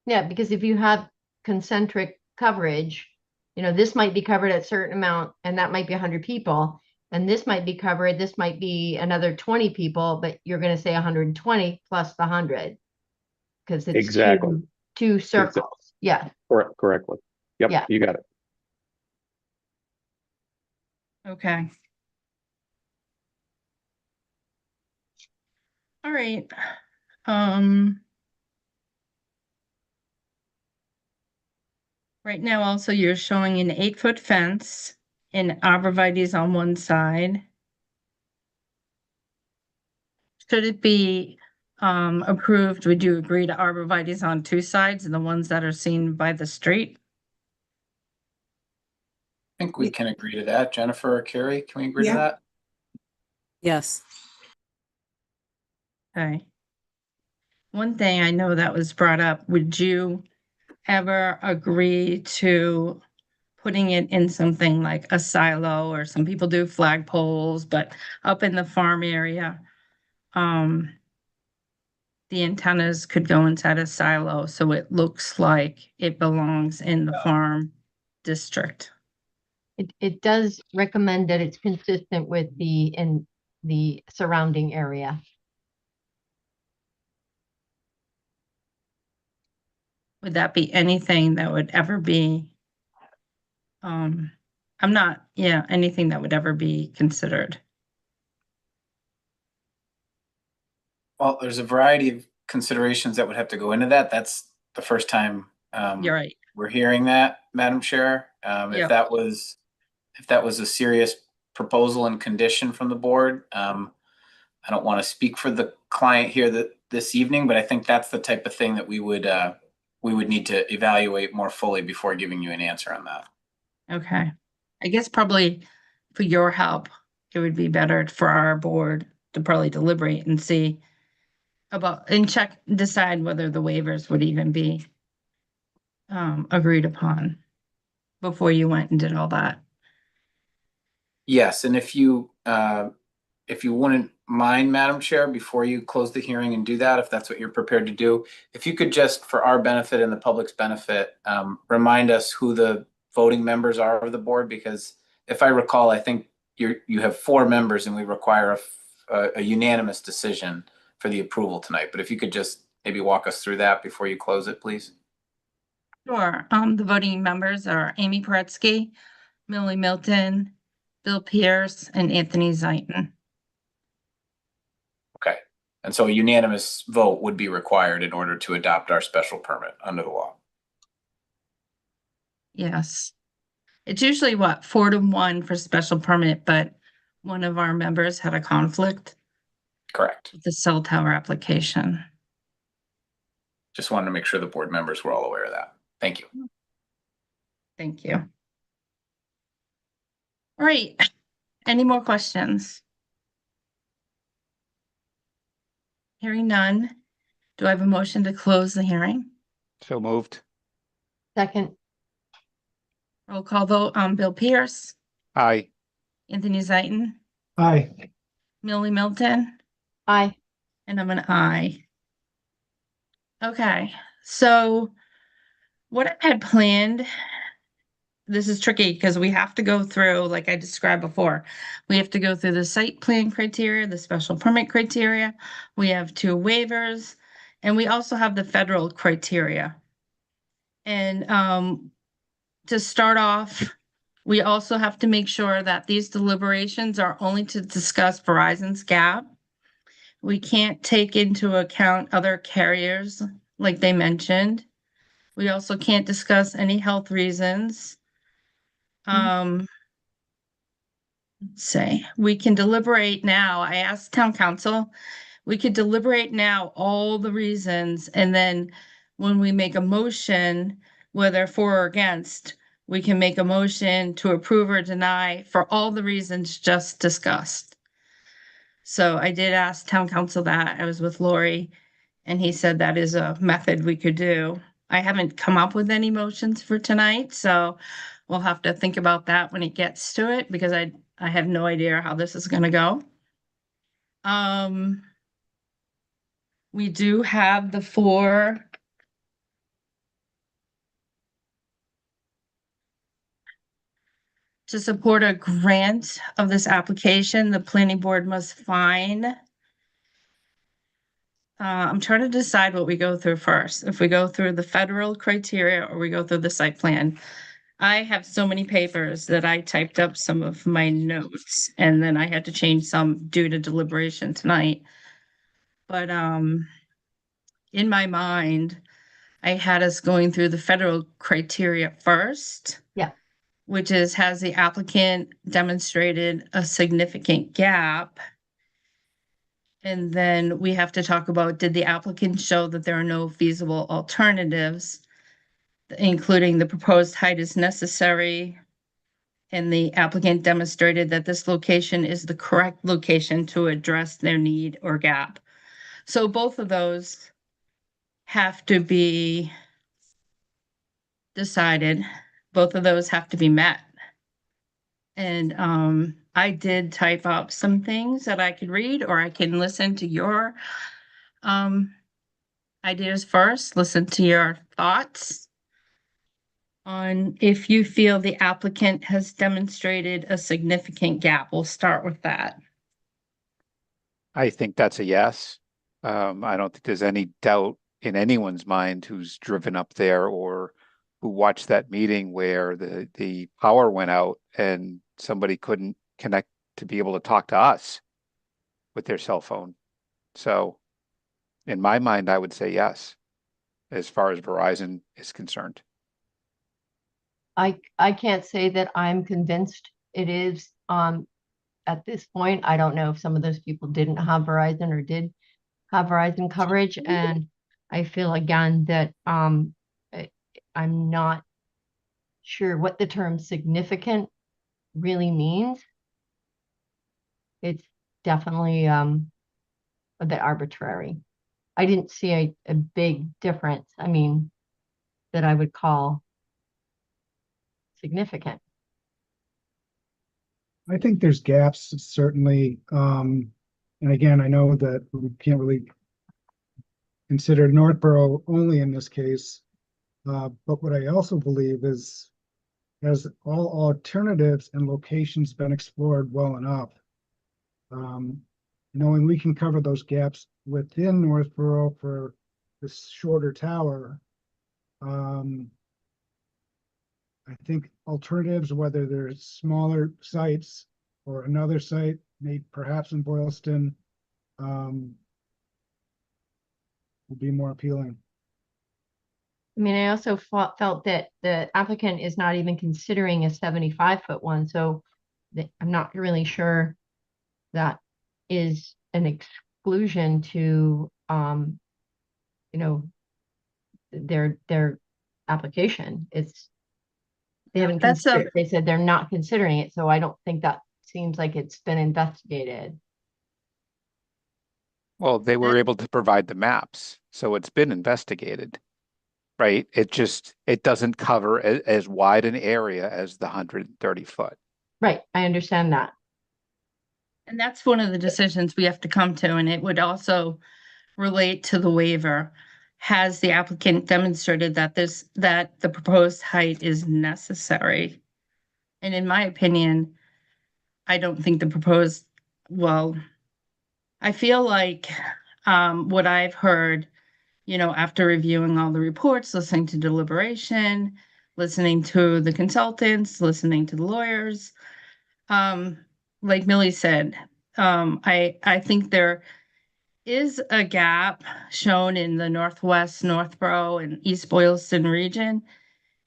Yeah, because if you have concentric coverage, you know, this might be covered at a certain amount, and that might be 100 people, and this might be covered, this might be another 20 people, but you're going to say 120 plus the 100, because it's Exactly. two circles. Yeah. Correctly. Yep. Yeah. You got it. Okay. All right. Right now, also, you're showing an 8-foot fence and arborvitae's on one side. Should it be approved, would you agree to arborvitae's on two sides and the ones that are seen by the street? I think we can agree to that. Jennifer or Carrie, can we agree to that? Yes. Okay. One thing I know that was brought up, would you ever agree to putting it in something like a silo, or some people do flagpoles, but up in the farm area, the antennas could go inside a silo, so it looks like it belongs in the farm district. It does recommend that it's consistent with the surrounding area. Would that be anything that would ever be, anything that would ever be considered? Well, there's a variety of considerations that would have to go into that. That's the first time You're right. we're hearing that, Madam Chair. Yep. If that was a serious proposal and condition from the board, I don't want to speak for the client here this evening, but I think that's the type of thing that we would need to evaluate more fully before giving you an answer on that. Okay. I guess probably for your help, it would be better for our board to probably deliberate and see about, and decide whether the waivers would even be agreed upon before you went and did all that. Yes, and if you wouldn't mind, Madam Chair, before you close the hearing and do that, if that's what you're prepared to do, if you could just, for our benefit and the public's benefit, remind us who the voting members are of the board, because if I recall, I think you have 4 members and we require a unanimous decision for the approval tonight. But if you could just maybe walk us through that before you close it, please. Sure. The voting members are Amy Paretsky, Millie Milton, Bill Pierce, and Anthony Zaitin. Okay. And so a unanimous vote would be required in order to adopt our special permit under the law. Yes. It's usually 4-1 for special permit, but one of our members had a conflict. Correct. With the cell tower application. Just wanted to make sure the board members were all aware of that. Thank you. Thank you. All right. Any more questions? Hearing none. Do I have a motion to close the hearing? So moved. Second. Roll call vote on Bill Pierce, Aye. Anthony Zaitin, Aye. Millie Milton, Aye. and I'm an aye. Okay, so what I had planned, this is tricky because we have to go through, like I described before, we have to go through the site plan criteria, the special permit criteria, we have 2 waivers, and we also have the federal criteria. And to start off, we also have to make sure that these deliberations are only to discuss Verizon's gap. We can't take into account other carriers like they mentioned. We also can't discuss any health reasons. Let's see, we can deliberate now. I asked town council, we could deliberate now all the reasons, and then when we make a motion, whether for or against, we can make a motion to approve or deny for all the reasons just discussed. So I did ask town council that. I was with Lori, and he said that is a method we could do. I haven't come up with any motions for tonight, so we'll have to think about that when it gets to it, because I have no idea how this is gonna go. We do have the 4 to support a grant of this application. The planning board must find. I'm trying to decide what we go through first, if we go through the federal criteria or we go through the site plan. I have so many papers that I typed up some of my notes, and then I had to change some due to deliberation tonight. But in my mind, I had us going through the federal criteria first. Yeah. Which is, has the applicant demonstrated a significant gap? And then we have to talk about, did the applicant show that there are no feasible alternatives, including the proposed height is necessary, and the applicant demonstrated that this location is the correct location to address their need or gap. So both of those have to be decided. both of those have to be met. And I did type up some things that I could read, or I can listen to your ideas first, listen to your thoughts on if you feel the applicant has demonstrated a significant gap. We'll start with that. I think that's a yes. I don't think there's any doubt in anyone's mind who's driven up there or who watched that meeting where the power went out and somebody couldn't connect to be able to talk to us with their cell phone. So in my mind, I would say yes, as far as Verizon is concerned. I can't say that I'm convinced it is at this point. I don't know if some of those people didn't have Verizon or did have Verizon coverage. And I feel again that I'm not sure what the term significant really means. It's definitely a bit arbitrary. I didn't see a big difference, I mean, that I would call significant. I think there's gaps, certainly. And again, I know that we can't really consider Northborough only in this case. But what I also believe is, has all alternatives and locations been explored well enough? Knowing we can cover those gaps within Northborough for this shorter tower, I think alternatives, whether they're smaller sites or another site, maybe perhaps in Boylston, will be more appealing. I mean, I also felt that the applicant is not even considering a 75-foot one, so I'm not really sure that is an exclusion to, you know, their application. They haven't considered, they said they're not considering it, so I don't think that seems like it's been investigated. Well, they were able to provide the maps, so it's been investigated, right? It doesn't cover as wide an area as the 130 foot. Right, I understand that. And that's one of the decisions we have to come to, and it would also relate to the waiver. Has the applicant demonstrated that the proposed height is necessary? And in my opinion, I don't think I feel like what I've heard, after reviewing all the reports, listening to deliberation, listening to the consultants, listening to the lawyers, like Millie said, I think there is a gap shown in the Northwest, Northborough, and East Boylston region.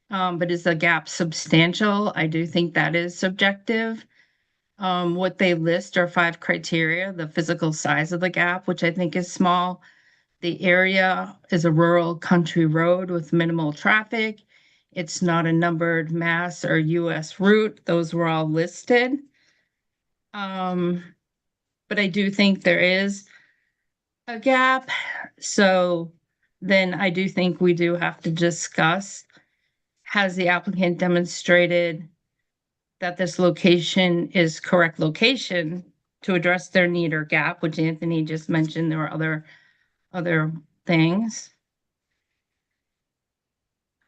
But is the gap substantial? I do think that is subjective. What they list are 5 criteria: the physical size of the gap, which I think is small. The area is a rural country road with minimal traffic. It's not a numbered Mass or US route. Those were all listed. But I do think there is a gap. So then I do think we do have to discuss, has the applicant demonstrated that this location is correct location to address their need or gap, which Anthony just mentioned. There were other things.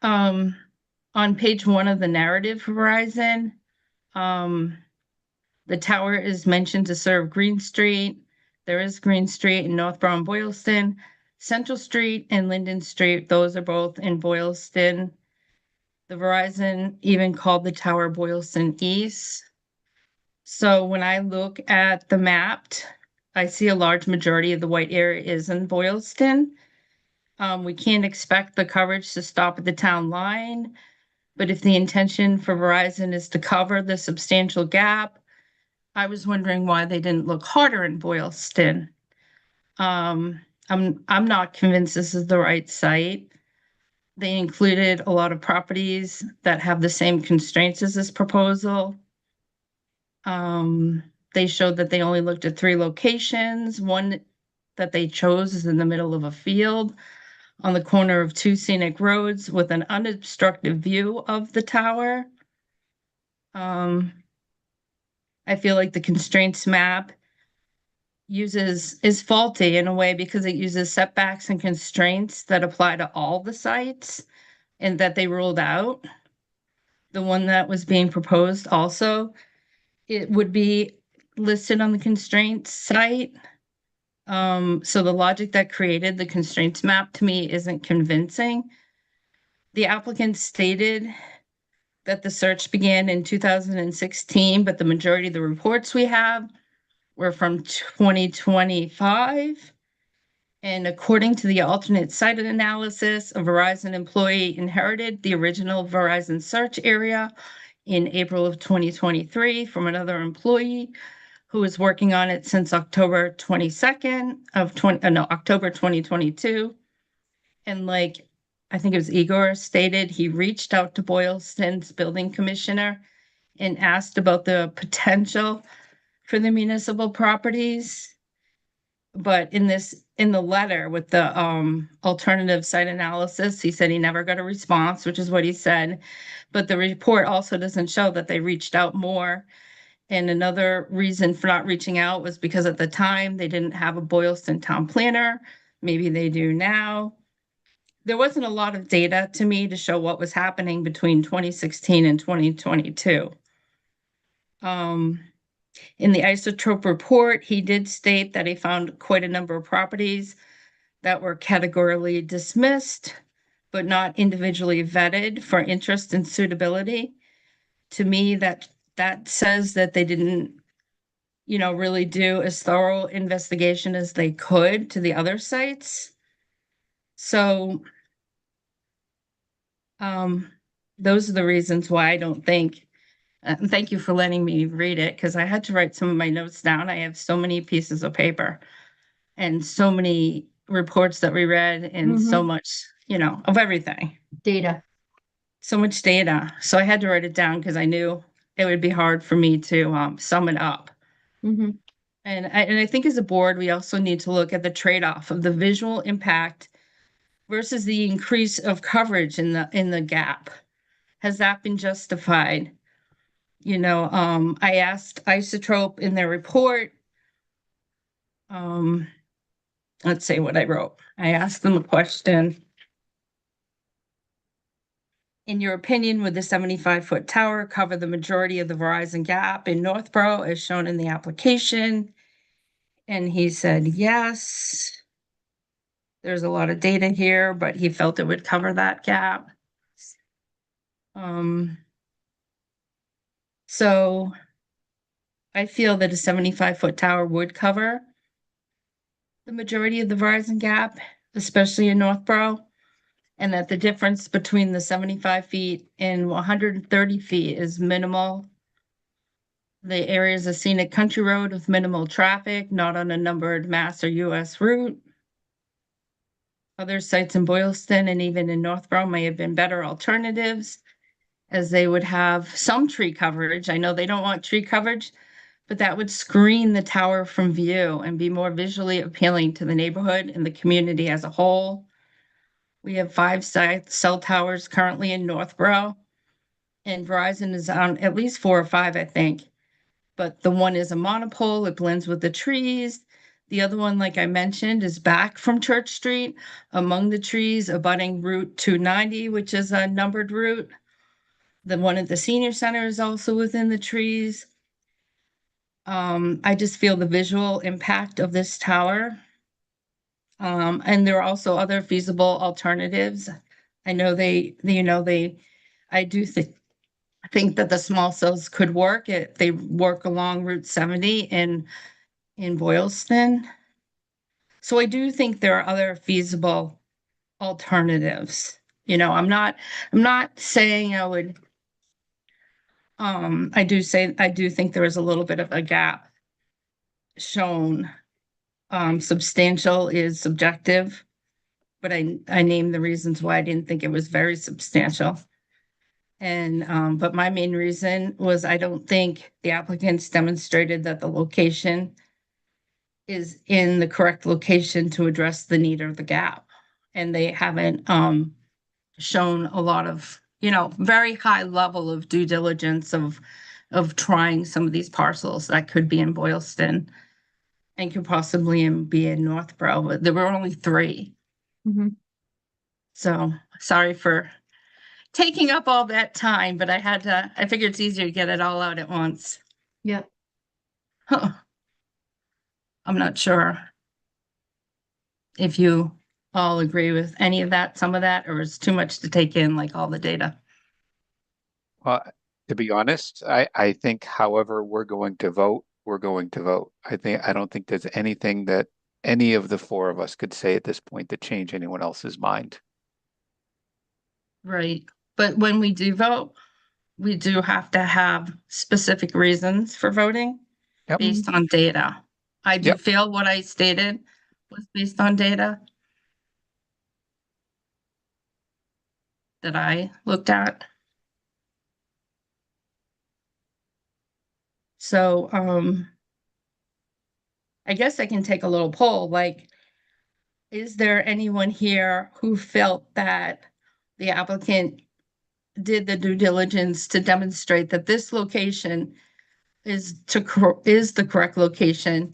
On page 1 of the narrative Verizon, the tower is mentioned to serve Green Street. There is Green Street in Northborough and Boylston. Central Street and Linden Street, those are both in Boylston. The Verizon even called the tower Boylston East. So when I look at the mapped, I see a large majority of the white area is in Boylston. We can't expect the coverage to stop at the town line, but if the intention for Verizon is to cover the substantial gap, I was wondering why they didn't look harder in Boylston. I'm not convinced this is the right site. They included a lot of properties that have the same constraints as this proposal. They showed that they only looked at 3 locations. One that they chose is in the middle of a field. on the corner of two scenic roads with an unobstructed view of the tower. I feel like the constraints map is faulty in a way because it uses setbacks and constraints that apply to all the sites and that they ruled out. The one that was being proposed also, it would be listed on the constraints site. So the logic that created the constraints map to me isn't convincing. The applicant stated that the search began in 2016, but the majority of the reports we have were from 2025. And according to the alternate site analysis, a Verizon employee inherited the original Verizon search area in April of 2023 from another employee who was working on it since October 22nd of October 2022. And like, I think it was Igor stated, he reached out to Boylston's building commissioner and asked about the potential for the municipal properties. But in the letter with the alternative site analysis, he said he never got a response, which is what he said. But the report also doesn't show that they reached out more. And another reason for not reaching out was because at the time they didn't have a Boylston town planner. Maybe they do now. There wasn't a lot of data to me to show what was happening between 2016 and 2022. In the isotope report, he did state that he found quite a number of properties that were categorically dismissed, but not individually vetted for interest and suitability. To me, that says that they didn't, really do as thorough investigation as they could to the other sites. So, those are the reasons why I don't think. Thank you for letting me read it because I had to write some of my notes down. I have so many pieces of paper and so many reports that we read and so much, of everything. Data. So much data. So I had to write it down because I knew it would be hard for me to sum it up. And I think as a board, we also need to look at the trade-off of the visual impact versus the increase of coverage in the gap. Has that been justified? I asked Isotrope in their report. Let's see what I wrote. I asked them a question. In your opinion, would the 75-foot tower cover the majority of the Verizon gap in Northborough as shown in the application? And he said, yes. There's a lot of data here, but he felt it would cover that gap. So I feel that a 75-foot tower would cover the majority of the Verizon gap, especially in Northborough, and that the difference between the 75 feet and 130 feet is minimal. The area is a scenic country road with minimal traffic, not on a numbered Mass or US route. Other sites in Boylston and even in Northborough may have been better alternatives, as they would have some tree coverage. I know they don't want tree coverage, but that would screen the tower from view and be more visually appealing to the neighborhood and the community as a whole. We have 5 cell towers currently in Northborough, and Verizon is on at least 4 or 5, I think. But the one is a monopole, it blends with the trees. The other one, like I mentioned, is back from Church Street, among the trees, abutting Route 290, which is a numbered route. The one at the senior center is also within the trees. I just feel the visual impact of this tower. And there are also other feasible alternatives. I know I do think that the small cells could work. They work along Route 70 in Boylston. So I do think there are other feasible alternatives. I'm not saying I would. I do think there is a little bit of a gap shown. Substantial is subjective, but I named the reasons why I didn't think it was very substantial. And but my main reason was I don't think the applicants demonstrated that the location is in the correct location to address the need of the gap. And they haven't shown a lot of, very high level of due diligence of trying some of these parcels that could be in Boylston and could possibly be in Northborough, but there were only 3. So sorry for taking up all that time, but I figured it's easier to get it all out at once. Yep. I'm not sure if you all agree with any of that, some of that, or it's too much to take in, like all the data. Well, to be honest, I think however we're going to vote, we're going to vote. I don't think there's anything that any of the 4 of us could say at this point to change anyone else's mind. Right. But when we do vote, we do have to have specific reasons for voting based on data. I do feel what I stated was based on data that I looked at. So, I guess I can take a little poll, like, is there anyone here who felt that the applicant did the due diligence to demonstrate that this location is the correct location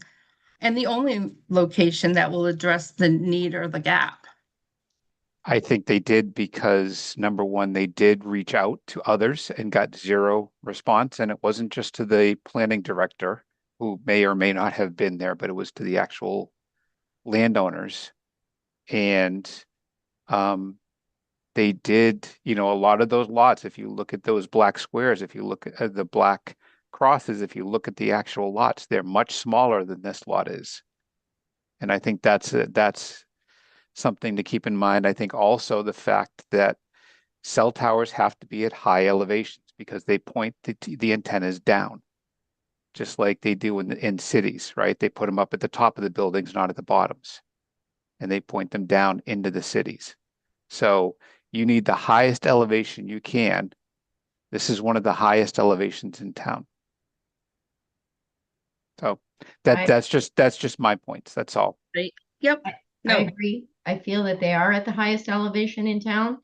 and the only location that will address the need or the gap? I think they did because number one, they did reach out to others and got 0 response. And it wasn't just to the planning director who may or may not have been there, but it was to the actual landowners. And they did, a lot of those lots, if you look at those black squares, if you look at the black crosses, if you look at the actual lots, they're much smaller than this lot is. And I think that's something to keep in mind. I think also the fact that cell towers have to be at high elevations because they point the antennas down, just like they do in cities, right? They put them up at the top of the buildings, not at the bottoms, and they point them down into the cities. So you need the highest elevation you can. This is one of the highest elevations in town. So that's just my points. That's all. Right. Yep. I agree. I feel that they are at the highest elevation in town,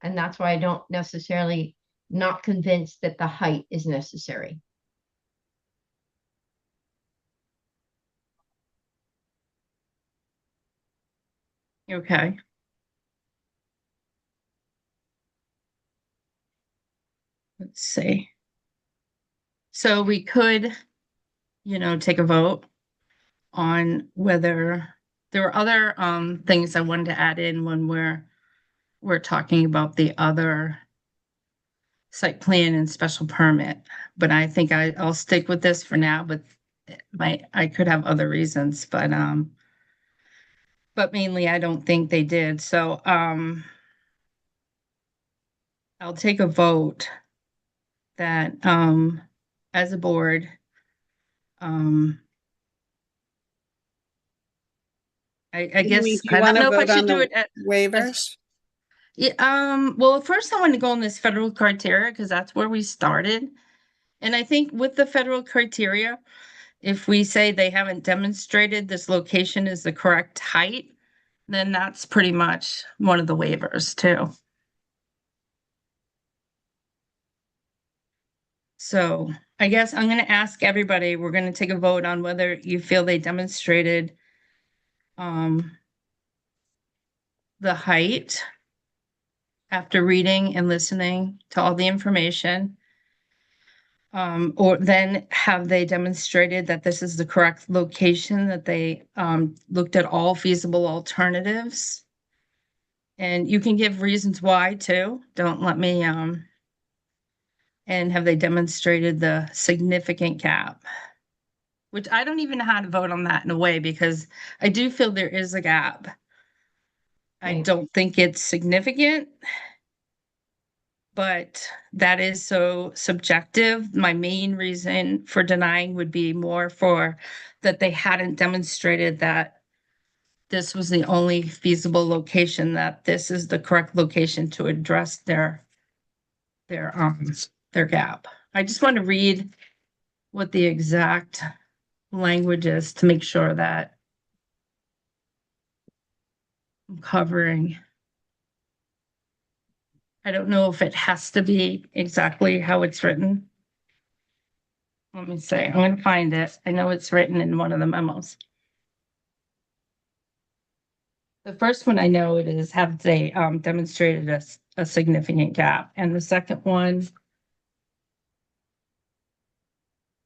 and that's why I don't necessarily not convinced that the height is necessary. Okay. Let's see. So we could, take a vote on whether there were other things I wanted to add in when we're talking about the other site plan and special permit. But I think I'll stick with this for now, but I could have other reasons, but mainly I don't think they did. So I'll take a vote that as a board, I guess Do you I want don't to know if I vote on should do the it at waivers? well, first I want to go on this federal criteria because that's where we started. And I think with the federal criteria, if we say they haven't demonstrated this location is the correct height, then that's pretty much one of the waivers too. So I guess I'm going to ask everybody, we're going to take a vote on whether you feel they demonstrated the height after reading and listening to all the information. Or then have they demonstrated that this is the correct location, that they looked at all feasible alternatives? And you can give reasons why too. Don't let me and have they demonstrated the significant gap? Which I don't even know how to vote on that in a way because I do feel there is a gap. I don't think it's significant, but that is so subjective. My main reason for denying would be more for that they hadn't demonstrated that this was the only feasible location, that this is the correct location to address their gap. I just want to read what the exact language is to make sure that I'm covering. I don't know if it has to be exactly how it's written. Let me see. I'm going to find it. I know it's written in one of the memos. The first one I know it is, have they demonstrated a significant gap? And the second one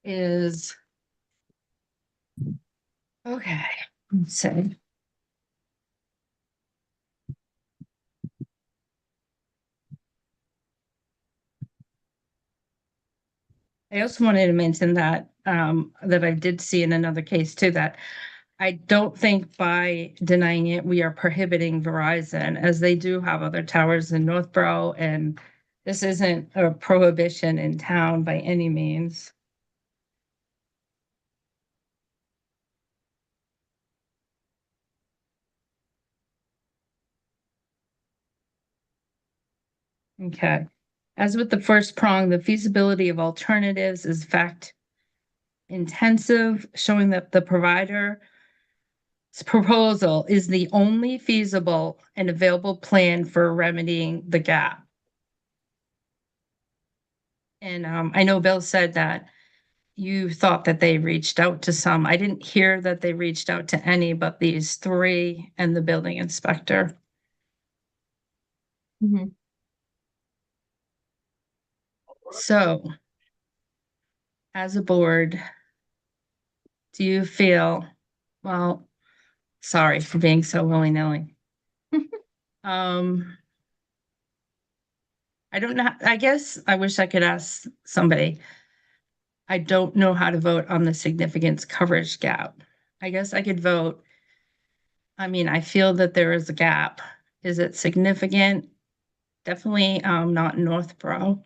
is, okay, let's see. I also wanted to mention that that I did see in another case too, that I don't think by denying it, we are prohibiting Verizon, as they do have other towers in Northborough, and this isn't a prohibition in town by any means. Okay. As with the first prong, the feasibility of alternatives is fact intensive, showing that the provider's proposal is the only feasible and available plan for remedying the gap. And I know Bill said that you thought that they reached out to some. I didn't hear that they reached out to any but these three and the building inspector. Mhm. So, as a board, do you feel, well, sorry for being so willy-nilly. I don't know. I guess I wish I could ask somebody. I don't know how to vote on the significance coverage gap. I guess I could vote. I mean, I feel that there is a gap. Is it significant? Definitely not in Northborough.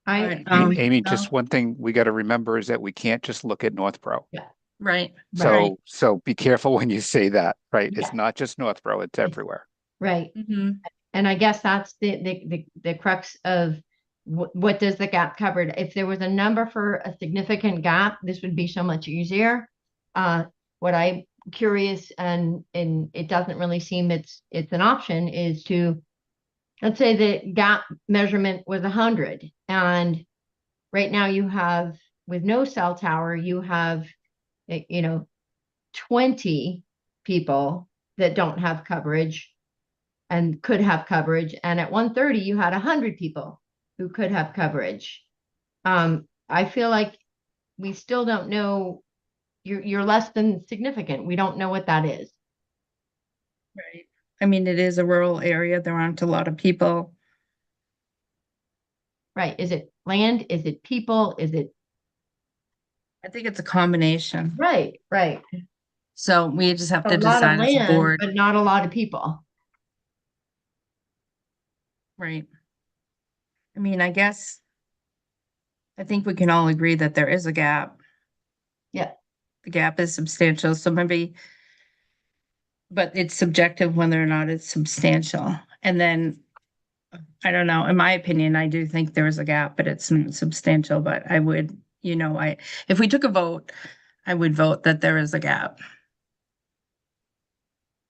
Amy, just one thing we got to remember is that we can't just look at Northborough. Yeah. Right. So be careful when you say that, right? Yeah. It's not just Northborough, it's everywhere. Right. And I guess that's the crux of what does the gap cover? If there was a number for a significant gap, this would be so much easier. What I'm curious, and it doesn't really seem it's an option, is to, let's say the gap measurement was 100, and right now you have, with no cell tower, you have 20 people that don't have coverage and could have coverage. And at 130, you had 100 people who could have coverage. I feel like we still don't know. You're less than significant. We don't know what that is. Right. I mean, it is a rural area. There aren't a lot of people. Right. Is it land? Is it people? Is it? I think it's a combination. Right. Right. So we just have to A lot of decide as a land, board. but not a lot of people. Right. I mean, I guess I think we can all agree that there is a gap. Yeah. The gap is substantial. So maybe, but it's subjective whether or not it's substantial. And then, I don't know, in my opinion, I do think there is a gap, but it's not substantial. But I would, if we took a vote, I would vote that there is a gap.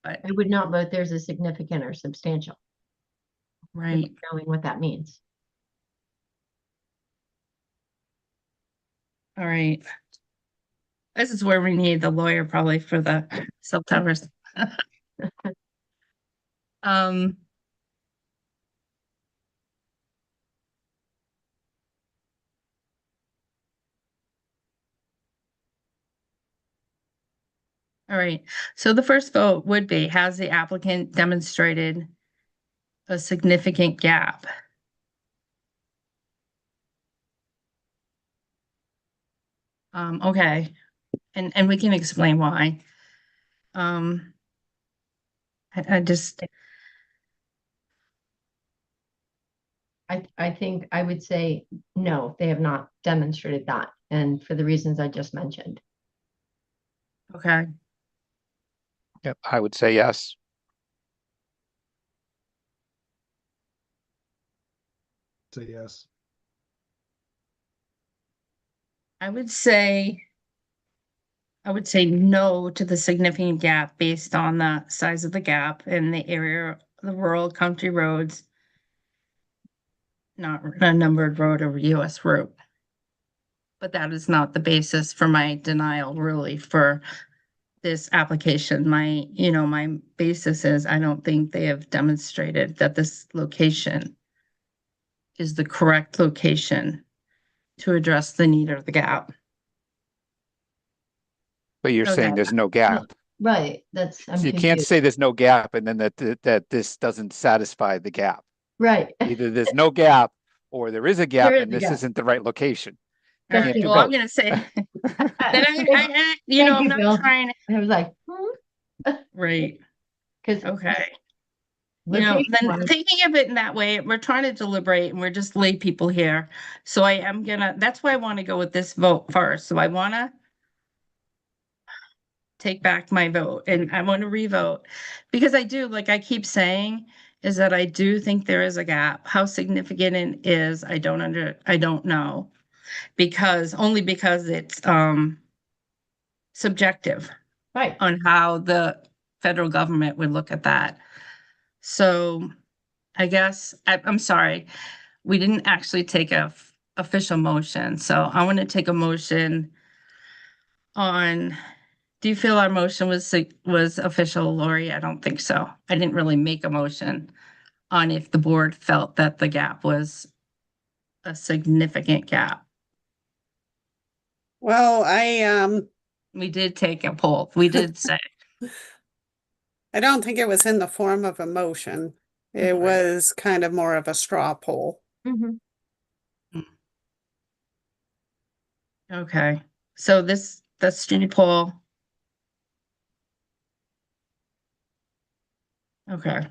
But I would not vote there's a significant or substantial. Right. Knowing what that means. All right. This is where we need the lawyer probably for the cell towers. All right. So the first vote would be, has the applicant demonstrated a significant gap? Okay. And we can explain why. I just, I think I would say no, they have not demonstrated that, and for the reasons I just mentioned. okay. Yep, I would say yes. Say yes. I would say I would say no to the significant gap based on the size of the gap in the area, the rural country roads, not a numbered road or US route. But that is not the basis for my denial really for this application. My basis is I don't think they have demonstrated that this location is the correct location to address the need of the gap. But you're saying Okay. there's no gap. Right, that's, I'm So you can't confused. say there's no gap and then that this doesn't satisfy the gap. Right. Either there's no gap or there is a gap There is and a this gap. isn't the right location. All You right, can't do well, I'm both. gonna say that Thank I'm you, not Bill. trying I was like, right. because Okay. location Then wise, thinking of it in that way, we're trying to deliberate and we're just lay people here. So I am that's why I want to go with this vote first. So I want to take back my vote and I want to revote because I do, like I keep saying, is that I do think there is a gap. How significant it is, I don't know. Only because it's subjective. Right. On how the federal government would look at that. So I guess I'm sorry, we didn't actually take a official motion. So I want to take a motion on. Do you feel our motion was official, Lori? I don't think so. I didn't really make a motion on if the board felt that the gap was a significant gap. Well, we did take a poll. We did say. I don't think it was in the form of a motion. It was kind of more of a straw poll. Okay, so that's straw poll. Okay.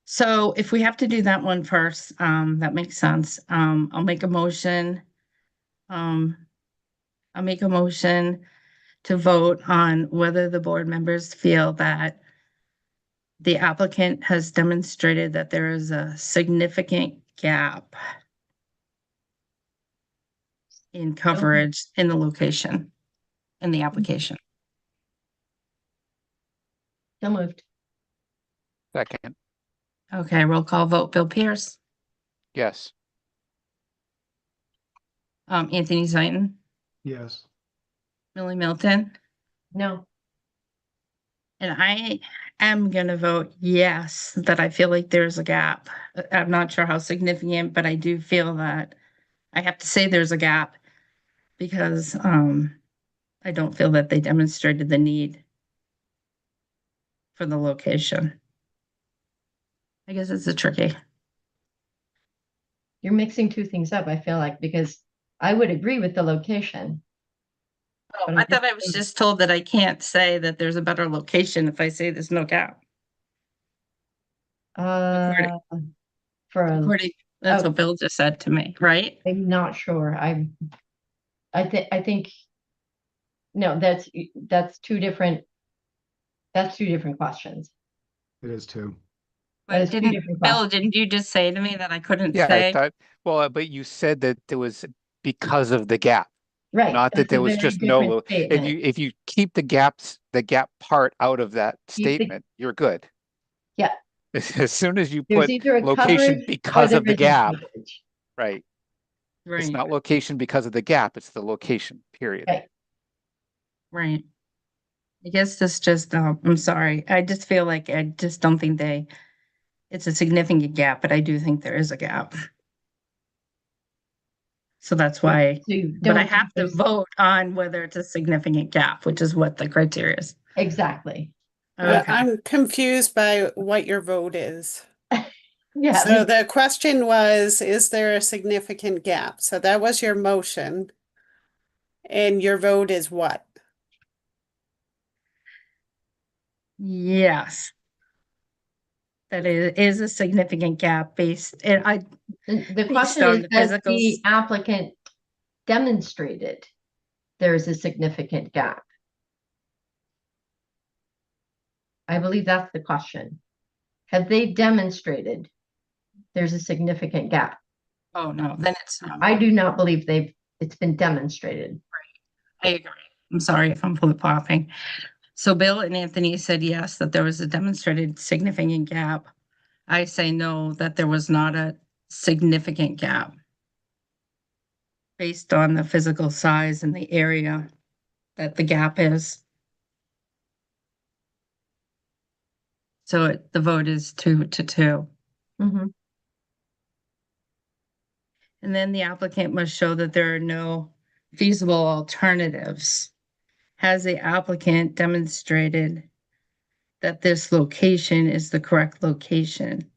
So if we have to do that one first, that makes sense. I'll make a motion. I'll make a motion to vote on whether the board members feel that the applicant has demonstrated that there is a significant gap in coverage in the location, in the application. so moved. Second. Okay, roll call vote. Bill Pierce, Yes. Anthony Zaitin, Yes. Millie Milton, No. and I am gonna vote yes, that I feel like there's a gap. I'm not sure how significant, but I do feel that I have to say there's a gap because I don't feel that they demonstrated the need for the location. I guess it's a tricky. You're mixing two things up, I feel like, because I would agree with the location. Oh, I thought I was just told that I can't say that there's a better location if I say there's no gap. For That's what Bill just said to me, right? I'm not sure. I think no, that's two different questions. It is too. But Bill, didn't you just say to me that I couldn't Yeah, say? I thought, well, but you said that there was because of the gap. Right. Not that That's a there was very just no, different statement. if you keep the gap part out of that statement, you're good. Yeah. As soon as you There's put either a location coverage or because there of the isn't gap, coverage. right? It's Right. not location because of the gap, it's the location, period. Right. Right. I guess this just, I'm sorry. I just feel like I just don't think it's a significant gap, but I do think there is a gap. So that's why, but I have to vote on whether it's a significant gap, which is what the criteria is. Exactly. Okay. I'm confused by what your vote is. Yeah. So the question was, is there a significant gap? So that was your motion. And your vote is what? Yes. That is a significant gap based, and the question on is, the does physicals. the applicant demonstrated there is a significant gap? I believe that's the question. Have they demonstrated there's a significant gap? Oh, no, then it's no. I do not believe it's been demonstrated. I agree. I'm sorry if I'm flip-flopping. So Bill and Anthony said yes, that there was a demonstrated significant gap. I say no, that there was not a significant gap based on the physical size and the area that the gap is. So the vote is 2-2. Mhm. And then the applicant must show that there are no feasible alternatives. Has the applicant demonstrated that this location is the correct location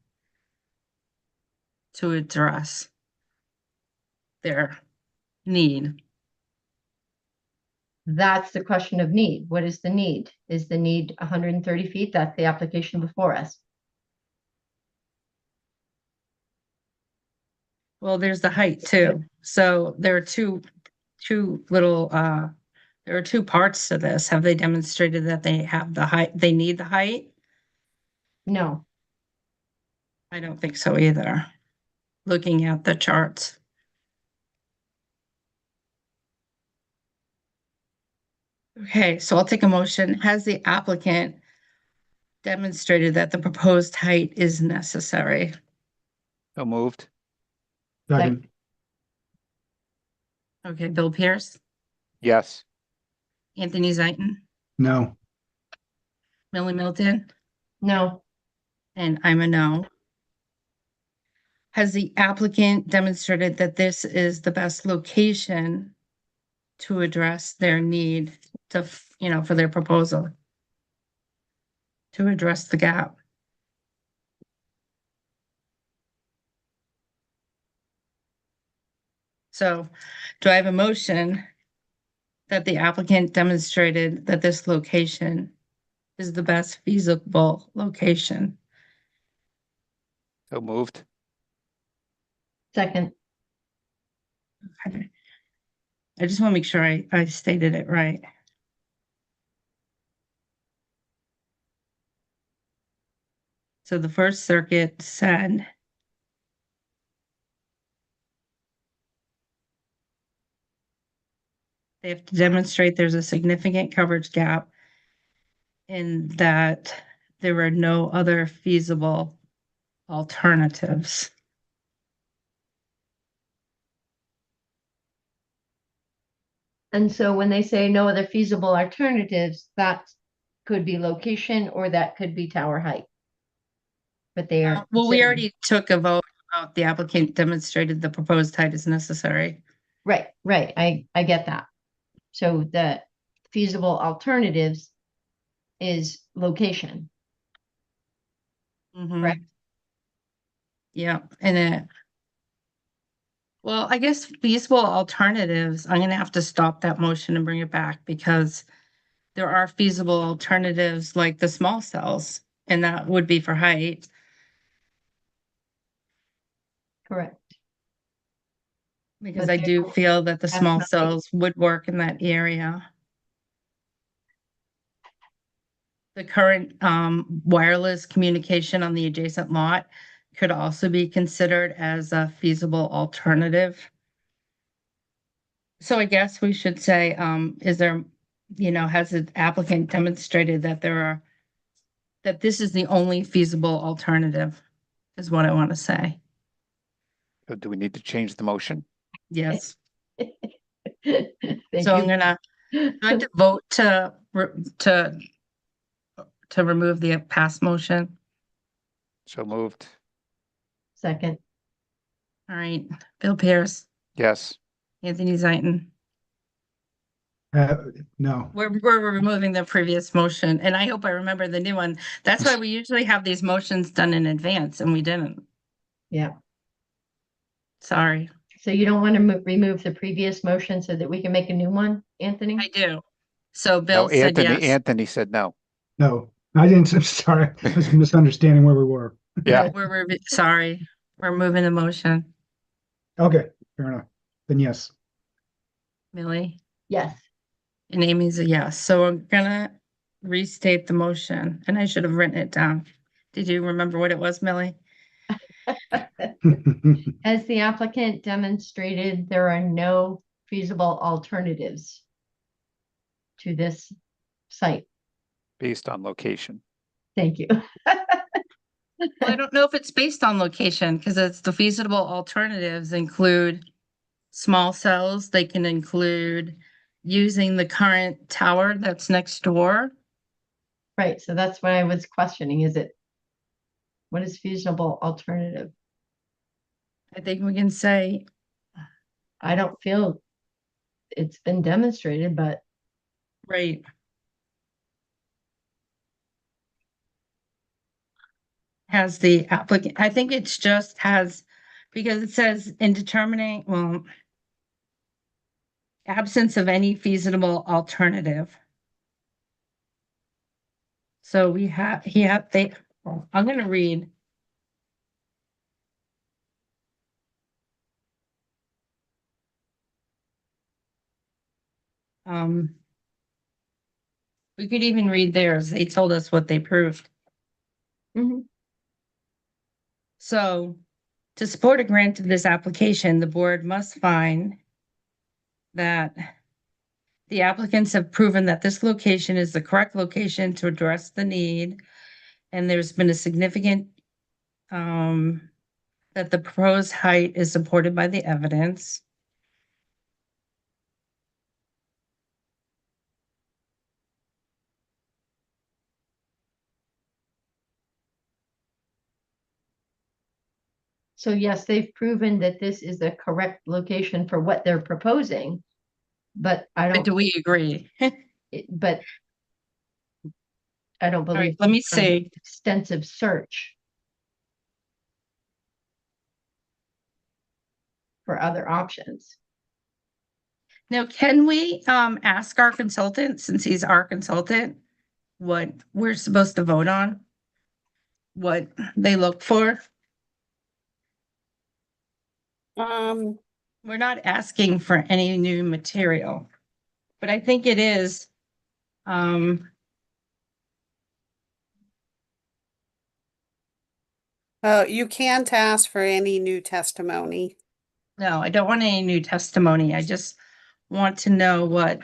to address their need? That's the question of need. What is the need? Is the need 130 feet? That's the application before us. Well, there's the height too. So there are two little, there are two parts to this. Have they demonstrated that they have the height, they need the height? No. I don't think so either. Looking at the charts. Okay, so I'll take a motion. Has the applicant demonstrated that the proposed height is necessary? So moved. Second, Okay, Bill Pierce, Yes. Anthony Zaitin, no. Millie Middleton, No. and I'm a no. Has the applicant demonstrated that this is the best location to address their need to, for their proposal? To address the gap? So do I have a motion that the applicant demonstrated that this location is the best feasible location? So moved. Second. Okay. I just want to make sure I stated it right. So the First Circuit said they have to demonstrate there's a significant coverage gap and that there are no other feasible alternatives. And so when they say no other feasible alternatives, that could be location or that could be tower height. But they are. Well, we already took a vote about the applicant demonstrated the proposed height is necessary. Right. I get that. So the feasible alternatives is location. Mhm. Correct. Yeah, and well, I guess feasible alternatives, I'm gonna have to stop that motion and bring it back because there are feasible alternatives like the small cells, and that would be for height. Correct. Because But I do feel that the small definitely- cells would work in that area. The current wireless communication on the adjacent lot could also be considered as a feasible alternative. So I guess we should say, is there, has the applicant demonstrated that that this is the only feasible alternative, is what I want to say. So do we need to change the motion? Yes. Thank So I'm you. gonna, do I have to vote to remove the past motion? So moved. Second. All right, Bill Pierce, Yes. Anthony Zaitin. No. We're removing the previous motion, and I hope I remember the new one. That's why we usually have these motions done in advance, and we didn't. Yeah. Sorry. So you don't want to remove the previous motion so that we can make a new one, Anthony? I do. So No, Bill said yes. Anthony said no. No, I didn't. I'm sorry. I was misunderstanding where we were. Yeah. We're sorry. We're moving the motion. Okay, fair enough. Then yes. Millie? Yes. And Amy's a yes. So we're gonna restate the motion, and I should have written it down. Did you remember what it was, Millie? As the applicant demonstrated, there are no feasible alternatives. to this site? Based on location. Thank you. Well, I don't know if it's based on location, because it's the feasible alternatives include small cells. They can include using the current tower that's next door. Right, so that's what I was questioning. What is feasible alternative? I think we can say, I don't feel it's been demonstrated, but right. Has the applicant, I think it's just has, because it says in determining, well, absence of any feasible alternative. So we have, I'm gonna read. We could even read theirs. They told us what they proved. So to support a grant of this application, the board must find that the applicants have proven that this location is the correct location to address the need. And there's been a significant, that the proposed height is supported by the evidence. so yes, they've proven that this is the correct location for what they're proposing. But I But don't, do we agree? but I don't All right, believe. let me they've done see. Extensive search for other options. Now, can we ask our consultant, since he's our consultant, what we're supposed to vote on? What they look for? We're not asking for any new material, but I think it is. You can't ask for any new testimony. No, I don't want any new testimony. I just want to know what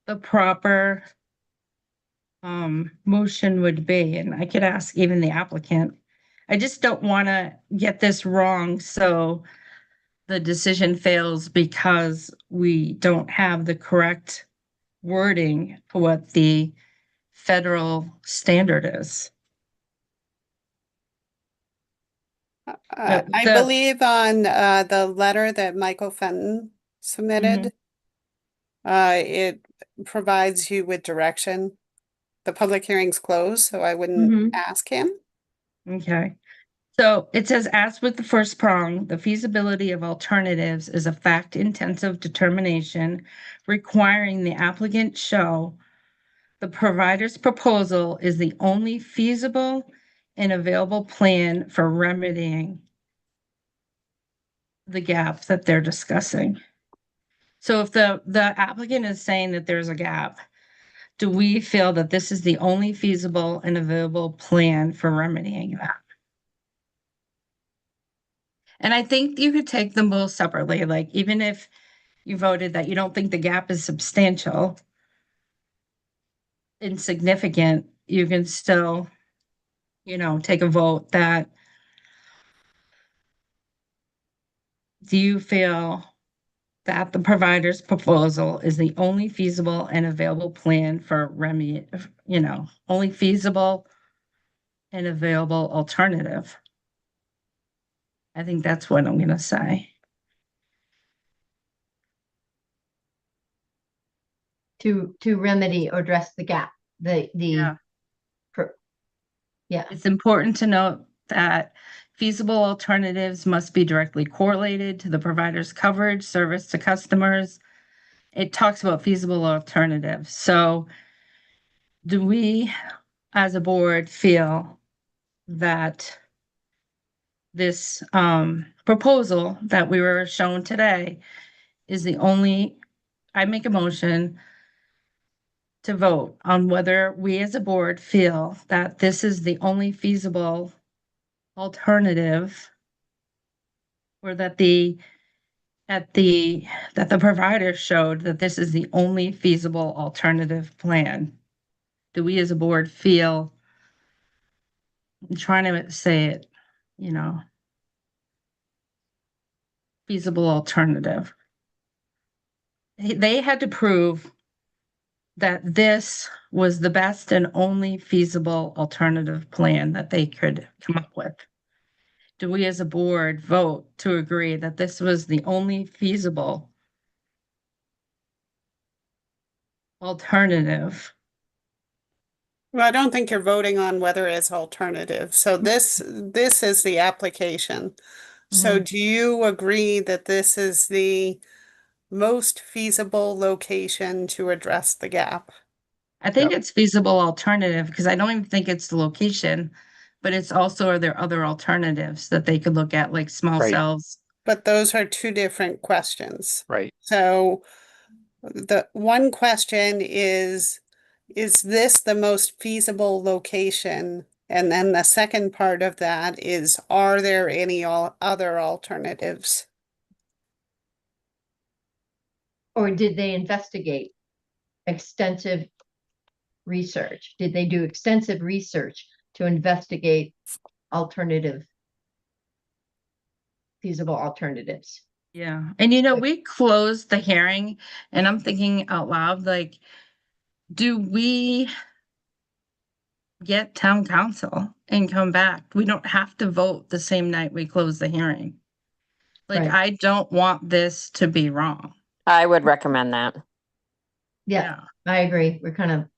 the proper motion would be, and I could ask even the applicant. I just don't want to get this wrong, so the decision fails because we don't have the correct wording for what the federal standard is. I believe on the letter that Michael Fenton submitted, it provides you with direction. The public hearing's closed, so I wouldn't ask him. Okay. So it says, as with the first prong, the feasibility of alternatives is a fact-intensive determination requiring the applicant show the provider's proposal is the only feasible and available plan for remedying the gap that they're discussing. So if the applicant is saying that there's a gap, do we feel that this is the only feasible and available plan for remedying that? And I think you could take them both separately, like even if you voted that you don't think the gap is substantial, insignificant, you can still, take a vote that do you feel that the provider's proposal is the only feasible and available plan for remedy, only feasible and available alternative? I think that's what I'm gonna say. To remedy or address the gap, yeah. It's important to note that feasible alternatives must be directly correlated to the provider's coverage, service to customers. It talks about feasible alternatives. So do we, as a board, feel that this proposal that we were shown today is the only, I make a motion to vote on whether we as a board feel that this is the only feasible alternative, or that the that the provider showed that this is the only feasible alternative plan. Do we as a board feel, I'm trying to say it, feasible alternative? They had to prove that this was the best and only feasible alternative plan that they could come up with. Do we as a board vote to agree that this was the only feasible alternative? Well, I don't think you're voting on whether it's alternative. So this is the application. So do you agree that this is the most feasible location to address the gap? I think it's feasible alternative because I don't even think it's the location, but it's also, are there other alternatives that they could look at, like small Right. cells? But those are two different questions. Right. So the one question is this the most feasible location? And then the second part of that is, are there any other alternatives? Or did they investigate extensive research? Did they do extensive research to investigate alternative, feasible alternatives? Yeah. And we closed the hearing and I'm thinking out loud, like, do we get town council and come back? We don't have to vote the same night we close the hearing. Like, Right. I don't want this to be wrong. I would recommend that. Yeah, I agree. We're kind of,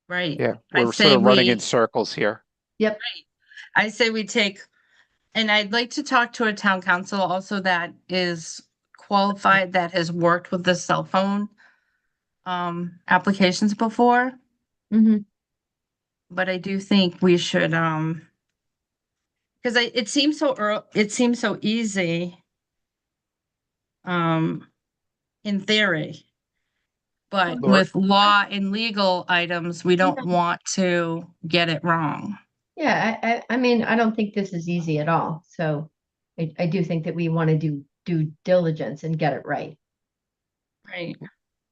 Right. Yeah, I we're say sort of running in we- circles here. yep. I say we take, and I'd like to talk to a town council also that is qualified, that has worked with the cell phone applications before. But I do think we should, because it seems so easy, in theory. But Laura? with law and legal items, we don't want to get it wrong. Yeah, I mean, I don't think this is easy at all. So I do think that we want to do due diligence and get it right. Right.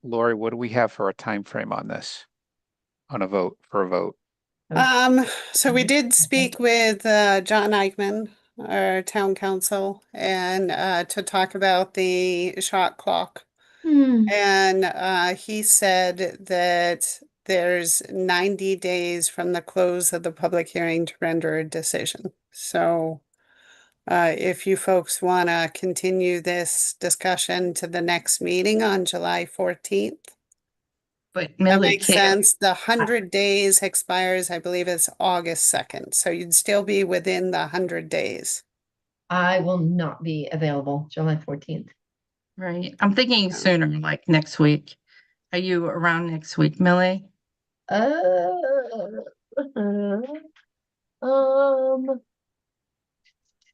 Lori, what do we have for a time frame on this? For a vote? So we did speak with John Eichman, our town council, and to talk about the shot clock. And he said that there's 90 days from the close of the public hearing to render a decision. So if you folks want to continue this discussion to the next meeting on July 14th. But That Millie makes can't. sense. The 100 days expires, I believe it's August 2nd. So you'd still be within the 100 days. I will not be available July 14th. Right. I'm thinking sooner, like next week. Are you around next week, Millie?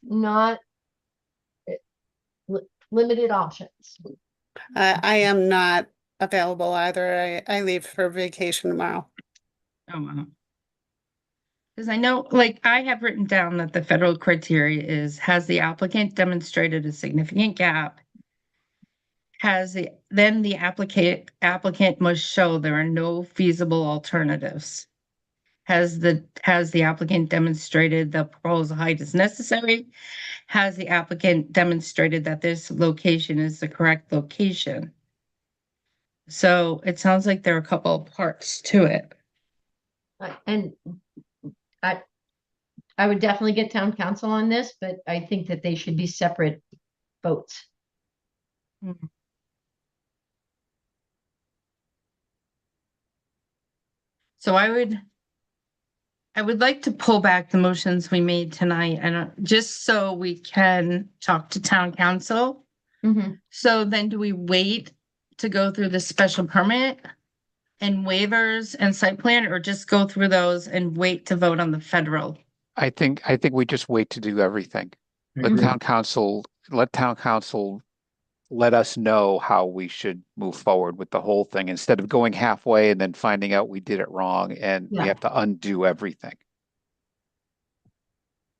Not limited options. I am not available either. I leave for vacation tomorrow. Oh, wow. Because I know, like, I have written down that the federal criteria is, has the applicant demonstrated a significant gap? Then the applicant must show there are no feasible alternatives. Has the applicant demonstrated the proposed height is necessary? Has the applicant demonstrated that this location is the correct location? So it sounds like there are a couple of parts to it. And I would definitely get town council on this, but I think that they should be separate votes. So I would like to pull back the motions we made tonight, and just so we can talk to town council. So then do we wait to go through the special permit and waivers and site plan, or just go through those and wait to vote on the federal? I think we just wait to do everything. Let town council let us know how we should move forward with the whole thing, instead of going halfway and then finding out we did it wrong and we have to undo everything.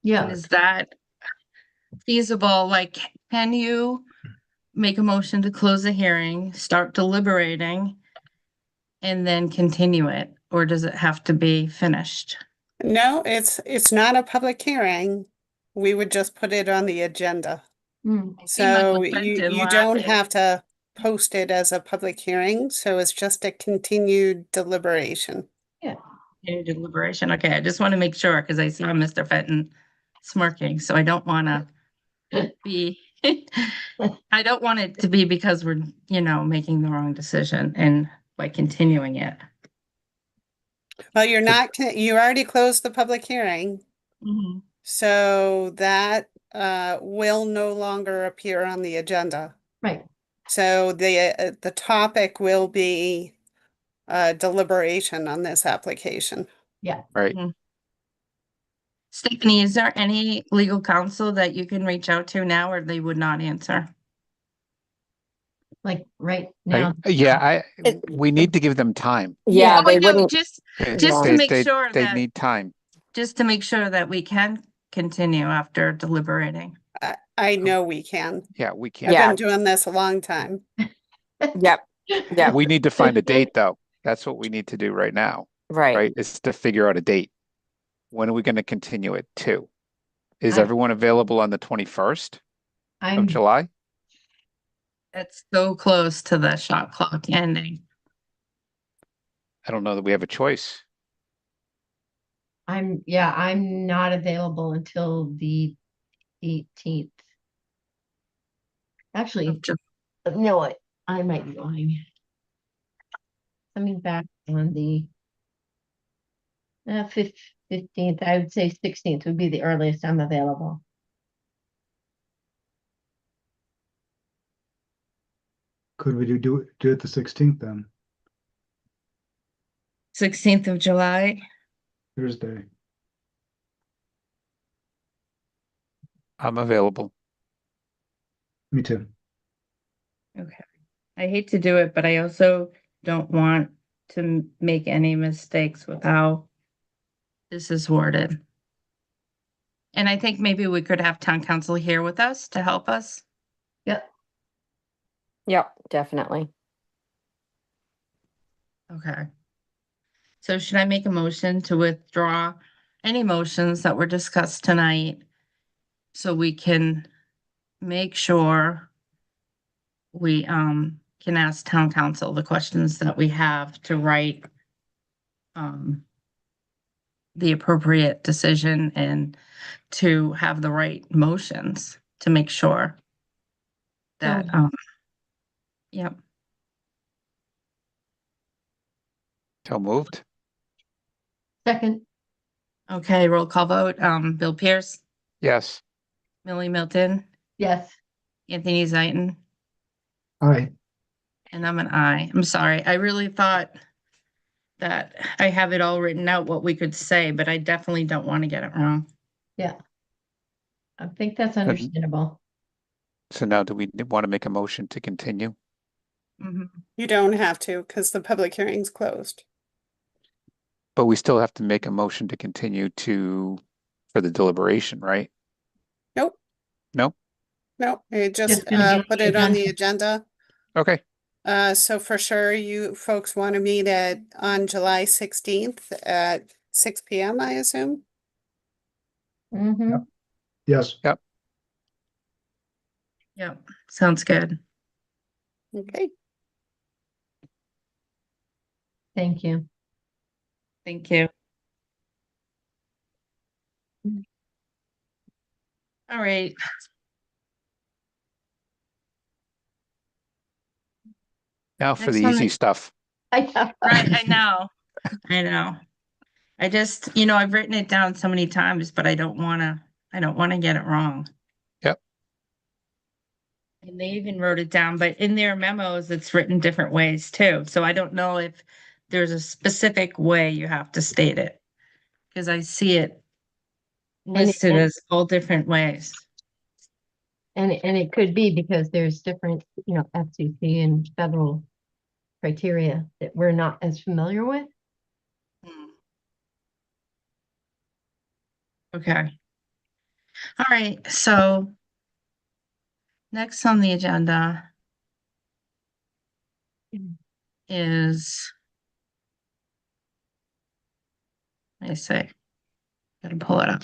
Yeah. And is that feasible? Like, can you make a motion to close the hearing, start deliberating, and then continue it, or does it have to be finished? No, it's not a public hearing. We would just put it on the agenda. I see Michael So you Fenton don't laughing. have to post it as a public hearing, so it's just a continued deliberation. Yeah. Continued deliberation. Okay, I just want to make sure because I saw Mr. Fenton smirking, so I don't want to be, I don't want it to be because we're, making the wrong decision and by continuing it. Well, you already closed the public hearing, Mhm. so that will no longer appear on the agenda. Right. So the topic will be deliberation on this application. Yeah. Right. Mhm. Stephanie, is there any legal counsel that you can reach out to now or they would not answer? Like right now. We need to give them time. Yeah, Oh, they I know, wouldn't. just They- to they- make they- sure They that, need time. just to make sure that we can continue after deliberating. I know we can. Yeah, we I've can't. been doing this a long time. Yep. Yep. We need to find a date, though. That's what we need to do right now, Right. right? Is to figure out a date. When are we going to continue it to? Is I- everyone available on the 21st of I'm July? It's so close to the shot clock ending. I don't know that we have a choice. I'm not available until the 18th. Actually, no, I might be lying. Coming back on the 15th, I would say 16th would be the earliest I'm available. Could we do it the 16th then, 16th of July. Thursday? I'm available. Me too. Okay. I hate to do it, but I also don't want to make any mistakes with how this is worded. And I think maybe we could have town council here with us to help us. Yep. Yep, definitely. Okay. So should I make a motion to withdraw any motions that were discussed tonight? So we can make sure we can ask town council the questions that we have to write the appropriate decision and to have the right motions to make sure that yep. So moved. Second. Okay, roll call vote. Bill Pierce, Yes. Millie Milton, Yes. Anthony Zaitin, Aye. and I'm an aye. I'm sorry. I really thought that I have it all written out what we could say, but I definitely don't want to get it wrong. Yeah. I think that's understandable. So now do we want to make a motion to continue? You don't have to because the public hearing's closed. But we still have to make a motion to continue for the deliberation, right? Nope. No? No, it just gonna be on put the it on the agenda. agenda. Okay. So for sure, you folks want to meet on July 16th at 6 p.m., I assume? Mm-hmm. Yes. Yep. Yep, sounds good. Okay. Thank you. Thank you. All right. Now for Next the one easy is- stuff. Right, I know. I know. I just, I've written it down so many times, but I don't want to get it wrong. Yep. And they even wrote it down, but in their memos, it's written different ways too. So I don't know if there's a specific way you have to state it. Because I see it listed as all different ways. And it could be because there's different, FCC and federal criteria that we're not as familiar with. Okay. All right, so Next on the agenda is, let me see, gotta pull it up.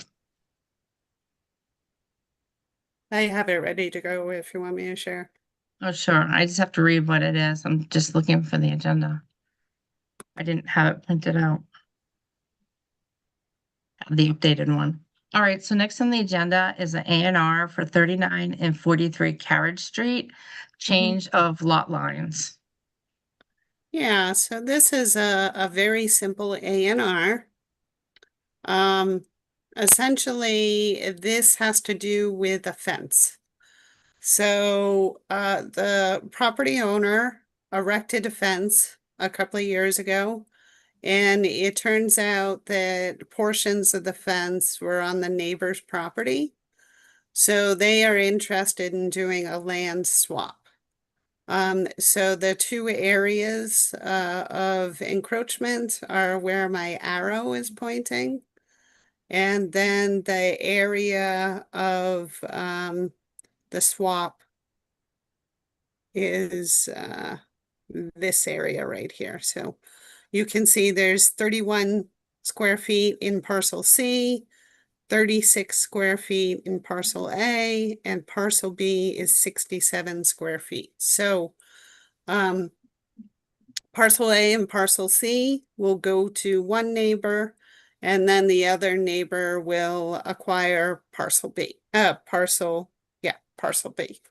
I have it ready to go if you want me to share. Oh, sure. I just have to read what it is. I'm just looking for the agenda. I didn't have it printed out. The updated one. All right, so next on the agenda is an A&R for 39 and 43 Carriage Street, change of lot lines. Yeah, so this is a very simple A&R. Essentially, this has to do with a fence. So the property owner erected a fence a couple of years ago, and it turns out that portions of the fence were on the neighbor's property. So they are interested in doing a land swap. So the two areas of encroachment are where my arrow is pointing. And then the area of the swap is this area right here. So you can see there's 31 square feet in parcel C, 36 square feet in parcel A, and parcel B is 67 square feet. So parcel A and parcel C will go to one neighbor, and then the other neighbor will acquire parcel B. Parcel B.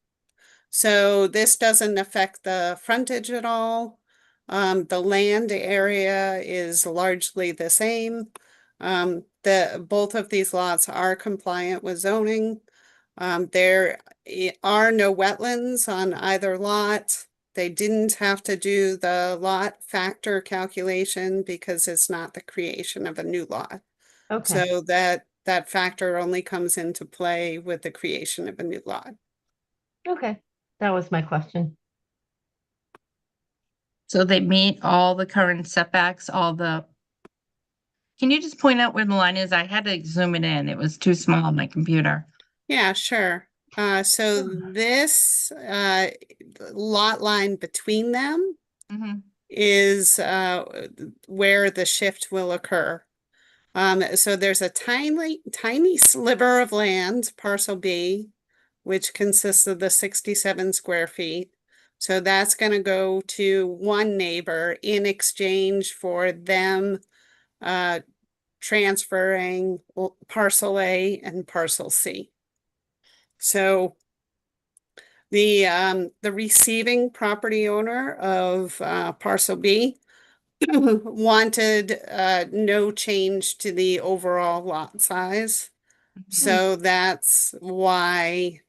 So this doesn't affect the frontage at all. The land area is largely the same. Both of these lots are compliant with zoning. There are no wetlands on either lot. They didn't have to do the lot factor calculation because it's not the creation of a new lot. Okay. So that factor only comes into play with the creation of a new lot. Okay, that was my question. So they meet all the current setbacks, can you just point out where the line is? I had to zoom it in. It was too small on my computer. Yeah, sure. So this lot line between them is where the shift will occur. So there's a tiny sliver of land, parcel B, which consists of the 67 square feet. So that's going to go to one neighbor in exchange for them transferring parcel A and parcel C. So the receiving property owner of parcel B wanted no change to the overall lot size. So that's why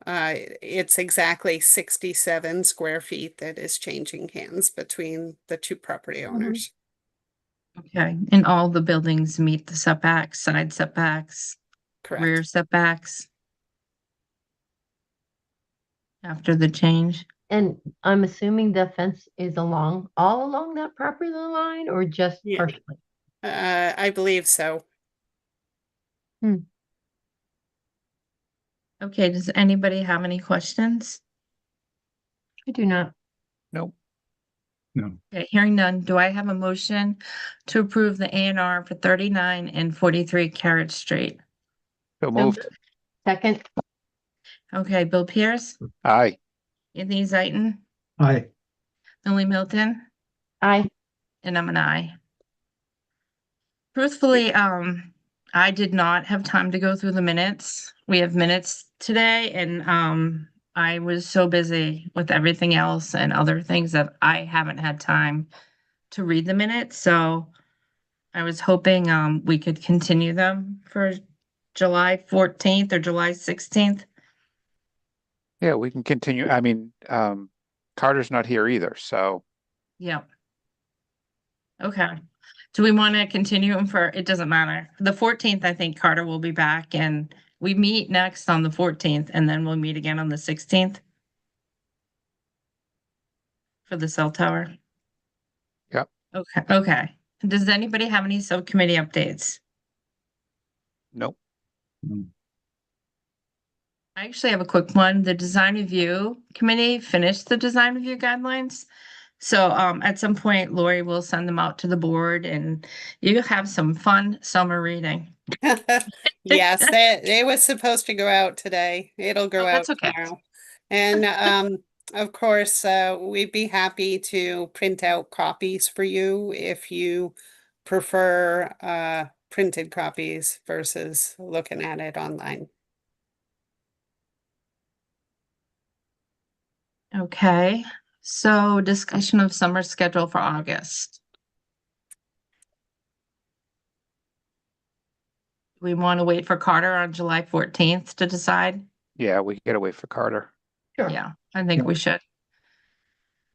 it's exactly 67 square feet that is changing hands between the two property owners. Okay, and all the buildings meet the setbacks, side setbacks, rear Correct. setbacks after the change. And I'm assuming the fence is all along that property line or just partially? I believe so. Okay, does anybody have any questions? I do not. Nope. No. Okay, hearing none, do I have a motion to approve the A&R for 39 and 43 Carriage Street? So moved. Second. Okay, Bill Pierce, Aye. Anthony Zaitin, Aye. Lily Milton, Aye. and I'm an aye. Truthfully, I did not have time to go through the minutes. We have minutes today, and I was so busy with everything else and other things that I haven't had time to read the minutes. So I was hoping we could continue them for July 14th or July 16th. Yeah, we can continue. I mean, Carter's not here either, so. Yeah. Okay. Do we want to continue them for, it doesn't matter. The 14th, I think Carter will be back, and we meet next on the 14th, and then we'll meet again on the 16th for the cell tower. Yep. Okay. Does anybody have any subcommittee updates? Nope. I actually have a quick one. The design review committee finished the design review guidelines. So at some point, Lori will send them out to the board and you have some fun summer reading. Yes, they was supposed to go out today. It'll go Oh, out that's okay. tomorrow. And of course, we'd be happy to print out copies for you if you prefer printed copies versus looking at it online. Okay, so discussion of summer schedule for August. We want to wait for Carter on July 14th to decide? Yeah, we gotta wait for Carter. Yeah, I think we should.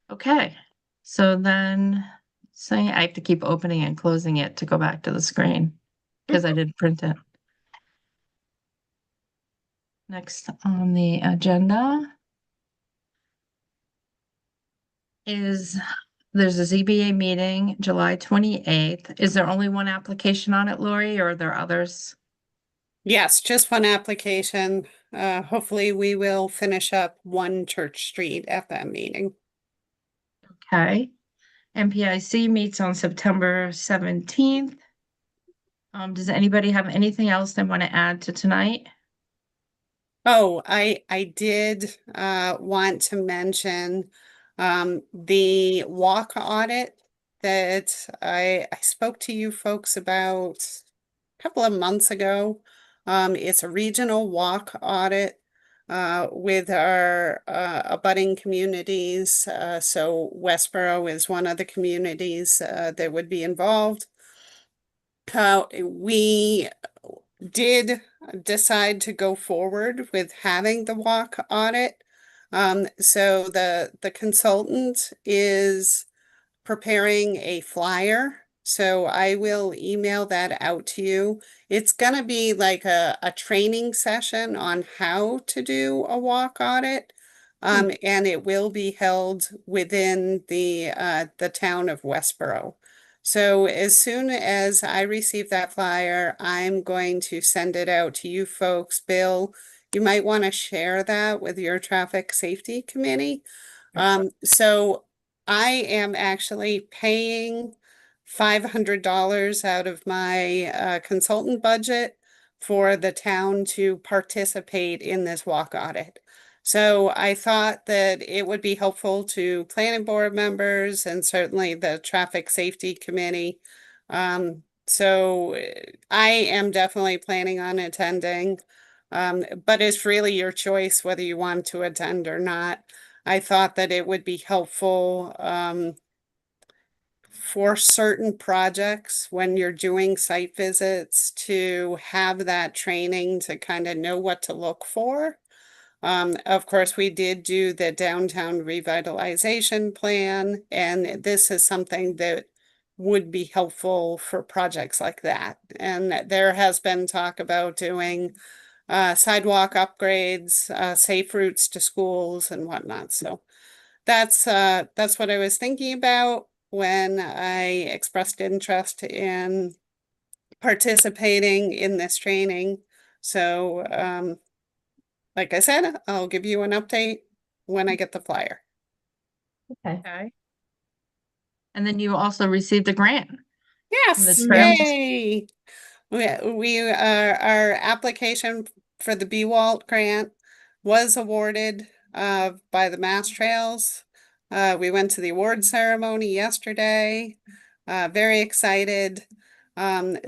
Okay, so then say I have to keep opening and closing it to go back to the screen because I didn't print it. Next on the agenda is there's a ZBA meeting July 28th. Is there only one application on it, Lori, or are there others? Yes, just one application. Hopefully we will finish up 1 Church Street at that meeting. Okay. MPIC meets on September 17th. Does anybody have anything else they want to add to tonight? Oh, I did want to mention the walk audit that I spoke to you folks about a couple of months ago. It's a regional walk audit with our abutting communities. So Westboro is one of the communities that would be involved. We did decide to go forward with having the walk audit. So the consultant is preparing a flyer. So I will email that out to you. It's gonna be like a training session on how to do a walk audit. And it will be held within the town of Westboro. So as soon as I receive that flyer, I'm going to send it out to you folks. Bill, you might want to share that with your traffic safety committee. So I am actually paying $500 out of my consultant budget for the town to participate in this walk audit. So I thought that it would be helpful to planning board members and certainly the traffic safety committee. So I am definitely planning on attending, but it's really your choice whether you want to attend or not. I thought that it would be helpful for certain projects when you're doing site visits to have that training to kind of know what to look for. Of course, we did do the downtown revitalization plan, and this is something that would be helpful for projects like that. And there has been talk about doing sidewalk upgrades, safe routes to schools and whatnot. So that's what I was thinking about when I expressed interest in participating in this training. So like I said, I'll give you an update when I get the flyer. Okay. And then you also received a grant. Yes, yay! Our application for the BWALT grant was awarded by the Mass Trails. We went to the award ceremony yesterday. Very excited.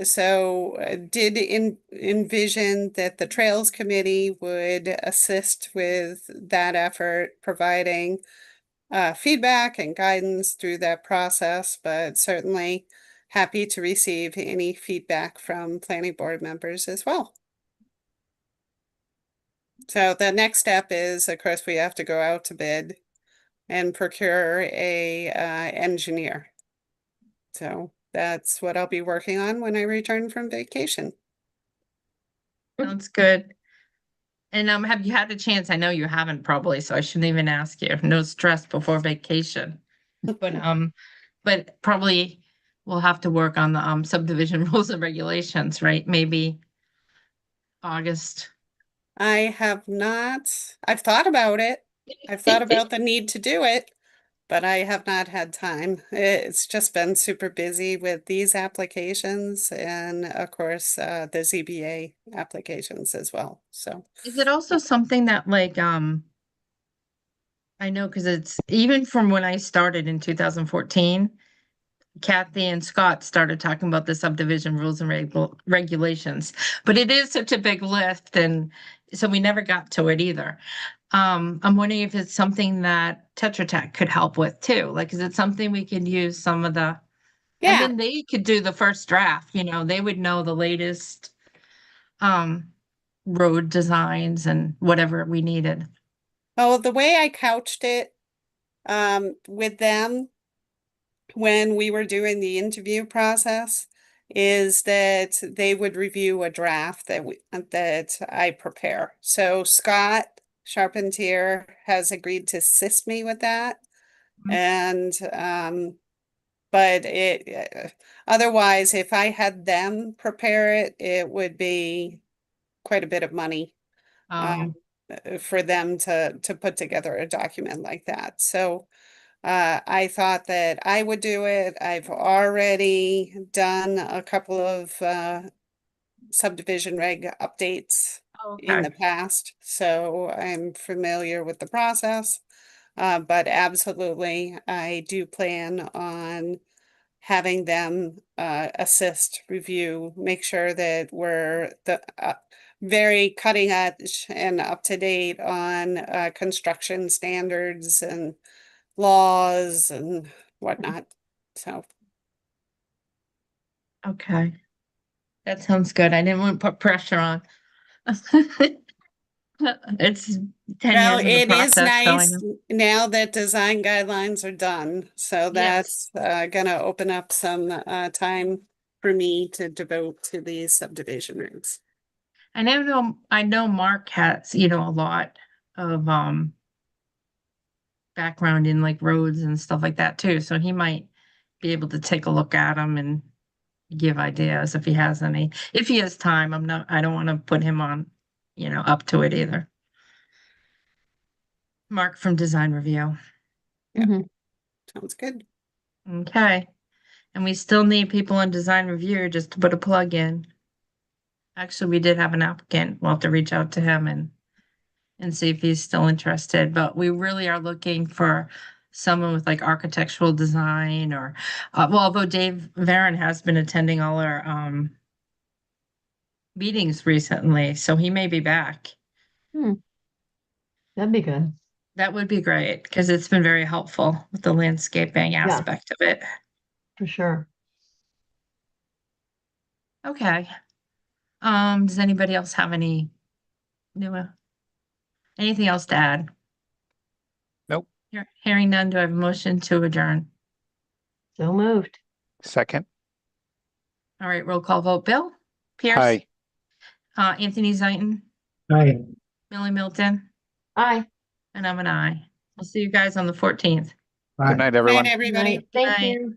So did envision that the Trails Committee would assist with that effort, providing feedback and guidance through that process, but certainly happy to receive any feedback from planning board members as well. So the next step is, of course, we have to go out to bid and procure a engineer. So that's what I'll be working on when I return from vacation. Sounds good. And have you had a chance? I know you haven't probably, so I shouldn't even ask you. No stress before vacation. But probably we'll have to work on the subdivision rules and regulations, right? Maybe August. I have not, I've thought about it. I've thought about the need to do it, but I have not had time. It's just been super busy with these applications and of course, the ZBA applications as well, so. Is it also something that like, I know because it's even from when I started in 2014, Kathy and Scott started talking about the subdivision rules and regulations, but it is such a big lift, and so we never got to it either. I'm wondering if it's something that Tetra Tech could help with too. Like, is it something we could use some of the, and Yeah, then they could do the first draft, you know, they would know the latest road designs and whatever we needed. oh, the way I couched it, with them when we were doing the interview process is that they would review a draft that I prepare. So Scott Charpentier has agreed to assist me with that. And but otherwise, if I had them prepare it, it would be quite a bit of money for them to put together a document like that. So I thought that I would do it. I've already done a couple of subdivision reg updates in the past, so I'm familiar with the process. But absolutely, I do plan on having them assist, review, make sure that we're the very cutting edge and up to date on construction standards and laws and whatnot. So Okay. That sounds good. I didn't want to put pressure on. It's 10 well, years in the it is process, so I nice know. now that design guidelines are done. So Yes. that's gonna open up some time for me to devote to these subdivision regs. I know Mark has, you know, a lot of background in like roads and stuff like that too, so he might be able to take a look at them and give ideas if he has any. If he has time, I don't want to put him on, you know, up to it either. Mark from Design Review. Sounds good. Okay. And we still need people in Design Review just to put a plug in. Actually, we did have an applicant. We'll have to reach out to him and see if he's still interested, but we really are looking for someone with like architectural design or well, although Dave Varon has been attending all our meetings recently, so he may be back. That'd be good. That would be great because it's been very helpful with the landscaping aspect of it. For sure. Okay. Does anybody else have any anything else to add? Nope. Hearing none, do I have a motion to adjourn? So moved. Second. All right, roll call vote. Bill Pierce, Aye. Anthony Zaitin, Aye. Millie Milton, Aye. and I'm an aye. I'll see you guys on the 14th. Good night, everyone. Night, everybody. Thank Night. you.